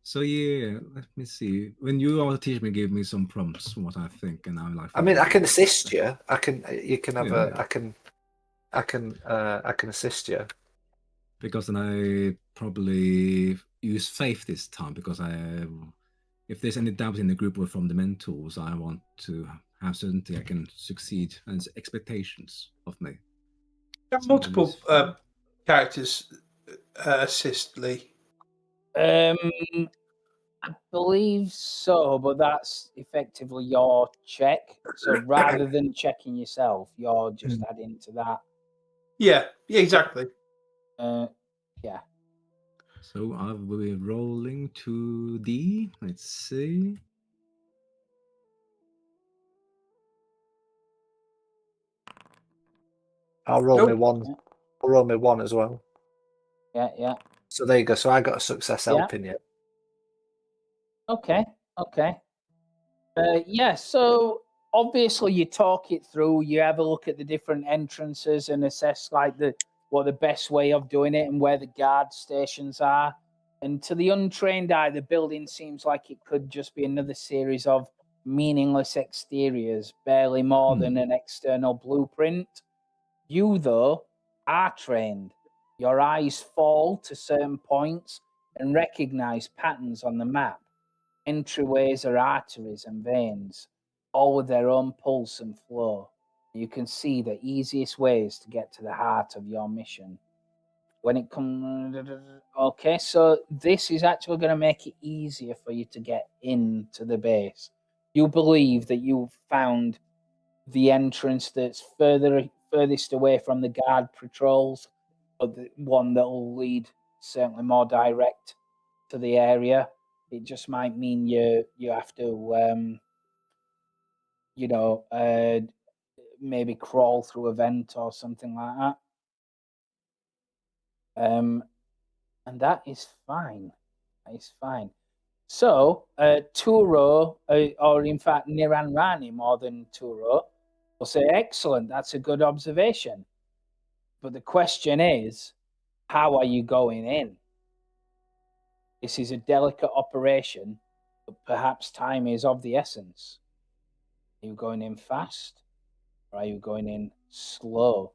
So yeah, let me see. When you are teaching me, give me some prompts from what I think, and I'm like. I mean, I can assist you. You can have Yeah. I can assist you. Because then I probably use faith this time, because if there's any doubt in the group or from the mentors, I want to have certainty I can succeed and expectations of me. Multiple characters assist Lee. I believe so, but that's effectively your check. So rather than checking yourself, you're just adding to that. Yeah, exactly. Yeah. So I will be rolling 2D. Let's see. I'll roll me one. Yeah. I'll roll me one as well. Yeah. So there you go. So I got a success helping you. Okay. Yeah, so obviously you talk it through, you have a look at the different entrances and assess like what the best way of doing it and where the guard stations are. And to the untrained eye, the building seems like it could just be another series of meaningless exteriors, barely more than an external blueprint. You, though, are trained. Your eyes fall to certain points and recognize patterns on the map. Entryways are arteries and veins, all with their own pulse and flow. You can see the easiest ways to get to the heart of your mission. When it comes, okay, so this is actually going to make it easier for you to get into the base. You believe that you've found the entrance that's furthest away from the guard patrols, but the one that will lead certainly more direct to the area. It just might mean you have to maybe crawl through a vent or something like that. And that is fine. That is fine. So Turo, or in fact Niran Rani more than Turo, will say, excellent, that's a good observation. But the question is, how are you going in? This is a delicate operation, but perhaps time is of the essence. Are you going in fast, or are you going in slow?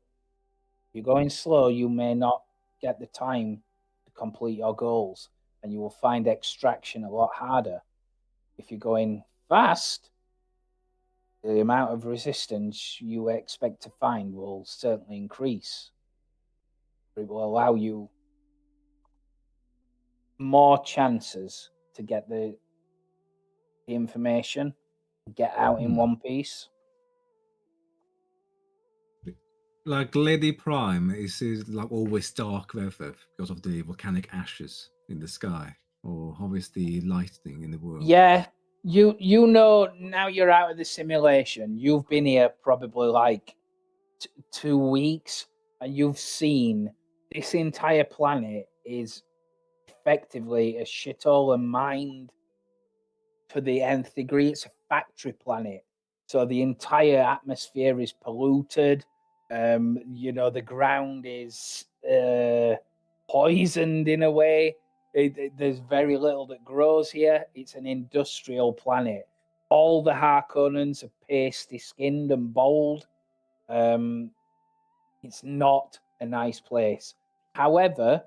If you're going slow, you may not get the time to complete your goals, and you will find extraction a lot harder. If you're going fast, the amount of resistance you expect to find will certainly increase. It will allow you more chances to get the information, get out in one piece. Like Lady Prime, is it like always dark weather because of the volcanic ashes in the sky, or how is the lightning in the world? Yeah, you know now you're out of the simulation. You've been here probably like 2 weeks, and you've seen this entire planet is effectively a shithole and mined to the nth degree. It's a factory planet, so the entire atmosphere is polluted. The ground is poisoned in a way. There's very little that grows here. It's an industrial planet. All the Harkonnens are pasty skinned and bald. It's not a nice place. However,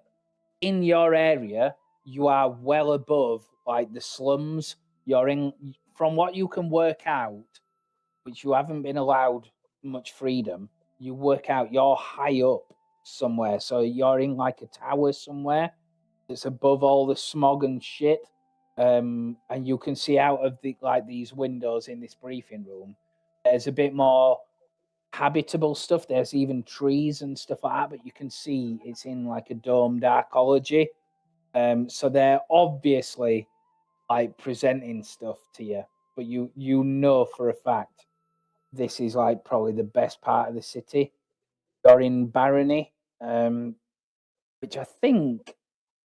in your area, you are well above like the slums. You're in, from what you can work out, which you haven't been allowed much freedom. You work out you're high up somewhere, so you're in like a tower somewhere that's above all the smog and shit. And you can see out of these windows in this briefing room. There's a bit more habitable stuff. There's even trees and stuff like that, but you can see it's in like a domed arcology. So they're obviously like presenting stuff to you, but you know for a fact this is like probably the best part of the city. You're in Barony, which I think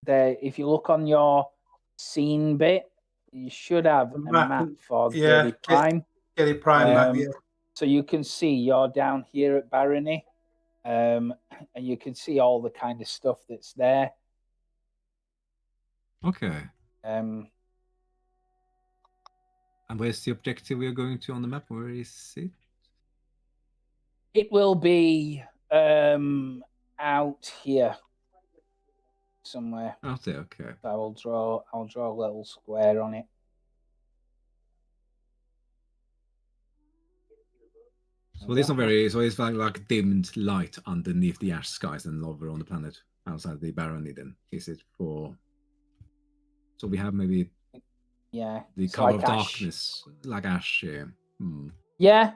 there, if you look on your scene bit, you should have a map for Gilly Prime. Gilly Prime map, yeah. So you can see you're down here at Barony, and you can see all the kind of stuff that's there. Okay. Um, And where's the objective we are going to on the map? Where is it? It will be out here somewhere. Out there, okay. I'll draw a little square on it. So it's not very. So it's like dimmed light underneath the ash skies and over on the planet outside the Barony. Then is it for? So we have maybe. Yeah. The color of darkness, like ash. Yeah. Yeah.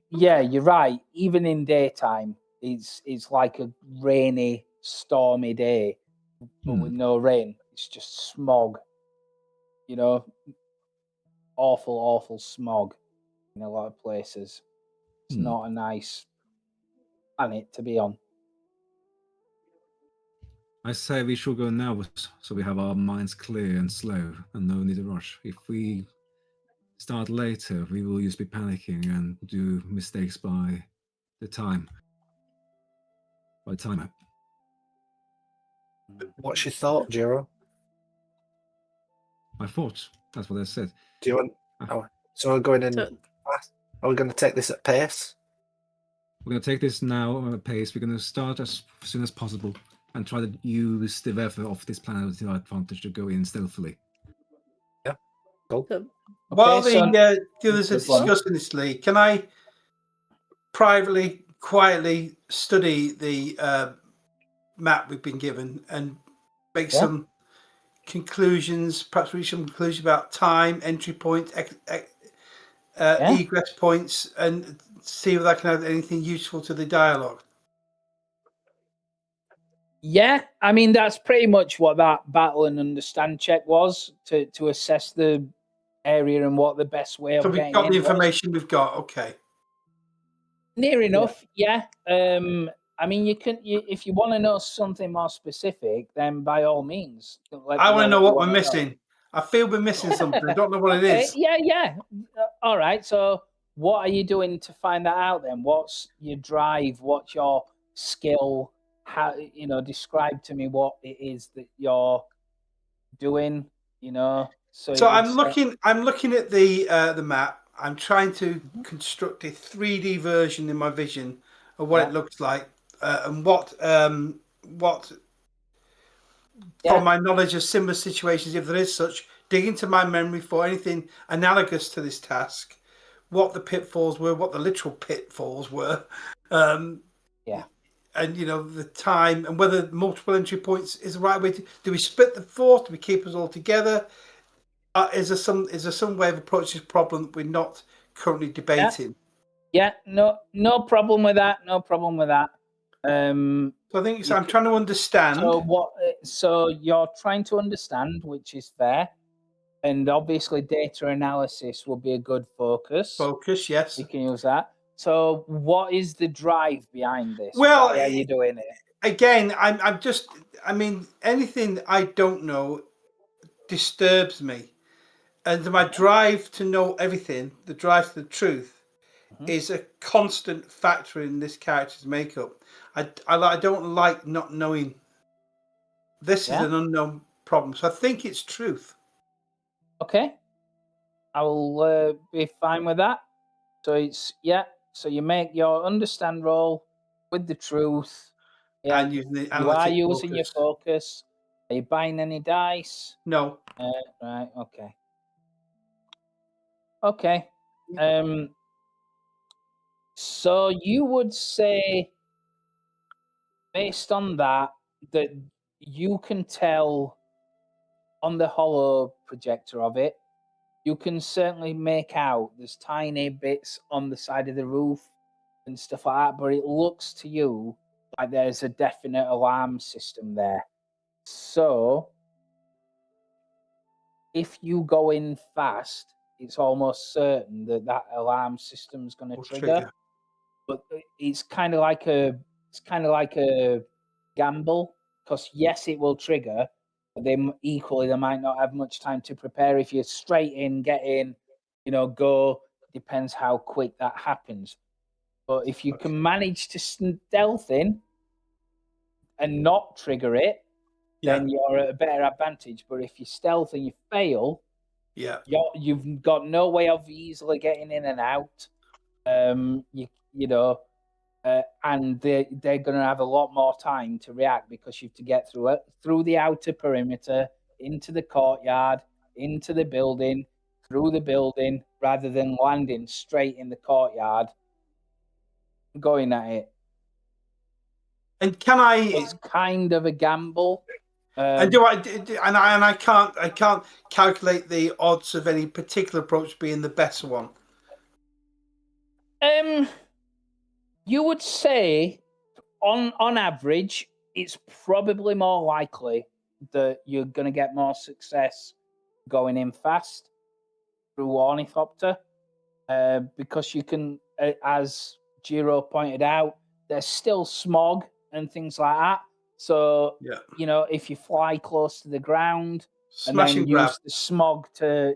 Yeah. You're right. Even in daytime, it's like a rainy, stormy day, but with no rain. It's just smog. Awful smog in a lot of places. It's not a nice planet to be on. I say we should go now, so we have our minds clear and slow, and no need to rush. If we start later, we will just be panicking and do mistakes by the time. What's your thought, Jiro? My thoughts. That's what I said. Do you want? So we're going in fast. Are we going to take this at pace? We're going to take this now at pace. We're going to start as soon as possible and try to use the weather of this planet to our advantage to go in stealthily. Yeah, cool. While the others are discussing this, Lee, can I privately, quietly study the map we've been given and make some conclusions, perhaps reach some conclusions about time, entry points, egress points, and see if I can add anything useful to the dialogue? Yeah, I mean, that's pretty much what that battle and understand check was, to assess the area and what the best way of getting in. So we've got the information we've got, okay. Near enough, yeah. I mean, if you want to know something more specific, then by all means. I want to know what we're missing. I feel we're missing something. I don't know what it is. Yeah. All right. So, what are you doing to find that out then? What's your drive? What's your skill? How describe to me what it is that you're doing. So I'm looking at the map. I'm trying to construct a 3D version in my vision of what it looks like, and what from my knowledge of similar situations, if there is such, dig into my memory for anything analogous to this task, what the pitfalls were, what the literal pitfalls were, and the time, and whether multiple entry points is the right way to. Do we split the force? Do we keep us all together? Is there some way of approaching this problem that we're not currently debating? Yeah, no problem with that. No problem with that. So I think I'm trying to understand. So you're trying to understand, which is fair, and obviously data analysis will be a good focus. Yes. You can use that. So, what is the drive behind this? Well, Why are you doing it? again, I'm just. I mean, anything I don't know disturbs me, and my drive to know everything, the drive to the truth, is a constant factor in this character's makeup. I don't like not knowing. This is Yeah. an unknown problem, so I think it's truth. Okay. I will be fine with that. So it's So you make your understand roll with the truth. Yeah. And using the You are analytic using your focus. focus. Are you buying any dice? No. Right. Okay. Okay. So you would say, based on that you can tell on the hollow projector of it, you can certainly make out there's tiny bits on the side of the roof and stuff like that, but it looks to you like there's a definite alarm system there. So if you go in fast, it's almost certain that alarm system's going to trigger. But it's kind of like a gamble, because yes, it will trigger, but then equally they might not have much time to prepare. If you're straight in, get in, go. Depends how quick that happens. But if you can manage to stealth in and not trigger it, then you're at a better advantage. But if you stealth and you fail, you've got no way of easily getting in and out. And they're going to have a lot more time to react, because you have to get through the outer perimeter, into the courtyard, into the building, through the building, rather than landing straight in the courtyard, going at it. And can I? It's kind of a gamble. And I can't calculate the odds of any particular approach being the best one. You would say, on average, it's probably more likely that you're going to get more success going in fast through Ornithopter, because you can, as Giro pointed out, there's still smog and things like that. So, if you fly close to the ground and then use the smog to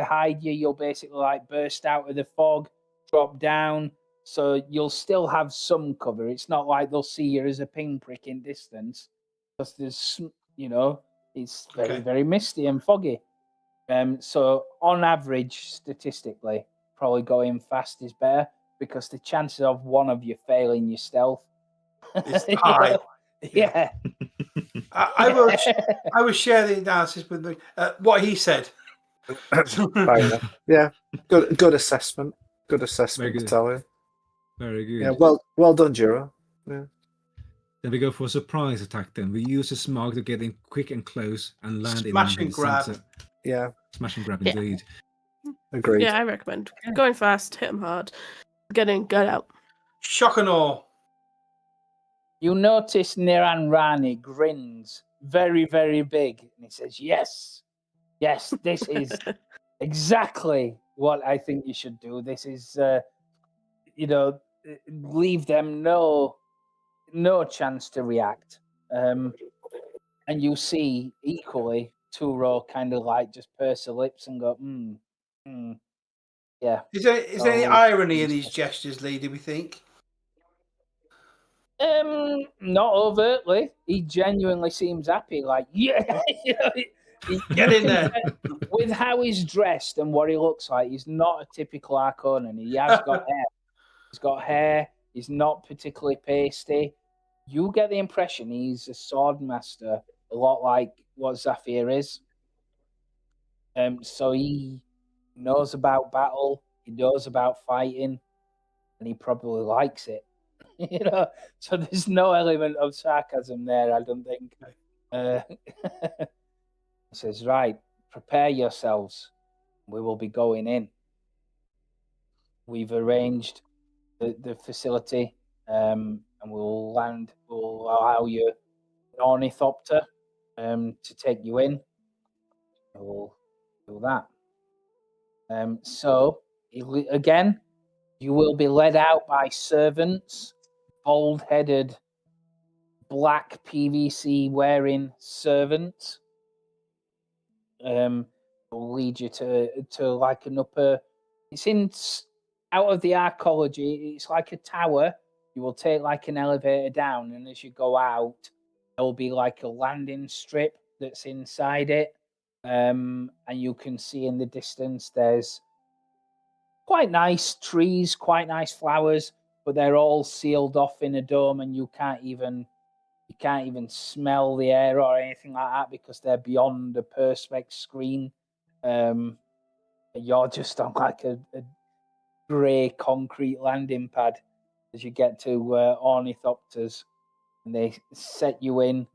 hide you, you'll basically burst out of the fog, drop down. So you'll still have some cover. It's not like they'll see you as a pinprick in distance, because there's, it's very, very misty and foggy. So on average, statistically, probably going fast is better, because the chances of one of you failing your stealth is high. Yeah. I will share the analysis with what he said. Fair enough. Yeah, good assessment. Good assessment, Very good. to tell you. Very good. Yeah, well done, Jiro. Yeah. Then we go for a surprise attack. Then we use the smog to get in quick and close and land Smash in and grab. Center. Yeah. Smash and grab, indeed. Agreed. Yeah, I recommend going fast, hit him hard, get out. Shock and awe. You notice Niran Rani grins very, very big, and he says, "Yes, this is exactly what I think you should do. This is, leave them no chance to react." And you see equally Turo kind of just purse her lips and go, yeah. Is there any irony in these gestures, Lee, do we think? Not overtly. He genuinely seems happy. Yeah, Get in there. With how he's dressed and what he looks like, he's not a typical Harkonnen. He has got hair. He's got hair. He's not particularly pasty. You get the impression he's a sword master, a lot like what Zafir is. So he knows about battle. He knows about fighting, and he probably likes it. So there's no element of sarcasm there, I don't think. He says, "Right, prepare yourselves. We will be going in. We've arranged the facility, and we'll land. We'll allow you an ornithopter to take you in. We'll do that." So again, You will be led out by servants, bald-headed, black PVC wearing servants. Will lead you to like an upper. It's in out of the archaeology. It's like a tower. You will take like an elevator down, and as you go out, there will be like a landing strip that's inside it. And you can see in the distance there's quite nice trees, quite nice flowers, but they're all sealed off in a dome, and you can't even smell the air or anything like that because they're beyond the perspex screen. You're just on like a grey concrete landing pad as you get to Ornithopters, and they set you in,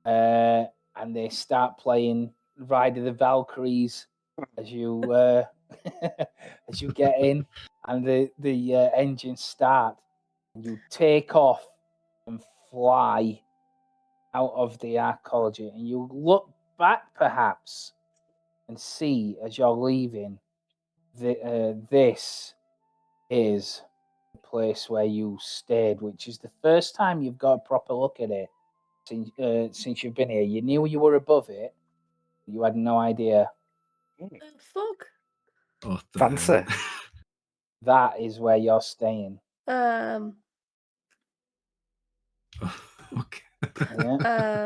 and they start playing Ride of the Valkyries as you as you get in, and the engines start, and you take off and fly out of the archaeology, and you look back perhaps and see as you're leaving this is the place where you stayed, which is the first time you've got a proper look at it since you've been here. You knew you were above it, you had no idea. Fuck. What the Fancy. hell? That is where you're staying. Okay. Yeah.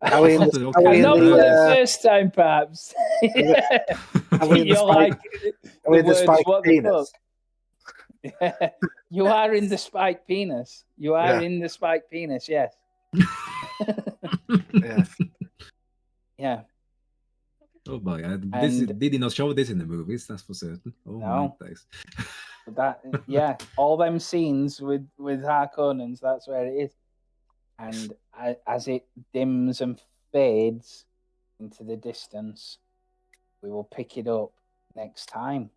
Are we in Not the, the- are we in Not okay, for the the, first time, perhaps. are we in the You're spike? like Are we the in the words, spike what the penis? fuck? You are in the spike penis. You are Yeah. in the spike penis, yes. Yeah. Yeah. Oh boy, And- they did not show this in the movies, that's for certain. Oh No. my days. But that, yeah, all them scenes with Harkonnens, that's where it is. And as it dims and fades into the distance, we will pick it up next time.